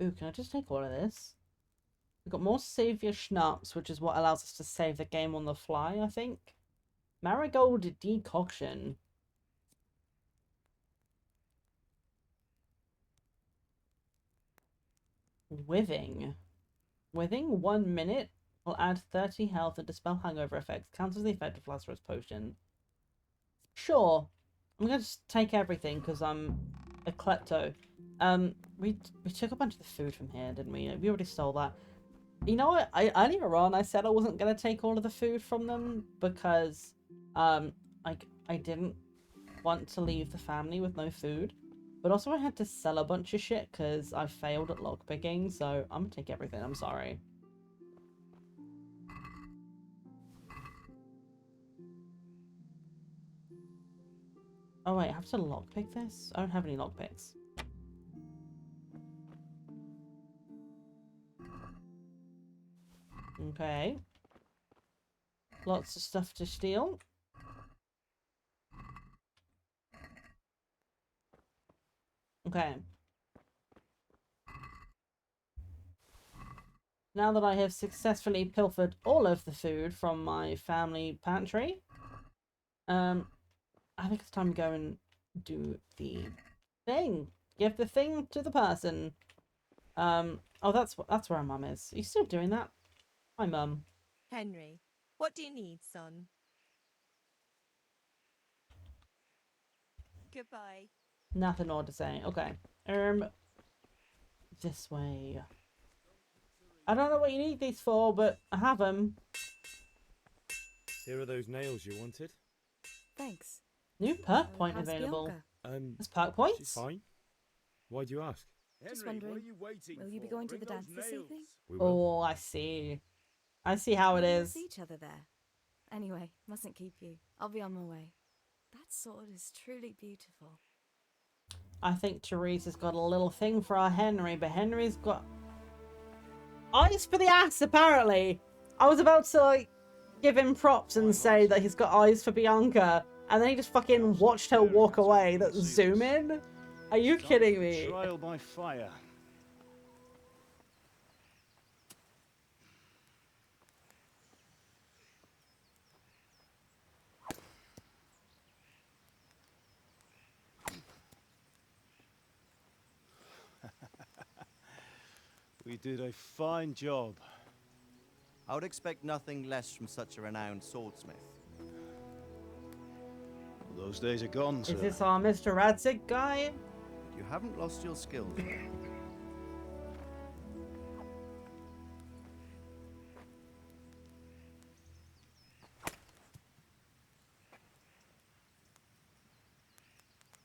Ooh, can I just take all of this? We've got more Savior Schnapps, which is what allows us to save the game on the fly, I think. Marigold Decoction. Withing. Withing 1 minute will add 30 health and dispel hangover effects. Counters the effect of Lazarus Potion. Sure. I'm going to just take everything because I'm a klepto. We took a bunch of the food from here, didn't we? We already stole that. You know what? Earlier on, I said I wasn't going to take all of the food from them because, I didn't want to leave the family with no food. But also I had to sell a bunch of shit because I failed at lockpicking, so I'm going to take everything. I'm sorry. Oh wait, I have to lockpick this? I don't have any lockpicks. Okay. Lots of stuff to steal. Okay. Now that I have successfully pilfered all of the food from my family pantry, I think it's time to go and do the thing. Give the thing to the person. Oh, that's where our mum is. Are you still doing that? Hi, Mum. Henry, what do you need, son? Goodbye. Nothing more to say. Okay. This way. I don't know what you need these for, but I have them. Here are those nails you wanted. Thanks. New perk point how's available. Bianca? There's perk points? She's fine. Why do you ask? Just wondering, will you be going to the dance this evening? Oh, I see. I see how it We'll is. see each other there. Anyway, mustn't keep you. I'll be on my way. That sword is truly beautiful. I think Teresa's got a little thing for our Henry, but Henry's got eyes for the ass, apparently. I was about to, like, give him props and say that he's got eyes for Bianca, and then he just fucking watched her walk away. That zoom in? Are you kidding me? Trial by fire. We did a fine job. I would expect nothing less from such a renowned swordsmith. Those days are gone, sir. Is this our Mr. Radzig guy? You haven't lost your skills.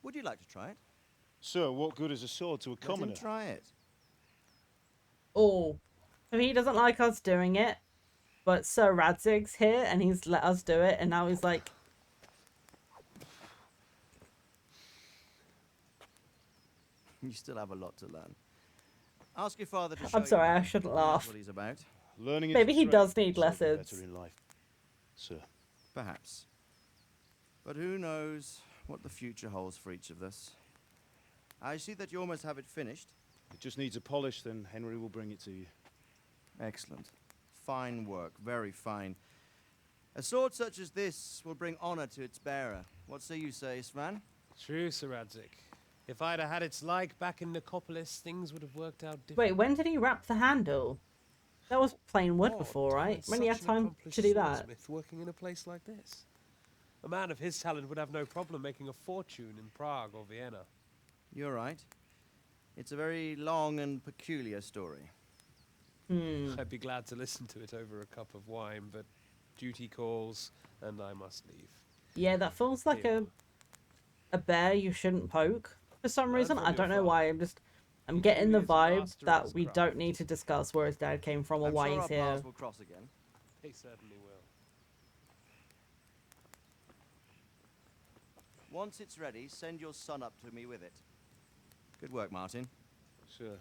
Would you like to try it? Sir, what good is a sword to a commoner? Let him try it. Oh, so he doesn't like us doing it, but Sir Radzig's here and he's let us do it, and now he's like, You still have a lot to learn. Ask your father to show I'm sorry, you I shouldn't laugh. what he's about. Learning Maybe he does need lessons. better in life, sir. Perhaps. But who knows what the future holds for each of us. I see that you almost have it finished. It just needs a polish, then Henry will bring it to you. Excellent. Fine work, very fine. A sword such as this will bring honor to its bearer. What say you, Svan? True, Sir Radzig. If I'd have had its like back in Nicopolis, things would have worked out differently. wait, when did he wrap the handle? That was plain wood before, right? When did he have time to do that? Working in a place like this. A man of his talent would have no problem making a fortune in Prague or Vienna. You're right. It's a very long and peculiar story. I'd be glad to listen to it over a cup of wine, but duty calls, and I must leave. Yeah, that feels like a bear you shouldn't poke for some reason. I don't know why. I'm getting the vibe that we don't need to discuss where his dad came from or why sure he's our here. paths will cross again. They certainly will. Once it's ready, send your son up to me with it. Good work, Martin. Sure.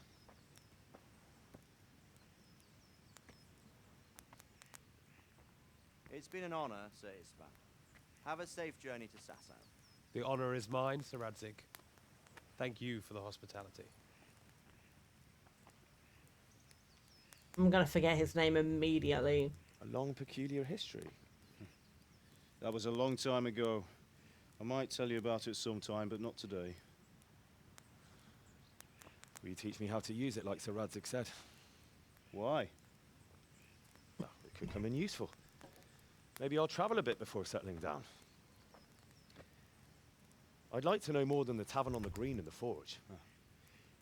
It's been an honor, Sir Isvan. Have a safe journey to Sasau. The honor is mine, Sir Radzig. Thank you for the hospitality. I'm gonna forget his name immediately. A long, peculiar history. That was a long time ago. I might tell you about it sometime, but not today. Will you teach me how to use it like Sir Radzig said? Why? Well, it could come in useful. Maybe I'll travel a bit before settling down. I'd like to know more than the tavern on the green and the forge.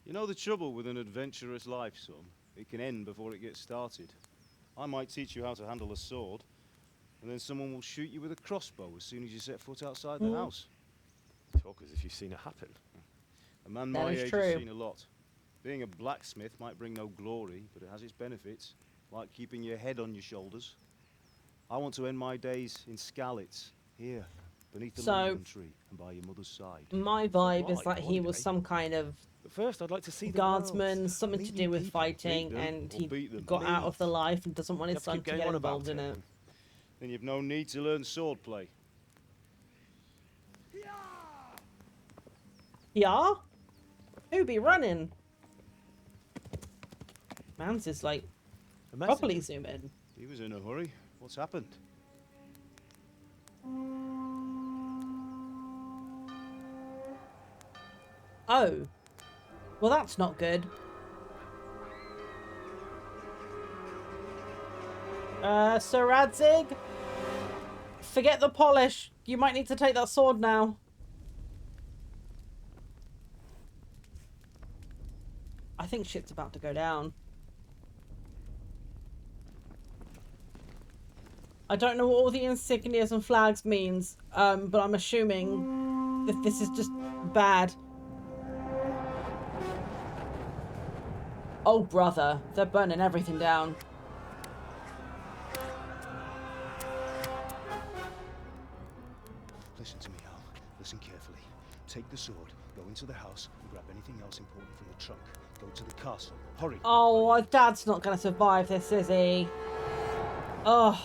You know the trouble with an adventurous life, son? It can end before it gets started. I might teach you how to handle a sword, and then someone will shoot you with a crossbow as soon as you set foot outside the house. Talk as if you've seen it happen. A man That my is age true. has seen a lot. Being a blacksmith might bring no glory, but it has its benefits, like keeping your head on your shoulders. I want to end my days in Skalitz, here, beneath the So- linden tree and by your mother's side. My vibe is Right, that he was okay. some kind of But first, I'd like to see the guardsman, world. something to Meet do new with people. fighting, Beat them and or he beat them. got out of Leave. the life and doesn't want You his have to son keep to going get on about involved in it. Then you've no need to learn swordplay. Yeah? Who be running? Man's is like properly zoom in. He was in a hurry. What's happened? Oh. Well, that's not good. Sir Radzig? Forget the polish. You might need to take that sword now. I think shit's about to go down. I don't know what all the insignias and flags means, but I'm assuming that this is just bad. Oh, brother. They're burning everything down. Listen to me, Al. Listen carefully. Take the sword, go into the house, and grab anything else important from the trunk. Go to the castle. Hurry. Oh, Dad's not going to survive this, is he? Oh.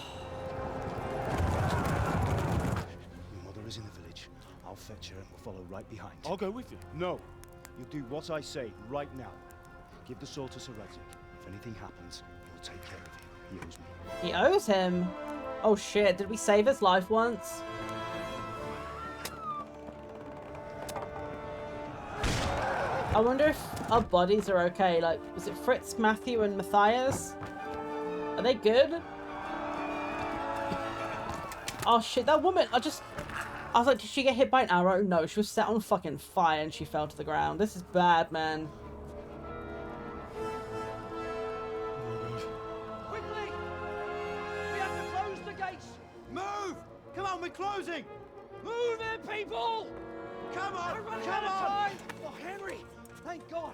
Your mother is in the village. I'll fetch her and we'll follow right behind. I'll go with you. No. You'll do what I say right now. Give the sword to Sir Radzig. If anything happens, he'll take care of you. He owes me. He owes him. Oh, shit. Did we save his life once? I wonder if our bodies are okay. Like, was it Fritz, Matthew, and Matthias? Are they good? Oh shit, that woman, I was like, did she get hit by an arrow? No, she was set on fucking fire and she fell to the ground. This is bad, man. Quickly! We have to close the gates! Move! Come on, we're closing! Move it, people! Come on! We're running out of time! Oh, Henry! Thank God!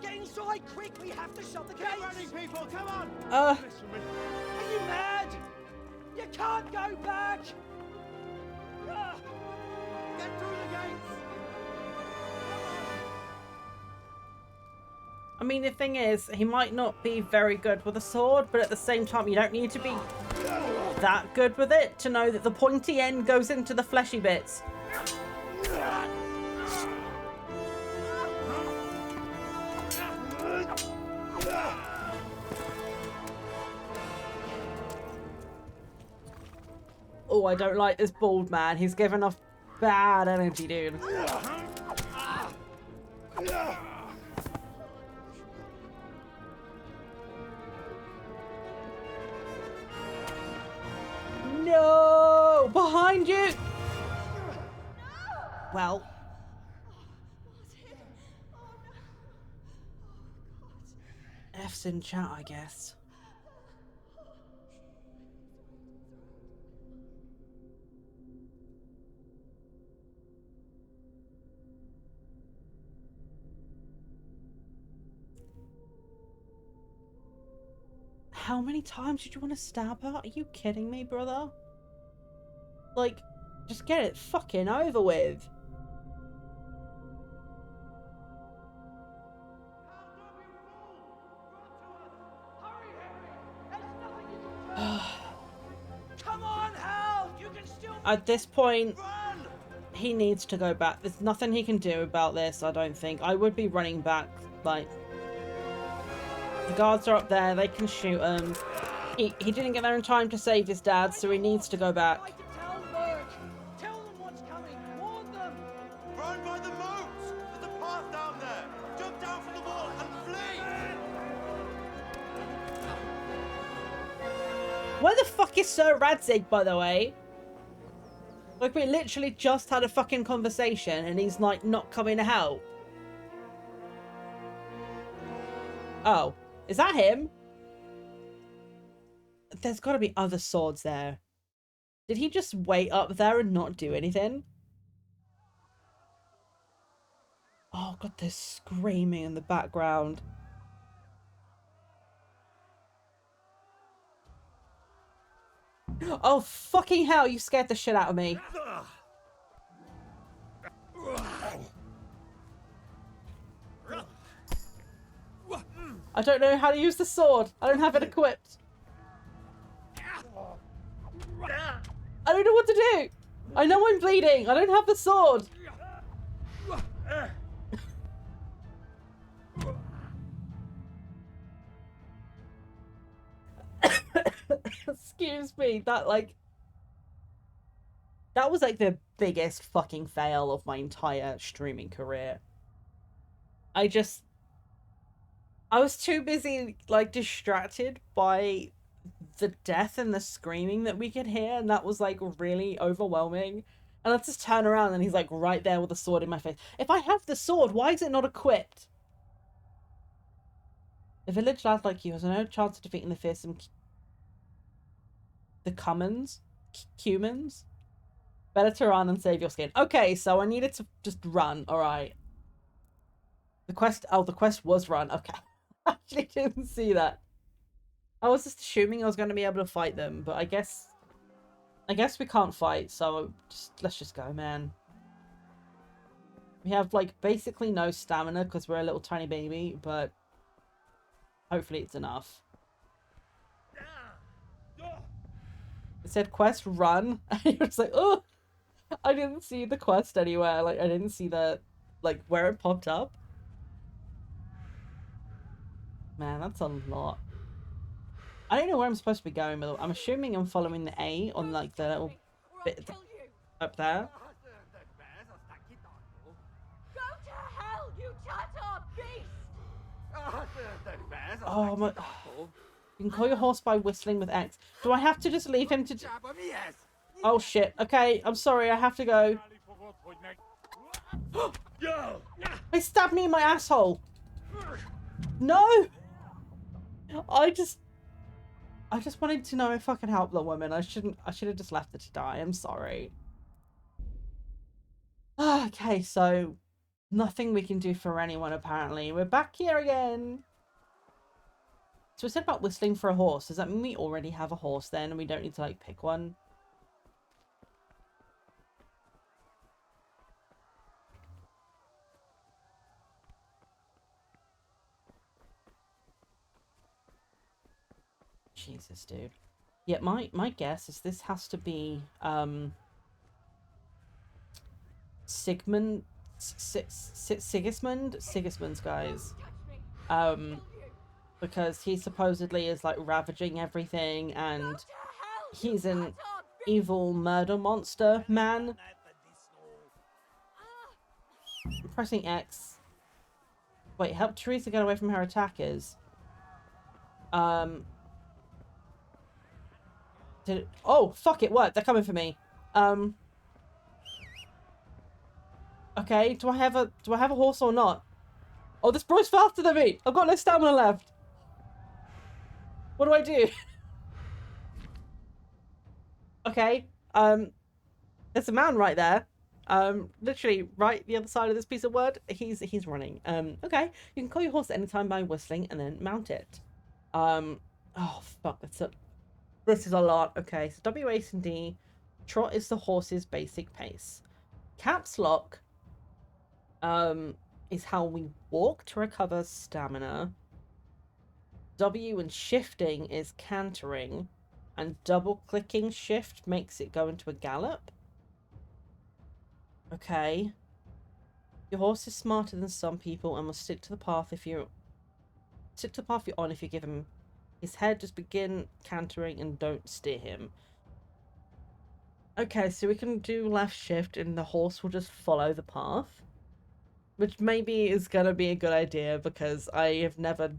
Get inside, quick! We have to shut the gates! Get running, people! Come on! Are you mad? You can't go back! Get through the gates! I mean, the thing is, he might not be very good with a sword, but at the same time, you don't need to be that good with it to know that the pointy end goes into the fleshy bits. Oh, I don't like this bald man. He's giving off bad energy, dude. No! Behind you! Well. F's in chat, I guess. How many times did you want to stab her? Are you kidding me, brother? Like, just get it fucking over with. Come on, Hal! You can still At this point, he needs to go back. There's nothing he can do about this, I don't think. I would be running back, like... The guards are up there, they can shoot him. He didn't get there in time to save his dad, so he needs to go back. tell them what's coming. Warn them. Run by the moat. There's a path down there. Jump down from the wall and flee. Where the fuck is Sir Radzig, by the way? Like, we literally just had a fucking conversation and he's, like, not coming to help. Oh. Is that him? There's got to be other swords there. Did he just wait up there and not do anything? Oh god, there's screaming in the background. Oh fucking hell, you scared the shit out of me. I don't know how to use the sword. I don't have it equipped. I don't know what to do. I know I'm bleeding. I don't have the sword. Excuse me. That was like the biggest fucking fail of my entire streaming career. I was too busy, like, distracted by the death and the screaming that we could hear, and that was, like, really overwhelming. And I just turn around and he's, like, right there with a sword in my face. If I have the sword, why is it not equipped? A village lad like you has no chance of defeating the fearsome... The Cummins? Cumans? Better to run and save your skin. Okay, so I needed to just run, alright. The quest was run, okay. I actually didn't see that. I was just assuming I was going to be able to fight them, but I guess we can't fight, so let's just go, man. We have, like, basically no stamina because we're a little tiny baby, but hopefully it's enough. It said quest run, and it was like, oh! I didn't see the quest anywhere, like, I didn't see the, like, where it popped up. Man, that's a lot. I don't know where I'm supposed to be going, but I'm assuming I'm following the A on, like, the little bit up there. Go to hell, you shut up! Oh my... You can call your horse by whistling with X. Do I have to just leave him to... Oh shit. Okay, I'm sorry, I have to go. They stabbed me in my asshole. No! I just wanted to know if I could help the woman. I should have just left her to die. I'm sorry. Okay, so nothing we can do for anyone apparently. We're back here again. So we said about whistling for a horse. Does that mean we already have a horse then and we don't need to like pick one? Jesus, dude. Yeah, my guess is this has to be Sigismund's guys. Because he supposedly is like ravaging everything and he's an evil murder monster man. I'm pressing X. Wait, help Teresa get away from her attackers. Did it... Oh, fuck, it worked. They're coming for me. Okay, do I have a horse or not? Oh, this bro's faster than me. I've got no stamina left. What do I do? Okay, there's a man right there. Literally right the other side of this piece of wood. He's running. Okay, you can call your horse at any time by whistling and then mount it. Oh fuck, this is a lot. Okay, so W, A, and D. Trot is the horse's basic pace. Caps lock is how we walk to recover stamina. W and shifting is cantering. And double clicking shift makes it go into a gallop. Okay. Your horse is smarter than some people and will stick to the path you're on if you give him his head. Just begin cantering and don't steer him. Okay, so we can do left shift and the horse will just follow the path. Which maybe is gonna be a good idea because I have never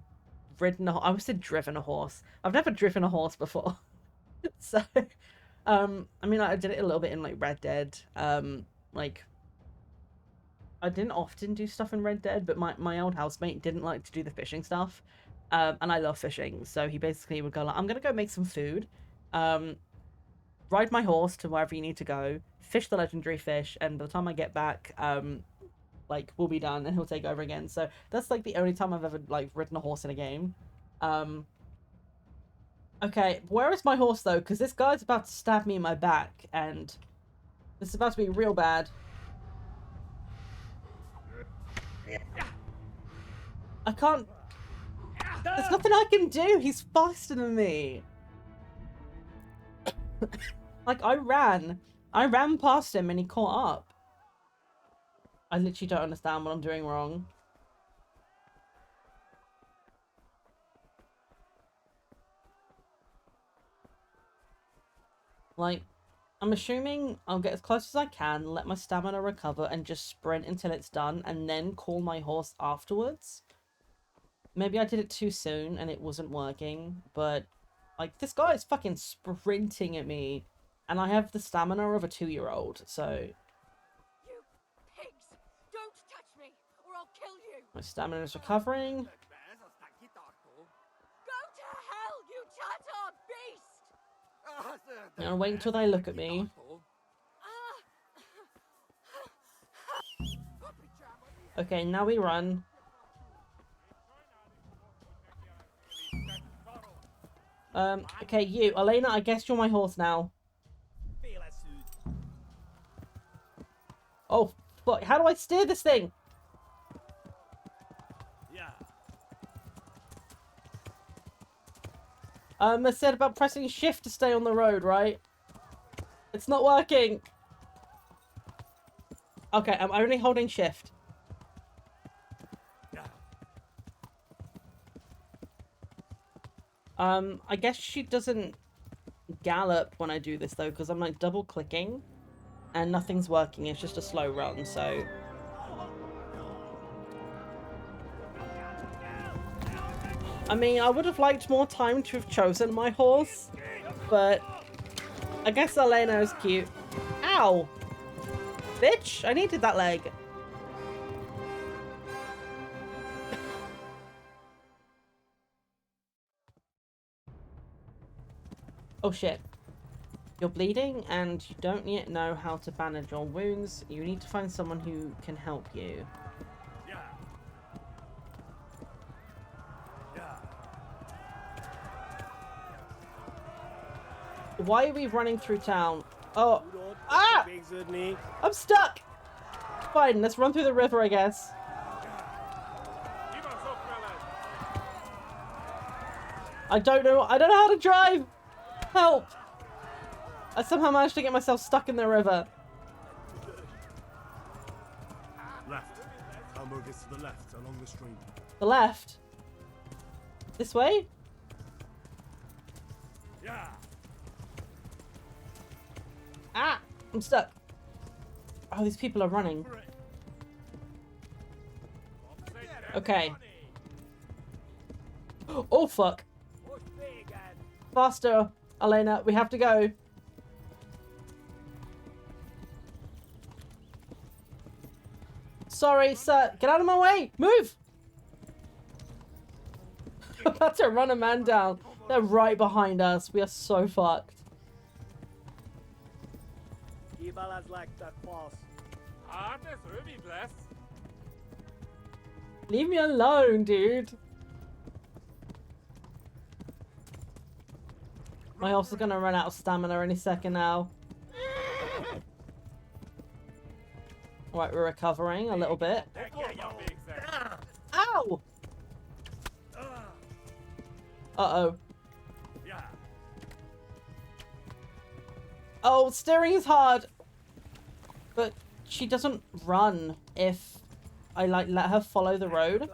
ridden I would say driven a horse. I've never driven a horse before. So, I mean, I did it a little bit in like Red Dead. Like, I didn't often do stuff in Red Dead, but my old housemate didn't like to do the fishing stuff. And I love fishing, so he basically would go like, I'm gonna go make some food, ride my horse to wherever you need to go, fish the legendary fish, and by the time I get back, like, we'll be done, and he'll take over again. So that's like the only time I've ever like ridden a horse in a game. Okay, where is my horse though? Because this guy's about to stab me in my back, and this is about to be real bad. I can't... There's nothing I can do! He's faster than me! Like, I ran past him and he caught up. I literally don't understand what I'm doing wrong. Like, I'm assuming I'll get as close as I can, let my stamina recover, and just sprint until it's done, and then call my horse afterwards. Maybe I did it too soon and it wasn't working, but, like, this guy is fucking sprinting at me, and I have the stamina of a 2-year-old, so... You pigs! Don't touch me, or I'll kill you! My stamina is recovering. Go to hell, you tatar beast! I'm gonna wait until they look at me. Okay, now we run. Okay, you, Elena, I guess you're my horse now. Oh, fuck, how do I steer this thing? I said about pressing shift to stay on the road, right? It's not working. Okay, I'm only holding shift. I guess she doesn't gallop when I do this though, because I'm like double clicking and nothing's working. It's just a slow run, so... I mean, I would have liked more time to have chosen my horse, but I guess Elena is cute. Ow! Bitch, I needed that leg. Oh shit. You're bleeding and you don't yet know how to bandage your wounds. You need to find someone who can help you. Why are we running through town? Oh. Ah! I'm stuck! Fine, let's run through the river, I guess. I don't know how to drive! Help! I somehow managed to get myself stuck in the river. Left. Hamburg is to the left, along the stream. The left? This way? Yeah. Ah! I'm stuck. Oh, these people are running. Okay. Oh, fuck. Faster, Elena. We have to go. Sorry, sir. Get out of my way. Move. I'm about to run a man down. They're right behind us. We are so fucked. Leave me alone, dude. My horse is gonna run out of stamina any second now. Right, we're recovering a little bit. Ow! Uh-oh. Oh, steering is hard. But she doesn't run if I, like, let her follow the road.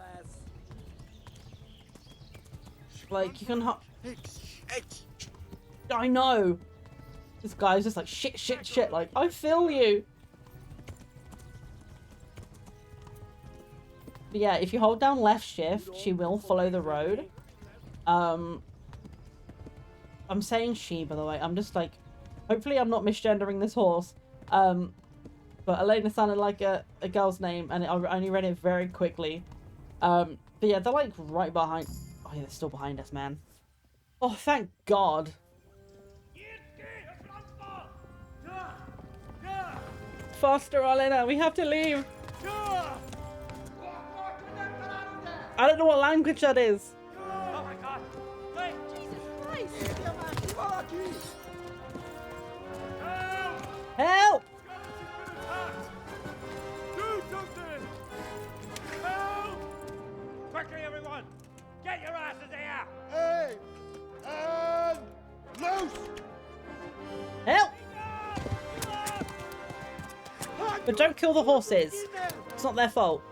Like, you can hop. I know. This guy's just like, shit, shit, shit. Like, I feel you. But yeah, if you hold down left shift, she will follow the road. I'm saying she, by the way. I'm just like, hopefully I'm not misgendering this horse. But Elena sounded like a girl's name, and I only read it very quickly. But yeah, they're like right behind. Oh yeah, they're still behind us, man. Oh, thank God. Faster, Elena, we have to leave. I don't know what language that is. Oh my God! Hey, Jesus Christ! Help! Do something! Help! Quickly, everyone! Get your asses here! Hey! And loose! Help! But don't kill the horses. It's not their fault.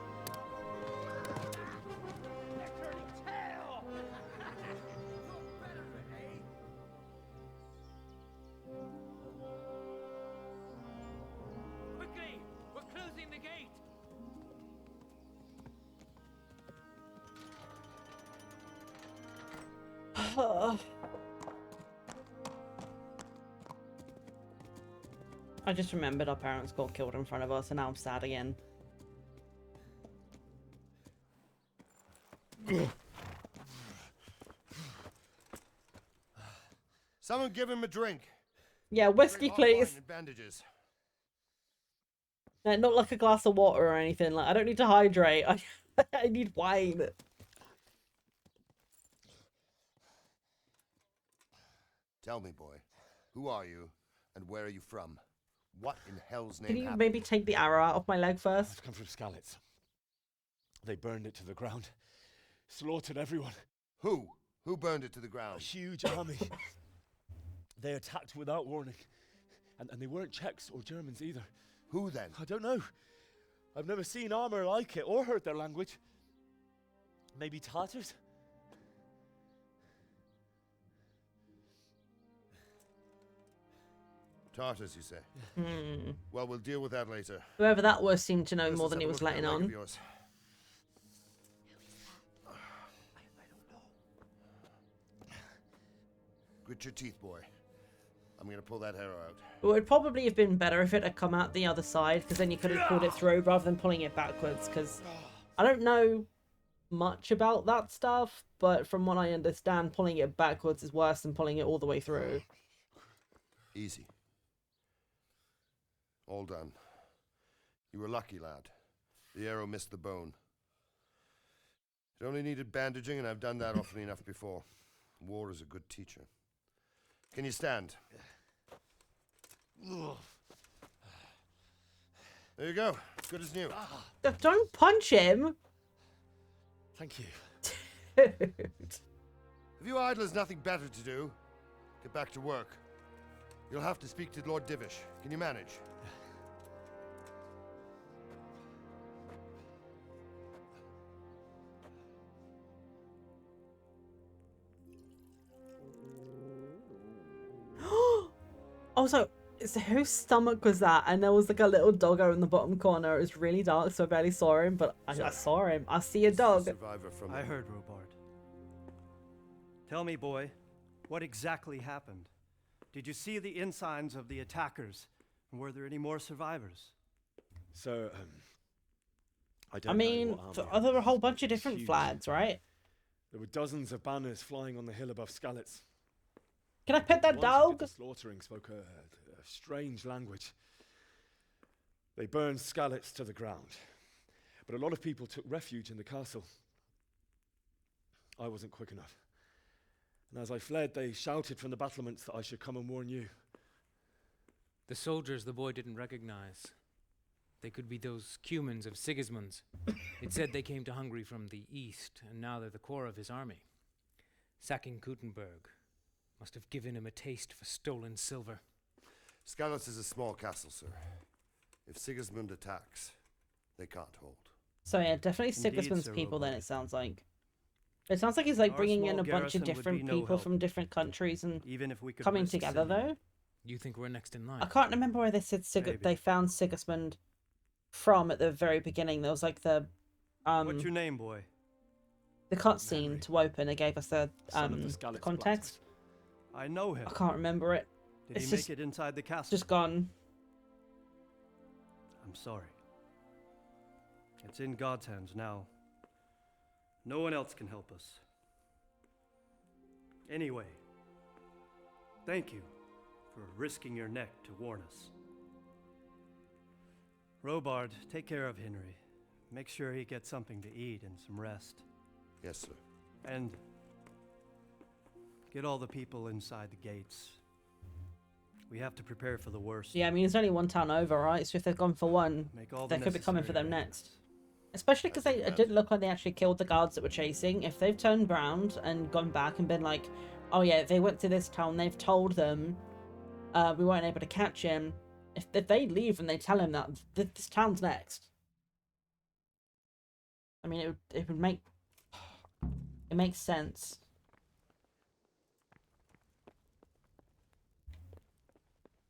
Quickly! We're closing the gate! I just remembered our parents got killed in front of us, and now I'm sad again. Someone give him a drink. Yeah, whiskey, please. Bandages. Not like a glass of water or anything. Like, I don't need to hydrate. I need wine. Tell me, boy, who are you, and where are you from? What in hell's name Can you happened? maybe take the arrow out of my leg first? I've come from Skalitz. They burned it to the ground. Slaughtered everyone. Who? Who burned it to the ground? A huge army. They attacked without warning. And they weren't Czechs or Germans either. Who then? I don't know. I've never seen armor like it or heard their language. Maybe Tatars? Tartars, you say? Hmm. Well, we'll deal with that later. Whoever that was seemed to know Let's more than have he a was look at letting that leg on. of yours. Grit your teeth, boy. I'm gonna pull that arrow out. It would probably have been better if it had come out the other side, because then you could have pulled it through rather than pulling it backwards, because I don't know much about that stuff, but from what I understand, pulling it backwards is worse than pulling it all the way through. Easy. All done. You were lucky, lad. The arrow missed the bone. It only needed bandaging, and I've done that often enough before. War is a good teacher. Can you stand? There you go. Good as new. Don't punch him! Thank you. If you idlers nothing better to do, get back to work. You'll have to speak to Lord Divish. Can you manage? Also, so whose stomach was that? And there was like a little doggo in the bottom corner. It was really dark, so I barely saw him, but I saw him. I see a dog. I heard, Robard. Tell me, boy, what exactly happened? Did you see the ensigns of the attackers? And were there any more survivors? So, I mean, there were a whole bunch of different flags, right? There were dozens of banners flying on the hill above Skalitz. Can I pet that dog? The slaughtering spoke a strange language. They burned Skalitz to the ground, but a lot of people took refuge in the castle. I wasn't quick enough. And as I fled, they shouted from the battlements that I should come and warn you. The soldiers the boy didn't recognize. They could be those Cumans of Sigismund's. It said they came to Hungary from the east, and now they're the core of his army. Sacking Kuttenberg must have given him a taste for stolen silver. Skalitz is a small castle, sir. If Sigismund attacks, they can't hold. So yeah, definitely Sigismund's people then, it sounds like. It sounds like he's like bringing in a bunch of different people from different countries and even if we could coming together though. You think we're next in line? I can't remember where they said they found Sigismund from at the very beginning. There was like the What's your name, boy? The cutscene to open. They gave us the context. I know him. I can't remember it. Did he make it inside the castle? Just gone. I'm sorry. It's in God's hands now. No one else can help us. Anyway, thank you for risking your neck to warn us. Robard, take care of Henry. Make sure he gets something to eat and some rest. Yes, sir. And get all the people inside the gates. We have to prepare for the worst. Yeah, I mean, it's only one town over, right? So if they've gone for one, they could be coming for them next. Especially because it didn't look like they actually killed the guards that were chasing. If they've turned around and gone back and been like, oh yeah, they went to this town, they've told them we weren't able to catch him. If they leave and they tell him that this town's next. I mean, it would make... It makes sense.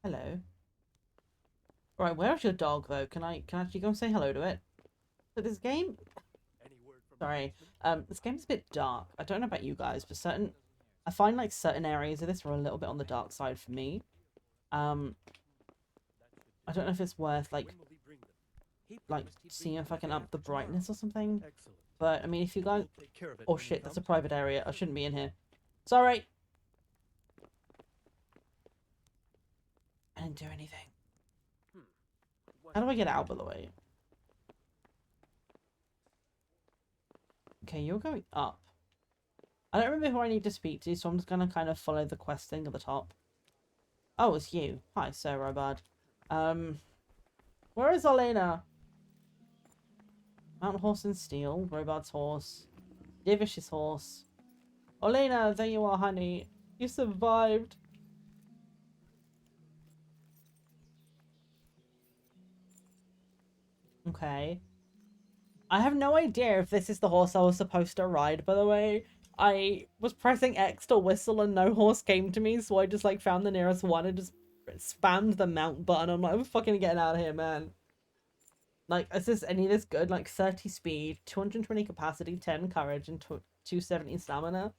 Hello. Right, where's your dog though? Can I actually go and say hello to it? So this game... Sorry. This game's a bit dark. I don't know about you guys, but I find like certain areas of this are a little bit on the dark side for me. I don't know if it's worth like seeing if I can up the brightness or something. But I mean, if you guys... Oh shit, that's a private area. I shouldn't be in here. Sorry. I didn't do anything. How do I get out, by the way? Okay, you're going up. I don't remember who I need to speak to, so I'm just gonna kind of follow the quest thing at the top. Oh, it's you. Hi, Sir Robard. Where is Olena? Mount horse and steel. Robard's horse. Divish's horse. Olena, there you are, honey. You survived. Okay. I have no idea if this is the horse I was supposed to ride, by the way. I was pressing X to whistle and no horse came to me, so I just like found the nearest one and just spammed the mount button. I'm like, I'm fucking getting out of here, man. Like, is this any of this good? Like 30 speed, 220 capacity, 10 courage, and 270 stamina?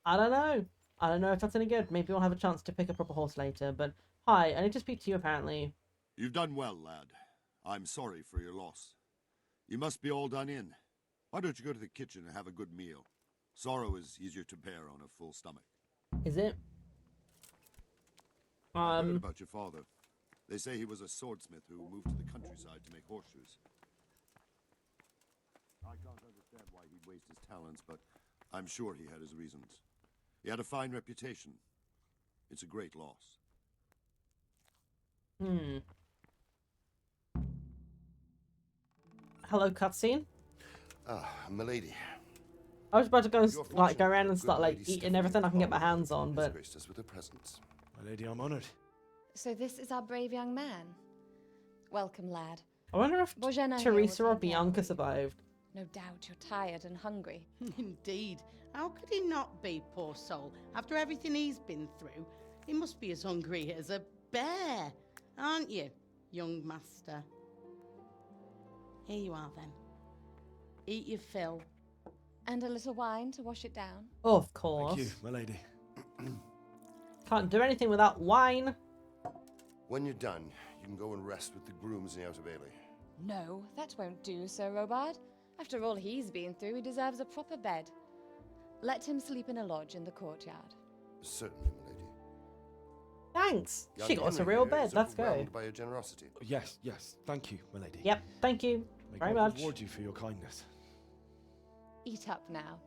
I don't know. I don't know if that's any good. Maybe we'll have a chance to pick a proper horse later, but hi, I need to speak to you apparently. You've done well, lad. I'm sorry for your loss. You must be all done in. Why don't you go to the kitchen and have a good meal? Sorrow is easier to bear on a full stomach. Is it? I heard about your father. They say he was a swordsmith who moved to the countryside to make horseshoes. I can't understand why he'd waste his talents, but I'm sure he had his reasons. He had a fine reputation. It's a great loss. Hello, cutscene. Ah, milady. I was about to go and, You're like, go fortunate around that and good start like lady eating everything I can get my Stephanie hands on, has but graced us with her presence. My lady, I'm honoured. So this is our brave young man. Welcome, lad. I wonder if Bozhena here Teresa will or take care Bianca of you. survived. No doubt you're tired and hungry. Indeed. How could he not be, poor soul? After everything he's been through, he must be as hungry as a bear, aren't you, young master? Here you are, then. Eat your fill. And a little wine to wash it down. Of course. Thank you, my lady. Can't do anything without wine. When you're done, you can go and rest with the grooms in the Outer Bailey. No, that won't do, Sir Robard. After all he's been through, he deserves a proper bed. Let him sleep in a lodge in the courtyard. Certainly, my lady. Thanks. Young She got us a Henry real here bed. is Let's go. overwhelmed by your generosity. Yes, yes. Thank you, my lady. Yep. Thank you May very God much. reward you for your kindness. Eat up now.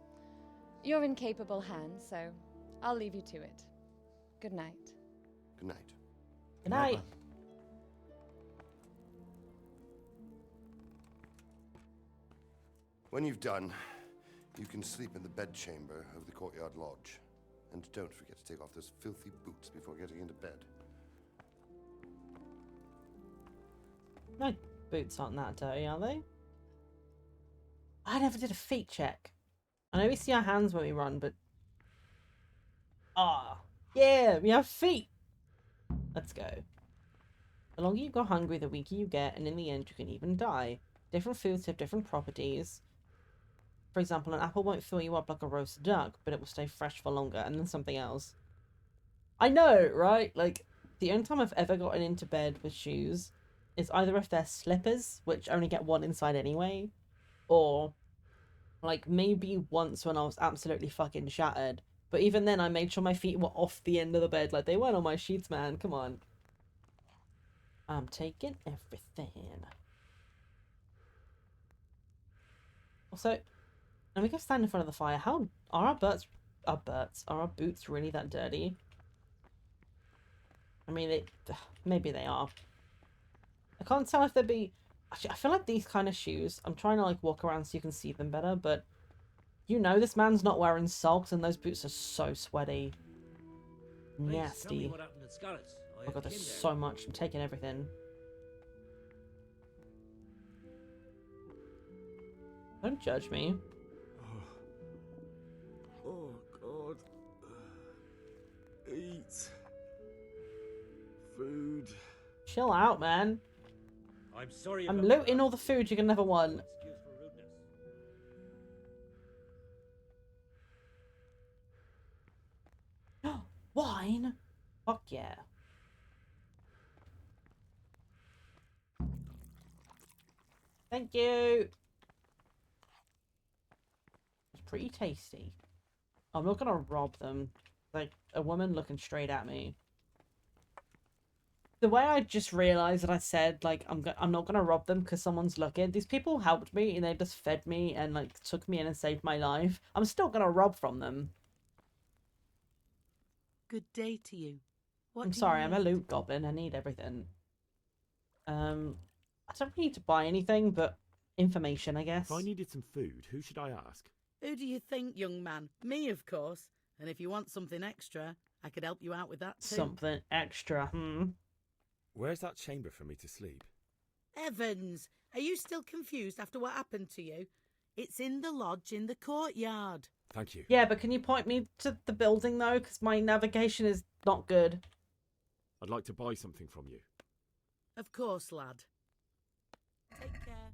You're in capable hands, so I'll leave you to it. Good night. Good night. Good night. When you've done, you can sleep in the bedchamber of the courtyard lodge. And don't forget to take off those filthy boots before getting into bed. My boots aren't that dirty, are they? I never did a feet check. I know we see our hands when we run, but... yeah, we have feet! Let's go. The longer you go hungry, the weaker you get, and in the end, you can even die. Different foods have different properties. For example, an apple won't fill you up like a roast duck, but it will stay fresh for longer, and then something else. I know, right? Like, the only time I've ever gotten into bed with shoes is either if they're slippers, which only get one inside anyway, or, like, maybe once when I was absolutely fucking shattered. But even then, I made sure my feet were off the end of the bed. Like, they weren't on my sheets, man. Come on. I'm taking everything. Also, and we go stand in front of the fire. How are our boots really that dirty? I mean, maybe they are. I can't tell if they'd be. Actually, I feel like these kind of shoes. I'm trying to like walk around so you can see them better, but you know, this man's not wearing socks, and those boots are so sweaty, nasty. Oh god, there's so much. I'm taking everything. Don't judge me. Oh, God. Eat. Food. Chill out, man. I'm sorry. I'm looting all the food you can never want. Excuse for rudeness. Wine? Fuck yeah. Thank you. It's pretty tasty. I'm not gonna rob them. Like, a woman looking straight at me. The way I just realised that I said, like, I'm not gonna rob them because someone's looking. These people helped me and they just fed me and, like, took me in and saved my life. I'm still gonna rob from them. Good day to you. What I'm do you sorry, I'm a need? loot goblin. I need everything. I don't need to buy anything, but information, I guess. If I needed some food, who should I ask? Who do you think, young man? Me, of course. And if you want something extra, I could help you out with that too. Something extra, Where's that chamber for me to sleep? Evans, are you still confused after what happened to you? It's in the lodge in the courtyard. Thank you. Yeah, but can you point me to the building, though? Because my navigation is not good. I'd like to buy something from you. Of course, lad. Take care.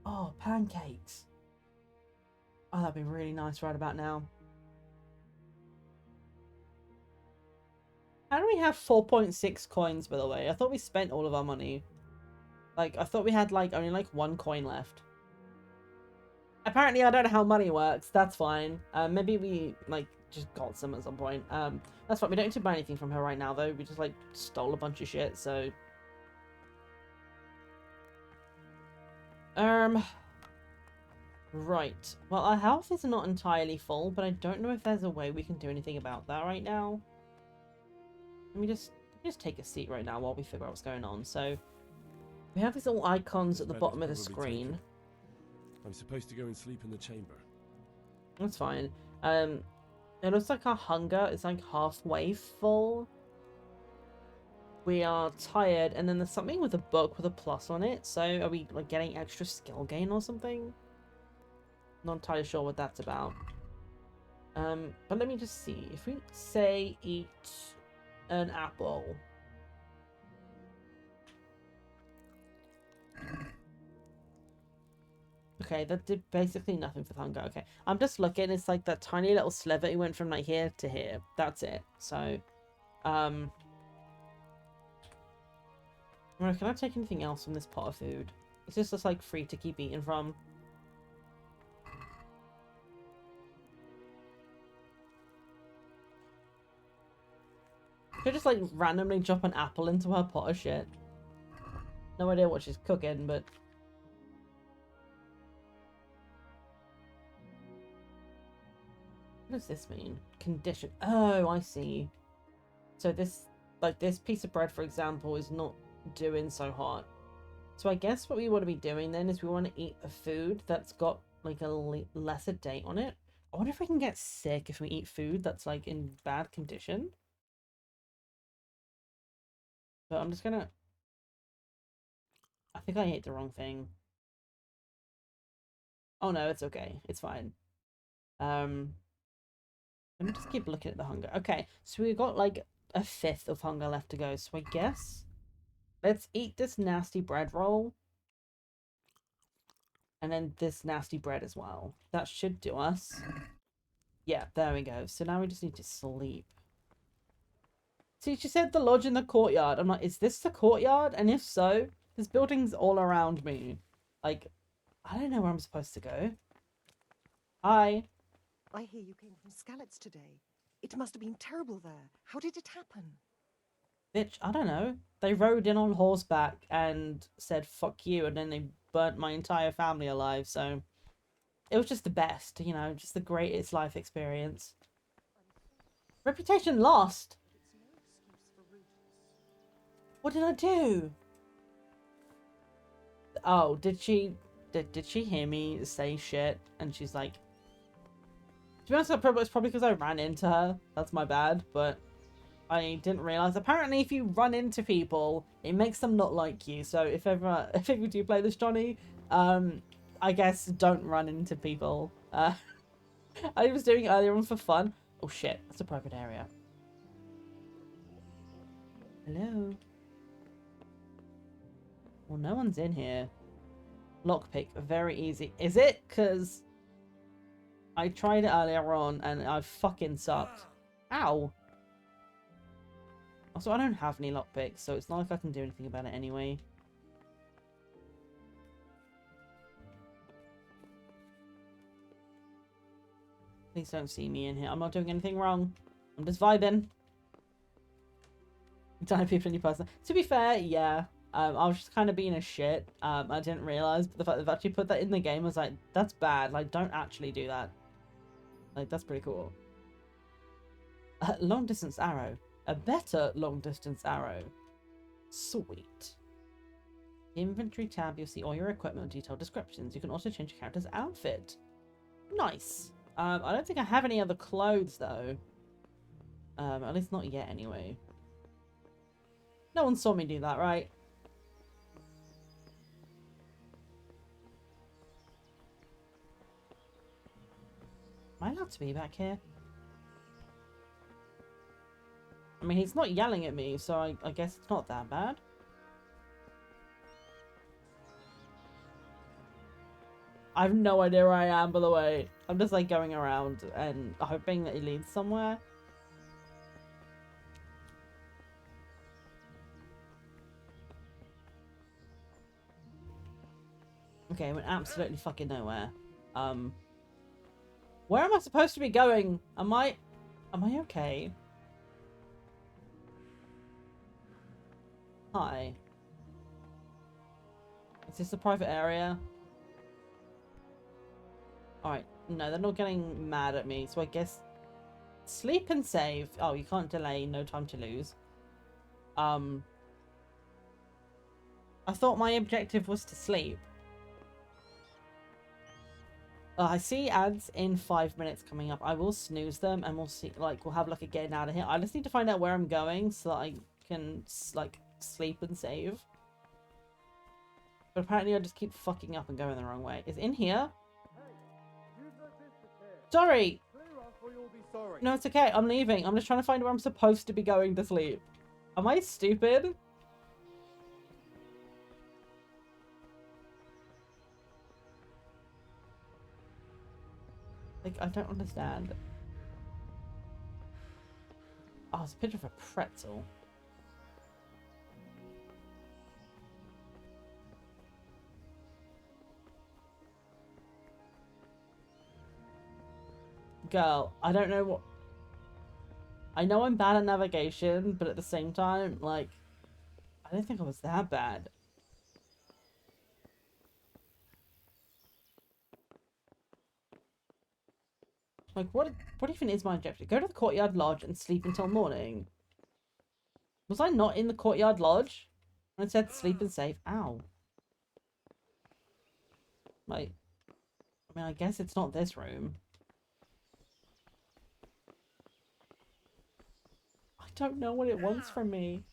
Oh, pancakes. Oh, that'd be really nice right about now. How do we have 4.6 coins, by the way? I thought we spent all of our money. Like, I thought we had, like, only, like, 1 coin left. Apparently, I don't know how money works. That's fine. Maybe we, like, just got some at some point. That's fine. We don't need to buy anything from her right now, though. We just, like, stole a bunch of shit, so... Right. Well, our health is not entirely full, but I don't know if there's a way we can do anything about that right now. Let me just take a seat right now while we figure out what's going on. So, we have these little icons at the bottom of the screen. I'm supposed to go and sleep in the chamber. That's fine. It looks like our hunger is like halfway full. We are tired, and then there's something with a book with a plus on it. So, are we like getting extra skill gain or something? Not entirely sure what that's about. But let me just see. If we say eat an apple. Okay, that did basically nothing for the hunger. Okay, I'm just looking. It's like that tiny little sliver. It went from like here to here. That's it. So, can I take anything else from this pot of food? Is this just like free to keep eating from? Could I just like randomly drop an apple into her pot of shit? No idea what she's cooking, but... What does this mean? Condition. Oh, I see. So this, like this piece of bread, for example, is not doing so hot. So I guess what we want to be doing then is we want to eat a food that's got like a lesser date on it. I wonder if we can get sick if we eat food that's like in bad condition. But I'm just gonna... I think I ate the wrong thing. Oh no, it's okay. It's fine. Let me just keep looking at the hunger. Okay, so we've got like a fifth of hunger left to go. So I guess let's eat this nasty bread roll. And then this nasty bread as well. That should do us. Yeah, there we go. So now we just need to sleep. See, she said the lodge in the courtyard. I'm like, is this the courtyard? And if so, there's buildings all around me. Like, I don't know where I'm supposed to go. Hi. I hear you came from Skalitz today. It must have been terrible there. How did it happen? Bitch, I don't know. They rode in on horseback and said, fuck you, and then they burnt my entire family alive, so... It was just the best, you know, just the greatest life experience. Reputation lost? What did I do? Oh, did she hear me say shit? And she's like... To be honest, it's probably because I ran into her. That's my bad, but... I didn't realize. Apparently, if you run into people, it makes them not like you. So if you do play this, Johnny, I guess don't run into people. I was doing it earlier on for fun. Oh shit, that's a private area. Hello. Well, no one's in here. Lockpick, very easy. Is it? Because I tried it earlier on and I fucking sucked. Ow. Also, I don't have any lockpicks, so it's not like I can do anything about it anyway. Please don't see me in here. I'm not doing anything wrong. I'm just vibing. Don't people in your person. To be fair, yeah. I was just kind of being a shit. I didn't realize, but the fact they've actually put that in the game, I was like, that's bad. Like, don't actually do that. Like, that's pretty cool. Long distance arrow. A better long distance arrow. Sweet. Inventory tab, you'll see all your equipment and detailed descriptions. You can also change your character's outfit. Nice. I don't think I have any other clothes though. At least not yet anyway. No one saw me do that, right? Am I allowed to be back here? I mean, he's not yelling at me, so I guess it's not that bad. I have no idea where I am, by the way. I'm just, like, going around and hoping that he leads somewhere. Okay, I went absolutely fucking nowhere. Where am I supposed to be going? Am I okay? Hi. Is this a private area? Alright, no, they're not getting mad at me, so I guess sleep and save. Oh, you can't delay, no time to lose. I thought my objective was to sleep. I see ads in 5 minutes coming up. I will snooze them and we'll see, like, we'll have like a getting out of here. I just need to find out where I'm going so that I can, like, sleep and save. But apparently I just keep fucking up and going the wrong way. Is it in here? Sorry! No, it's okay. I'm leaving. I'm just trying to find where I'm supposed to be going to sleep. Am I stupid? Like, I don't understand. Oh, it's a picture of a pretzel. Girl, I don't know what... I know I'm bad at navigation, but at the same time, like, I don't think I was that bad. Like, what even is my objective? Go to the courtyard lodge and sleep until morning. Was I not in the courtyard lodge? When it said sleep and save. Ow. Like, I mean, I guess it's not this room. I don't know what it wants from me.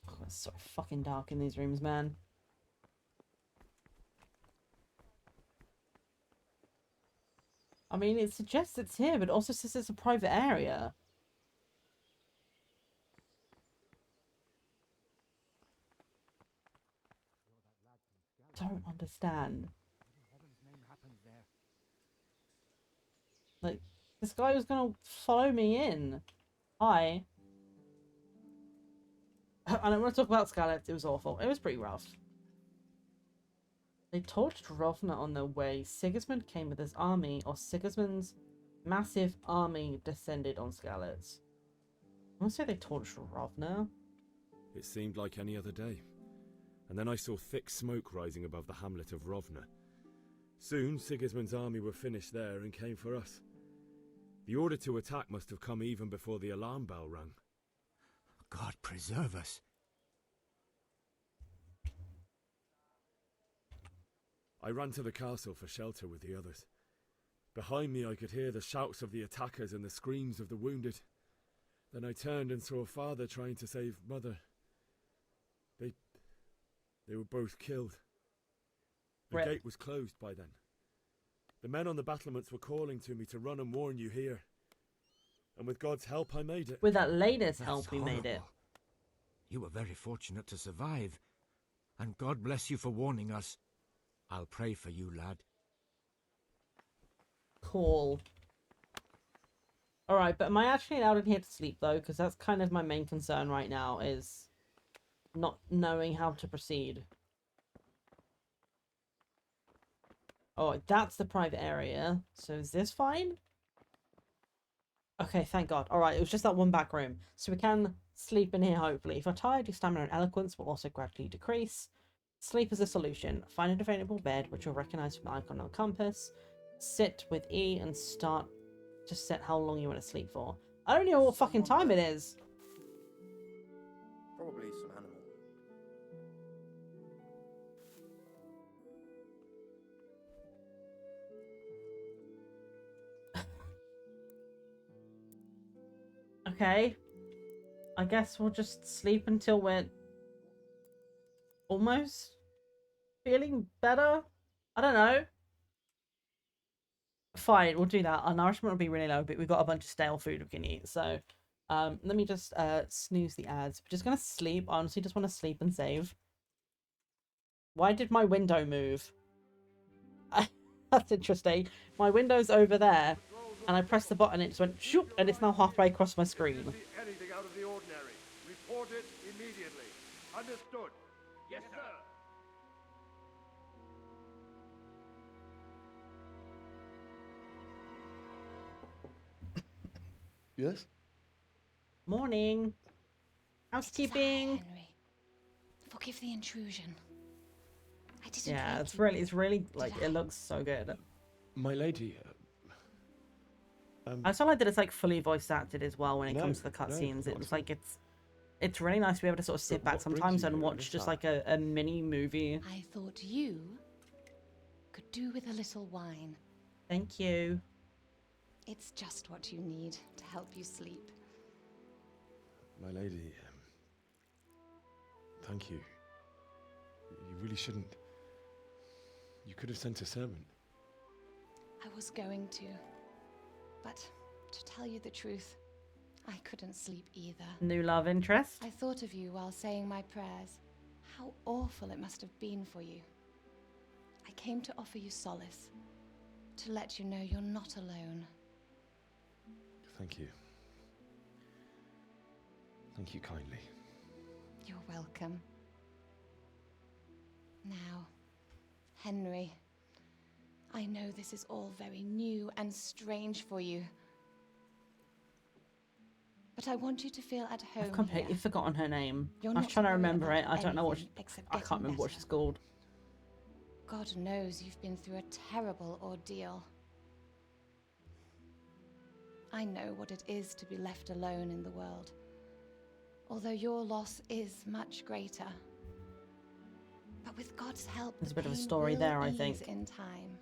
Oh, it's so fucking dark in these rooms, man. I mean, it suggests it's here, but also says it's a private area. Don't understand. Like, this guy was gonna follow me in. Hi. I don't want to talk about Scarlet. It was awful. It was pretty rough. They torched Rovna on their way. Sigismund came with his army, or Sigismund's massive army descended on Scarlet. I want to say they torched Rovna. It seemed like any other day. And then I saw thick smoke rising above the hamlet of Rovna. Soon, Sigismund's army were finished there and came for us. The order to attack must have come even before the alarm bell rang. God preserve us. I ran to the castle for shelter with the others. Behind me I could hear the shouts of the attackers and the screams of the wounded. Then I turned and saw Father trying to save Mother. They were both killed. The gate was closed by then. The men on the battlements were calling to me to run and warn you here. And with God's help I made it. With that latest help we made it. You were very fortunate to survive. And God bless you for warning us. I'll pray for you, lad. Cool. Alright, but am I actually allowed in here to sleep, though? Because that's kind of my main concern right now, is not knowing how to proceed. Oh, that's the private area. So is this fine? Okay, thank God. Alright, it was just that one back room. So we can sleep in here, hopefully. If you're tired, your stamina and eloquence will also gradually decrease. Sleep is a solution. Find an available bed, which you'll recognize from the icon on the compass. Sit with E and start to set how long you want to sleep for. I don't know what fucking time it is. Probably some animal. Okay. I guess we'll just sleep until we're almost feeling better. I don't know. Fine, we'll do that. Our nourishment will be really low, but we've got a bunch of stale food we can eat. So let me just snooze the ads. We're just gonna sleep. I honestly just want to sleep and save. Why did my window move? That's interesting. My window's over there, and I pressed the button and it just went shoop, and it's now halfway across my screen. of the ordinary. Report it immediately. Understood? Yes, sir. Yes? Morning. Housekeeping. Henry. Forgive the intrusion. I didn't Yeah, wake it's you, really like it looks so good. My lady. I also like that it's like fully voice acted as well when it No, comes to the no, cutscenes. not It's at all. like it's really nice to be able to sort of sit back what brings sometimes you and here watch this just time? like a mini movie. I thought you could do with a little wine. Thank you. It's just what you need to help you sleep. My lady. Thank you. You really shouldn't. You could have sent a servant. I was going to. But to tell you the truth, I couldn't sleep either. New love interest. I thought of you while saying my prayers. How awful it must have been for you. I came to offer you solace. To let you know you're not alone. Thank you. Thank you kindly. You're welcome. Now, Henry, I know this is all very new and strange for you. But I want you to feel at home I've completely here. forgotten her name. You're I was not trying to worried remember about it. I don't know what anything except I can't getting remember what better. she's called. God knows you've been through a terrible ordeal. I know what it is to be left alone in the world. Although your loss is much greater. But with God's help, There's a the bit of a pain story will there, I ease think. in time.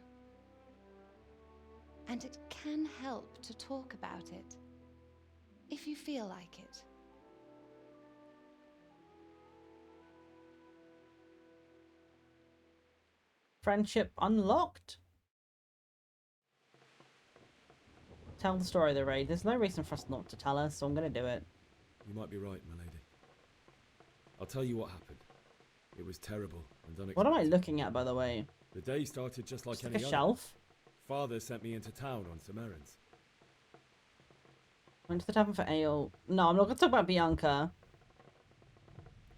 And it can help to talk about it, if you feel like it. Friendship unlocked. Tell the story of the raid. There's no reason for us not to tell her, so I'm gonna do it. You might be right, my lady. I'll tell you what happened. It was terrible and unexpected. What am I looking at, by the way? The day started just like Just any like a other. shelf? Father sent me into town on some errands. Went to the tavern for ale. No, I'm not gonna talk about Bianca.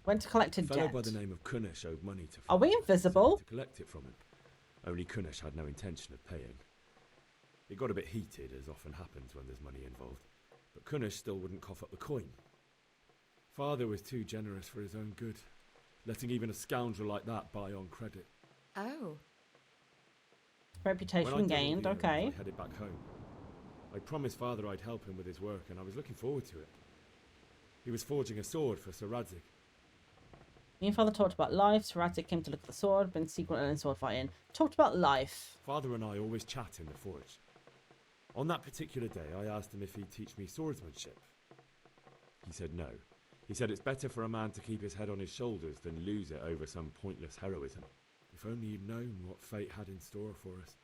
Went to collect a A fellow debt. by the name of Kunish owed money to Are we Father, invisible? to collect it from him. Only Kunish had no intention of paying. It got a bit heated, as often happens when there's money involved, but Kunish still wouldn't cough up the coin. Father was too generous for his own good, letting even a scoundrel like that buy on credit. Oh. Reputation When I gained, doubled the errands, okay. I headed back home. I promised Father I'd help him with his work, and I was looking forward to it. He was forging a sword for Sir Radzik. Me and Father talked about life. Saratic came to look at the sword, been secret and sword fighting. Talked about life. Father and I always chat in the forge. On that particular day, I asked him if he'd teach me swordsmanship. He said no. He said it's better for a man to keep his head on his shoulders than lose it over some pointless heroism. If only he'd known what fate had in store for us.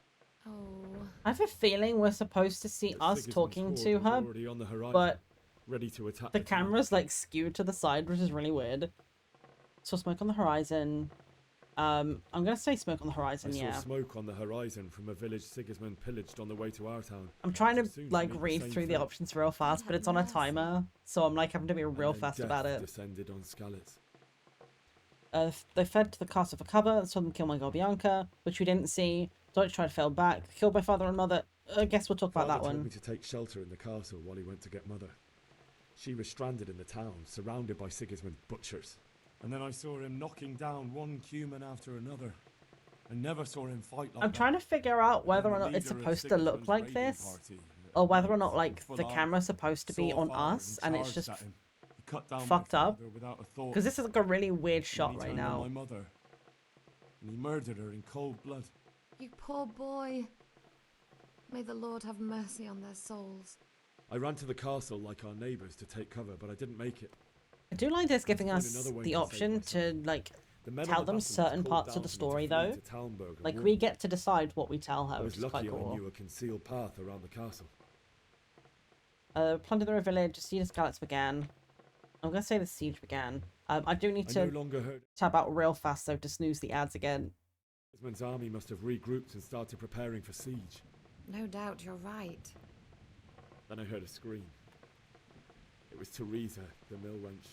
Oh. I have a feeling we're supposed to see us Sigismund's talking horde to was her, already on the horizon, but ready to attack the the town. camera's like skewed to the side, which is really weird. Saw smoke on the horizon. I'm gonna say smoke on the horizon, I saw yeah. smoke on the horizon from a village Sigismund pillaged on the way to our town. I'm trying to Soon like meet the read same through the fate. options real fast, but it's on a timer, so I'm like having to be real And then fast death about it. descended on Skalitz. They fled to the castle for cover, saw them kill my girl Bianca, which we didn't see. Deutsch tried to fail back, killed by father and mother. I guess we'll talk about Father that told one. me to take shelter in the castle while he went to get Mother. She was stranded in the town, surrounded by Sigismund's butchers. And then I saw him knocking down one human after another. I never saw him fight like I'm that. trying to figure out whether And or the not it's leader of supposed to look Sigismund's like raiding this, party, or whether or not like full the on, camera's supposed to be saw on Father us and it's charged just at him. He cut down my fucked up. father without a thought. Because this is like a really weird And shot he right turned on now. my mother. And he murdered her in cold blood. You poor boy. May the Lord have mercy on their souls. I ran to the castle like our neighbours to take cover, but I didn't make it. I do like this giving find us another way the to save option to like The men on tell the them battlements certain called parts of the down for me to story flee though. to Talmberg and Like warn we them. get to decide what we tell her, I which was is quite lucky I cool. knew a concealed path around the castle. Plunder the village, siege of Skalitz began. I'm gonna say the siege began. I do need I to no longer heard. tap out real fast though to snooze the ads again. Sigismund's army must have regrouped and started preparing for siege. No doubt you're right. Then I heard a scream. It was Teresa, the mill wench.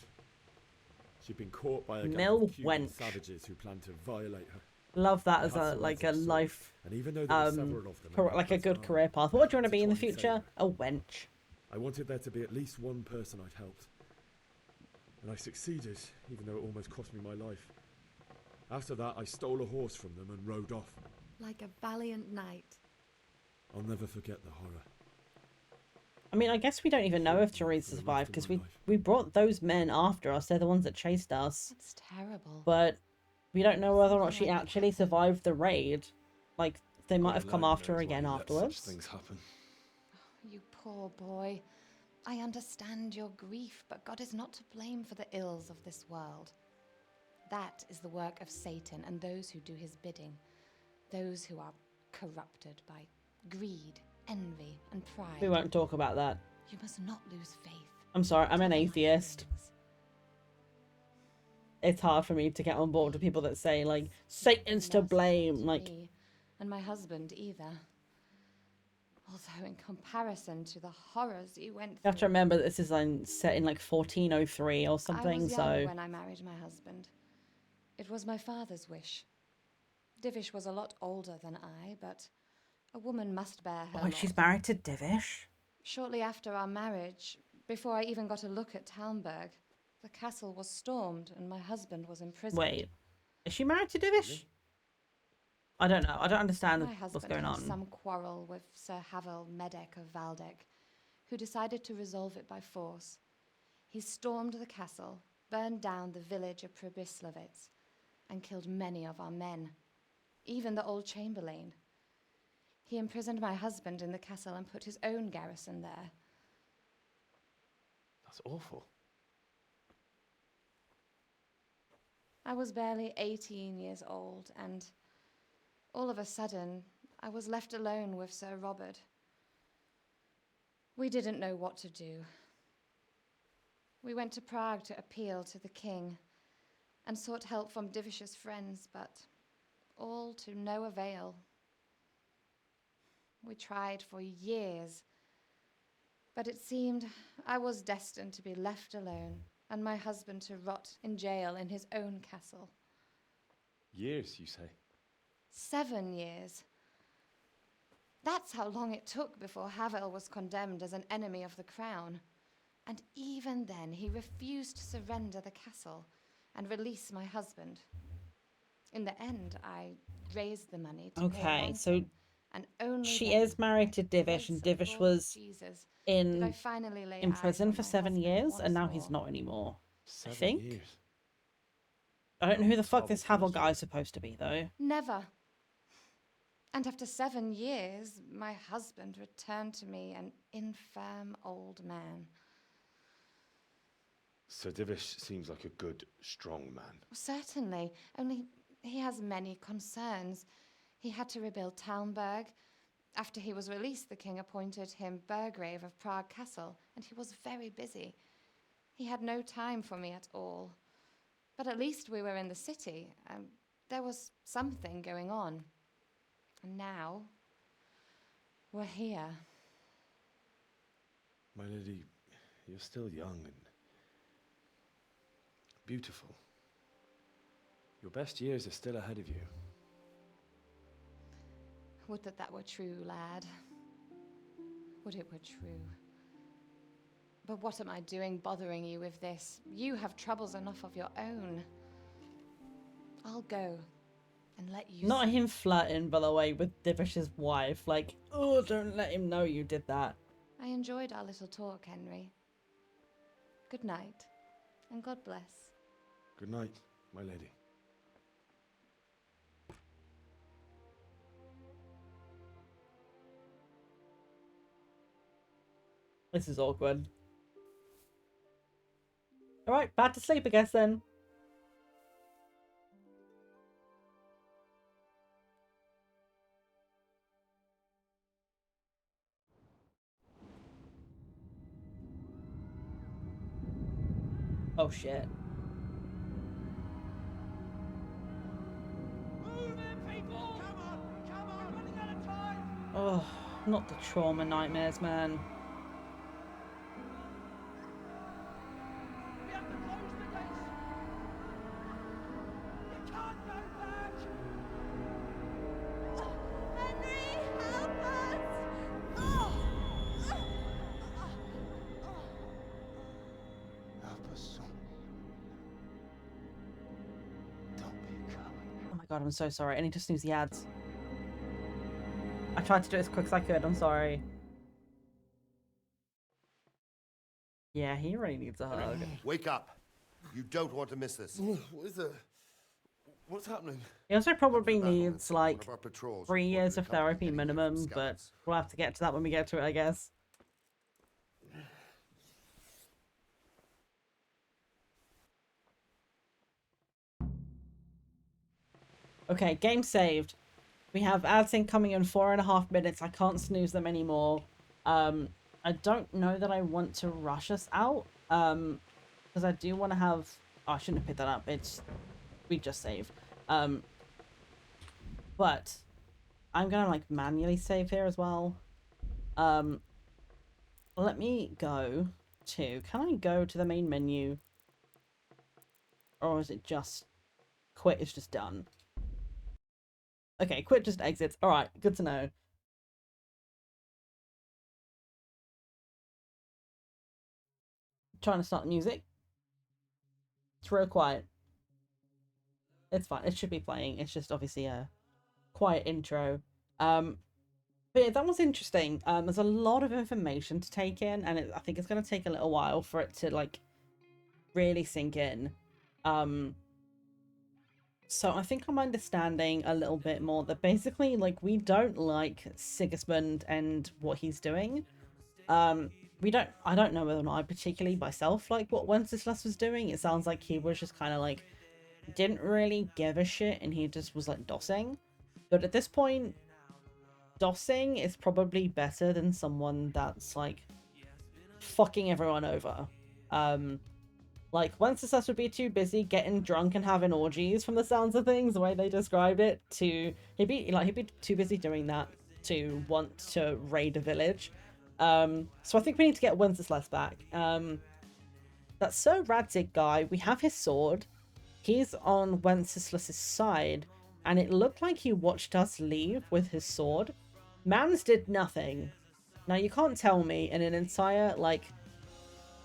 She'd been caught by a gang Mill of Cuban wench. savages who planned to violate her. Love that They as had a Sir like a Razzik's sword, life, and even though there were several of them in like a Alfred's good army, career path. What do you want to be in the try and save future? her. A wench. I wanted there to be at least one person I'd helped. And I succeeded, even though it almost cost me my life. After that, I stole a horse from them and rode off. Like a valiant knight. I'll never forget the horror. I mean, I guess we don't even know if Teresa survived because we brought those men after us. They're the ones that chased us. That's terrible. But we don't know whether or not she actually survived the raid. Like, they might have come after her again afterwards. Such things happen. You poor boy. I understand your grief, but God is not to blame for the ills of this world. That is the work of Satan and those who do his bidding. Those who are corrupted by greed, envy, and pride. We won't talk about that. You must not lose faith. I'm sorry, I'm an atheist. It's hard for me to get on board with people that say, like, Satan's to blame. Like, Me, and my husband either. Although in comparison to the horrors you went you have to through. remember that this is set in like 1403 or something. I was So young when I married my husband. It was my father's wish. Divish was a lot older than I, but a woman must bear her oh, lot. she's married to Divish. Shortly after our marriage, before I even got a look at Talmberg, the castle was stormed and my husband was imprisoned. Wait, is she married to Divish? I don't know. I don't understand My what's husband going had on. some quarrel with Sir Havel Medek of Valdek, who decided to resolve it by force. He stormed the castle, burned down the village of Pribyslavitz, and killed many of our men, even the old chamberlain. He imprisoned my husband in the castle and put his own garrison there. That's awful. I was barely 18 years old, and all of a sudden, I was left alone with Sir Robert. We didn't know what to do. We went to Prague to appeal to the king and sought help from Divish's friends, but all to no avail. We tried for years, but it seemed I was destined to be left alone and my husband to rot in jail in his own castle. Years, you say? 7 years. That's how long it took before Havel was condemned as an enemy of the crown. And even then, he refused to surrender the castle and release my husband. In the end, I raised the money to pay Okay, so ransom, and only she then, is married to Divish, grace and of Divish Lord was Jesus, did I in finally lay in eyes prison on for my 7 husband years, once and now he's more. not anymore. I 7 think. years. I don't know who the fuck this Havel guy is supposed to be, though. Never. And after 7 years, my husband returned to me an infirm old man. Sir Divish seems like a good, strong man. Certainly, only he has many concerns. He had to rebuild Talmberg. After he was released, the king appointed him Burgrave of Prague Castle, and he was very busy. He had no time for me at all. But at least we were in the city, and there was something going on. And now, we're here. My lady, you're still young and beautiful. Your best years are still ahead of you. Would that that were true, lad. Would it were true. But what am I doing bothering you with this? You have troubles enough of your own. I'll go and let you Not see. him flirting, by the way, with Divish's wife. Like, oh, don't let him know you did that. I enjoyed our little talk, Henry. Good night, and God bless. Good night, my lady. This is awkward. Alright, back to sleep, I guess, then. Oh, shit. Move it, people! Come on! We're running out of time! Oh, not the trauma nightmares, man. son. Don't be a coward. Oh my god, I'm so sorry. I need to snooze the ads. I tried to do it as quick as I could. I'm sorry. Yeah, he really needs a hug. Wake up. You don't want to miss this. What is it? What's happening? He also probably needs like One of our patrols 3 years of reported a company therapy heading here from minimum, but Scouts. we'll have to get to that when we get to it, I guess. Okay, game saved. We have ads incoming in 4.5 minutes. I can't snooze them anymore. I don't know that I want to rush us out. Because I do want to have... Oh, I shouldn't have picked that up. We just saved. But I'm gonna like manually save here as well. Let me go to... Can I go to the main menu? Or is it just... Quit is just done? Okay, quit just exits. Alright, good to know. Trying to start the music. It's real quiet. It's fine. It should be playing. It's just obviously a quiet intro. But yeah, that was interesting. There's a lot of information to take in, and I think it's going to take a little while for it to like really sink in. So I think I'm understanding a little bit more that basically, like, we don't like Sigismund and what he's doing. I don't know whether or not I particularly myself like what Wenceslas was doing. It sounds like he was just kind of like, didn't really give a shit and he just was like dossing. But at this point, dossing is probably better than someone that's like fucking everyone over. Like, Wenceslas would be too busy getting drunk and having orgies from the sounds of things, the way they described it, he'd be too busy doing that to want to raid a village. So I think we need to get Wenceslas back. That Sir Radzig guy, we have his sword. He's on Wenceslas's side, and it looked like he watched us leave with his sword. Mans did nothing. Now, you can't tell me in an entire, like...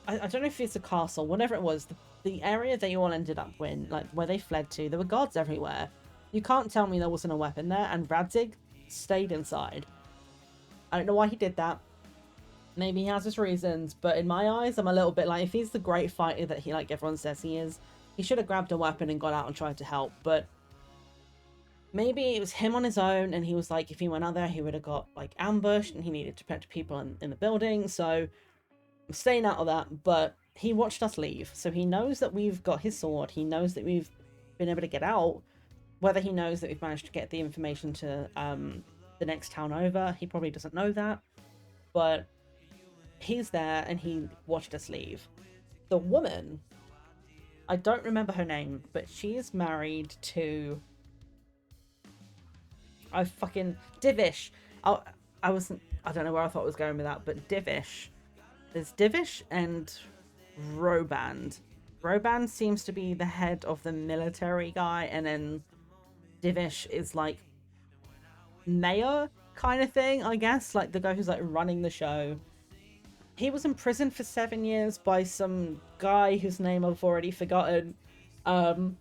I don't know if it's a castle, whatever it was, the area they all ended up in, like, where they fled to, there were guards everywhere. You can't tell me there wasn't a weapon there, and Radzig stayed inside. I don't know why he did that. Maybe he has his reasons, but in my eyes, I'm a little bit like, if he's the great fighter that he, like, everyone says he is, he should have grabbed a weapon and got out and tried to help, but maybe it was him on his own, and he was like, if he went out there, he would have got, like, ambushed, and he needed to protect people in the building, so I'm staying out of that, but he watched us leave, so he knows that we've got his sword, he knows that we've been able to get out. Whether he knows that we've managed to get the information to the next town over, he probably doesn't know that, but he's there and he watched us leave. The woman, I don't remember her name, but she is married to... Divish. I don't know where I thought I was going with that, but Divish. There's Divish and Roband. Roband seems to be the head of the military guy, and then Divish is like mayor kind of thing, I guess, like the guy who's like running the show. He was in prison for 7 years by some guy whose name I've already forgotten, and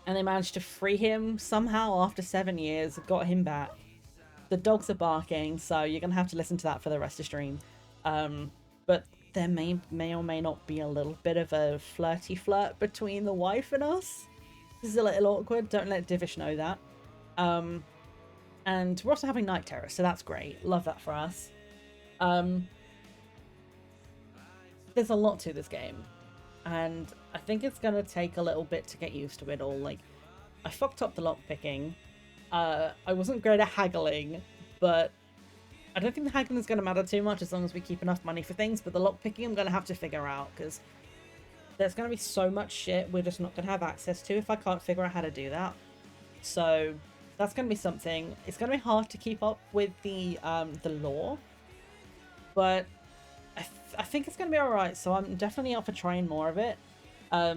they managed to free him somehow after 7 years, got him back. The dogs are barking, so you're gonna have to listen to that for the rest of the stream. But there may or may not be a little bit of a flirty flirt between the wife and us. This is a little awkward. Don't let Divish know that. And we're also having night terror, so that's great. Love that for us. There's a lot to this game, and I think it's gonna take a little bit to get used to it all. Like, I fucked up the lockpicking. I wasn't great at haggling, but I don't think the haggling is going to matter too much as long as we keep enough money for things, but the lockpicking I'm going to have to figure out, because there's going to be so much shit we're just not going to have access to if I can't figure out how to do that. So that's going to be something. It's going to be hard to keep up with the lore, but I think it's going to be alright, so I'm definitely up for trying more of it.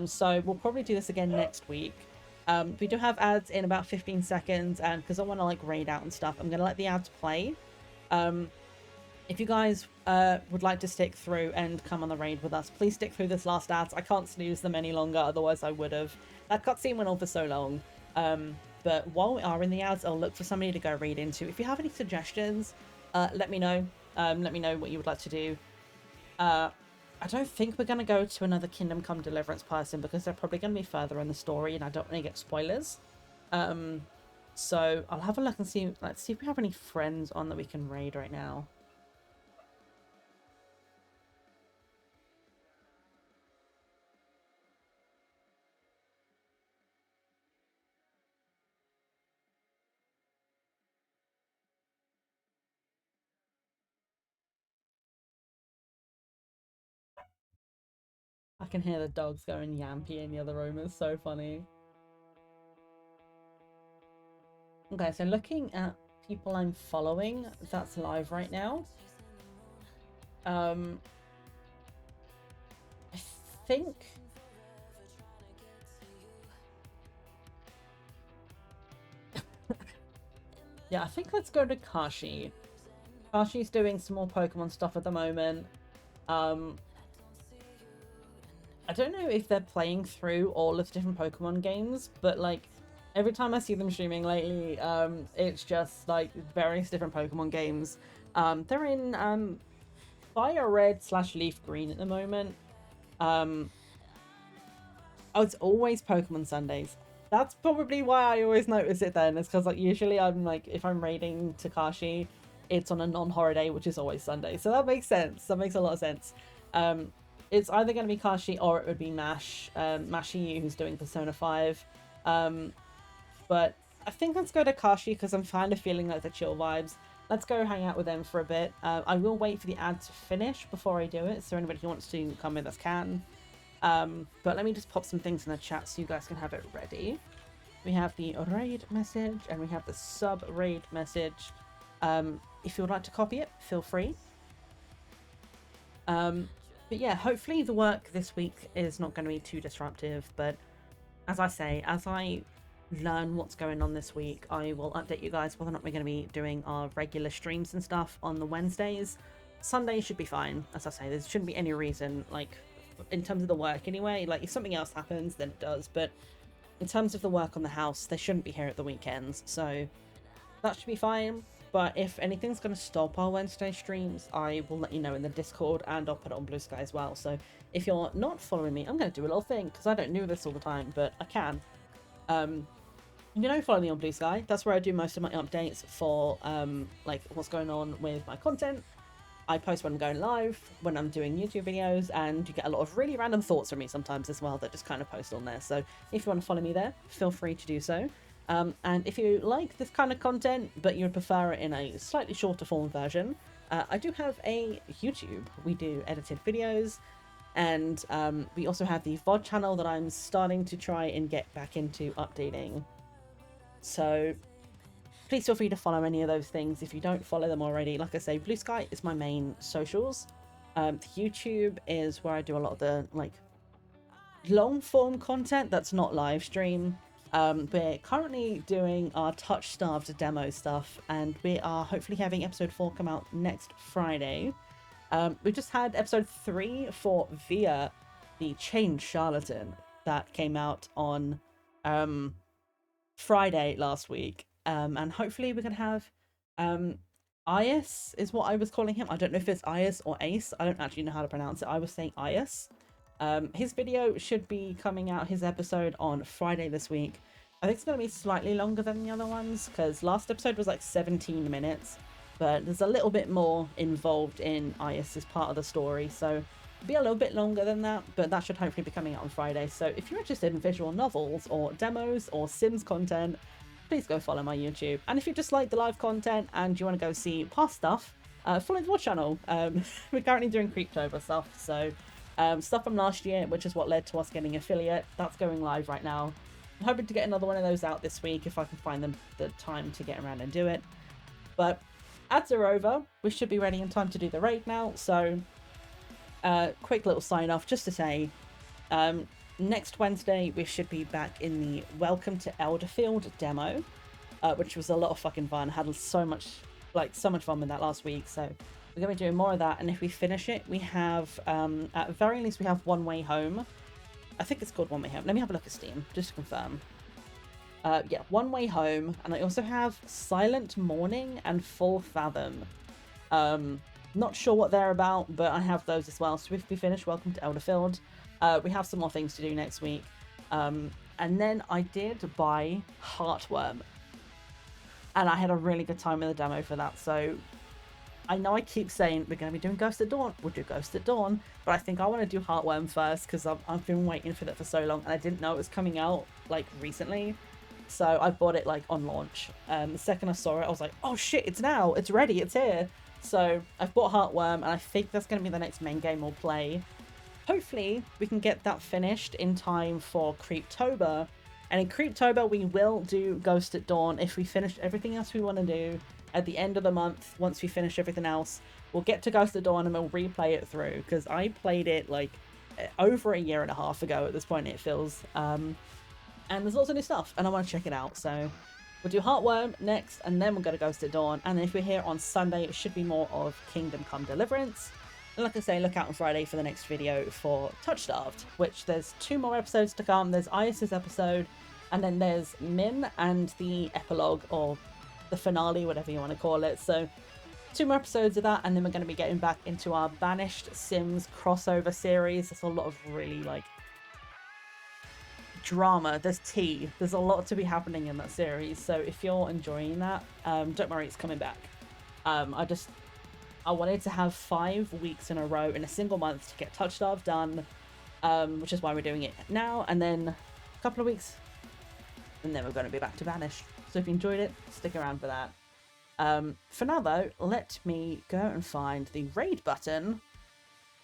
So we'll probably do this again next week. We do have ads in about 15 seconds, and because I want to like raid out and stuff, I'm going to let the ads play. if you guys would like to stick through and come on the raid with us, please stick through this last ads. I can't snooze them any longer, otherwise I would have. That cutscene went on for so long. But while we are in the ads, I'll look for somebody to go read into. If you have any suggestions, let me know. Let me know what you would like to do. I don't think we're going to go to another Kingdom Come Deliverance person because they're probably going to be further in the story and I don't want to get spoilers. So I'll have a look and see. Let's see if we have any friends on that we can raid right now. I can hear the dogs going yampy in the other room. It's so funny. Okay, so looking at people I'm following, that's live right now. I think... yeah, I think let's go to Kashi. Kashi's doing some more Pokemon stuff at the moment. I don't know if they're playing through all of the different Pokemon games, but like every time I see them streaming lately, it's just like various different Pokemon games. They're in Fire Red / Leaf Green at the moment. Oh, it's always Pokemon Sundays. That's probably why I always notice it then. It's because like usually I'm like, if I'm raiding Takashi, it's on a non-horror day, which is always Sunday. So that makes sense. That makes a lot of sense. It's either going to be Kashi or it would be Mashi, who's doing Persona 5. But I think let's go to Kashi because I'm kind of feeling like the chill vibes. Let's go hang out with them for a bit. I will wait for the ad to finish before I do it, so anybody who wants to come with us can. But let me just pop some things in the chat so you guys can have it ready. We have the raid message and we have the sub-raid message. If you would like to copy it, feel free. But yeah, hopefully the work this week is not going to be too disruptive, but as I say, as I learn what's going on this week, I will update you guys whether or not we're going to be doing our regular streams and stuff on the Wednesdays. Sundays should be fine. As I say, there shouldn't be any reason, like, in terms of the work anyway, like, if something else happens, then it does, but in terms of the work on the house, they shouldn't be here at the weekends, so that should be fine. But if anything's going to stop our Wednesday streams, I will let you know in the Discord, and I'll put it on Blue Sky as well. So if you're not following me, I'm going to do a little thing, because I don't do this all the time, but I can. You know, follow me on Blue Sky. That's where I do most of my updates for, like, what's going on with my content. I post when I'm going live, when I'm doing YouTube videos, and you get a lot of really random thoughts from me sometimes as well that just kind of post on there. So if you want to follow me there, feel free to do so. And if you like this kind of content, but you'd prefer it in a slightly shorter form version, I do have a YouTube. We do edited videos, and we also have the VOD channel that I'm starting to try and get back into updating. So please feel free to follow any of those things if you don't follow them already. Like I say, Blue Sky is my main socials. YouTube is where I do a lot of the like long form content that's not live stream. We're currently doing our Touch Starved demo stuff, and we are hopefully having episode 4 come out next Friday. We just had episode 3 for Via, the Chained Charlatan, that came out on Friday last week. And hopefully we can have Ias is what I was calling him. I don't know if it's Ias or Ace. I don't actually know how to pronounce it. I was saying Ias. His video should be coming out, his episode, on Friday this week. I think it's going to be slightly longer than the other ones, because last episode was like 17 minutes, but there's a little bit more involved in Ias as part of the story, so it'll be a little bit longer than that, but that should hopefully be coming out on Friday. So if you're interested in visual novels or demos or Sims content, please go follow my YouTube. And if you just like the live content and you want to go see past stuff, follow the watch channel. We're currently doing Creeptober stuff, so stuff from last year, which is what led to us getting affiliate, that's going live right now. I'm hoping to get another one of those out this week if I can find the time to get around and do it. But ads are over. We should be ready in time to do the raid now. So quick little sign off just to say, next Wednesday we should be back in the Welcome to Elderfield demo, which was a lot of fucking fun. I had so much fun with that last week. So we're going to be doing more of that. And if we finish it, we have, at very least, we have One Way Home. I think it's called One Way Home. Let me have a look at Steam, just to confirm. Yeah, One Way Home. And I also have Silent Morning and Full Fathom. Not sure what they're about, but I have those as well. So if we finish Welcome to Elderfield, we have some more things to do next week. And then I did buy Heartworm. And I had a really good time in the demo for that. So I know I keep saying we're going to be doing Ghost at Dawn. We'll do Ghost at Dawn. But I think I want to do Heartworm first because I've been waiting for that for so long. And I didn't know it was coming out like recently. So I bought it like on launch. The second I saw it, I was like, oh shit, it's now. It's ready. It's here. So I've bought Heartworm and I think that's going to be the next main game we'll play. Hopefully we can get that finished in time for Creeptober. And in Creeptober we will do Ghost at Dawn if we finish everything else we want to do. At the end of the month, once we finish everything else, we'll get to Ghost at Dawn and we'll replay it through. Because I played it like over a year and a half ago at this point, it feels. And there's lots of new stuff and I want to check it out. So we'll do Heartworm next and then we'll go to Ghost at Dawn. And then if we're here on Sunday, it should be more of Kingdom Come Deliverance. And like I say, look out on Friday for the next video for Touchstarved, which there's 2 more episodes to come. There's Ias's episode, and then there's Min and the epilogue, or the finale, whatever you want to call it. So 2 more episodes of that, and then we're going to be getting back into our Banished Sims crossover series. There's a lot of really, like, drama. There's tea. There's a lot to be happening in that series. So if you're enjoying that, don't worry, it's coming back. I wanted to have 5 weeks in a row in a single month to get Touchstarved done, which is why we're doing it now, and then a couple of weeks, and then we're going to be back to Banished. So if you enjoyed it, stick around for that. For now, though, let me go and find the raid button,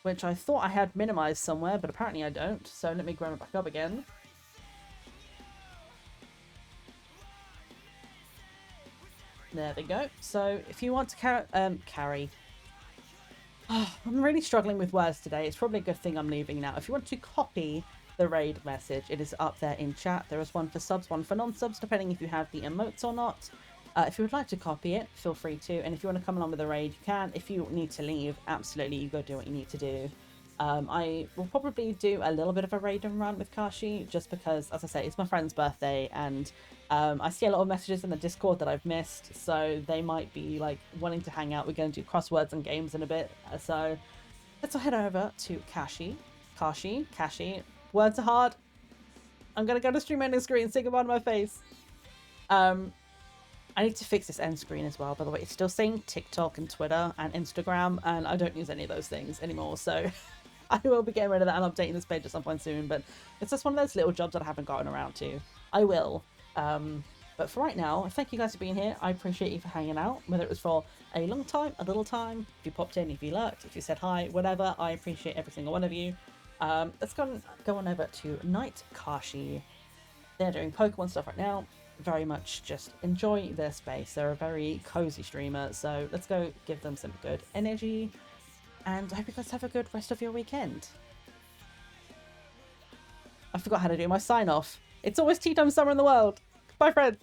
which I thought I had minimized somewhere, but apparently I don't. So let me grab it back up again. There we go. So if you want to carry... I'm really struggling with words today. It's probably a good thing I'm leaving now. If you want to copy the raid message, it is up there in chat. There is one for subs, one for non-subs, depending if you have the emotes or not. If you would like to copy it, feel free to. And if you want to come along with the raid, you can. If you need to leave, absolutely, you go do what you need to do. I will probably do a little bit of a raid and run with Kashi, just because, as I say, it's my friend's birthday, and I see a lot of messages in the Discord that I've missed, so they might be like wanting to hang out. We're going to do crosswords and games in a bit, so let's head over to Kashi. Words are hard. I'm gonna go to stream ending screen, say goodbye to my face. I need to fix this end screen as well, by the way. It's still saying TikTok and Twitter and Instagram, and I don't use any of those things anymore, so I will be getting rid of that and updating this page at some point soon, but it's just one of those little jobs that I haven't gotten around to. I will. But for right now, thank you guys for being here. I appreciate you for hanging out, whether it was for a long time, a little time, if you popped in, if you lurked, if you said hi, whatever. I appreciate every single one of you. Let's go on over to Night Kashi. They're doing Pokemon stuff right now. Very much just enjoy their space. They're a very cozy streamer, so let's go give them some good energy. And I hope you guys have a good rest of your weekend. I forgot how to do my sign off. It's always tea time summer in the world. Bye, friends.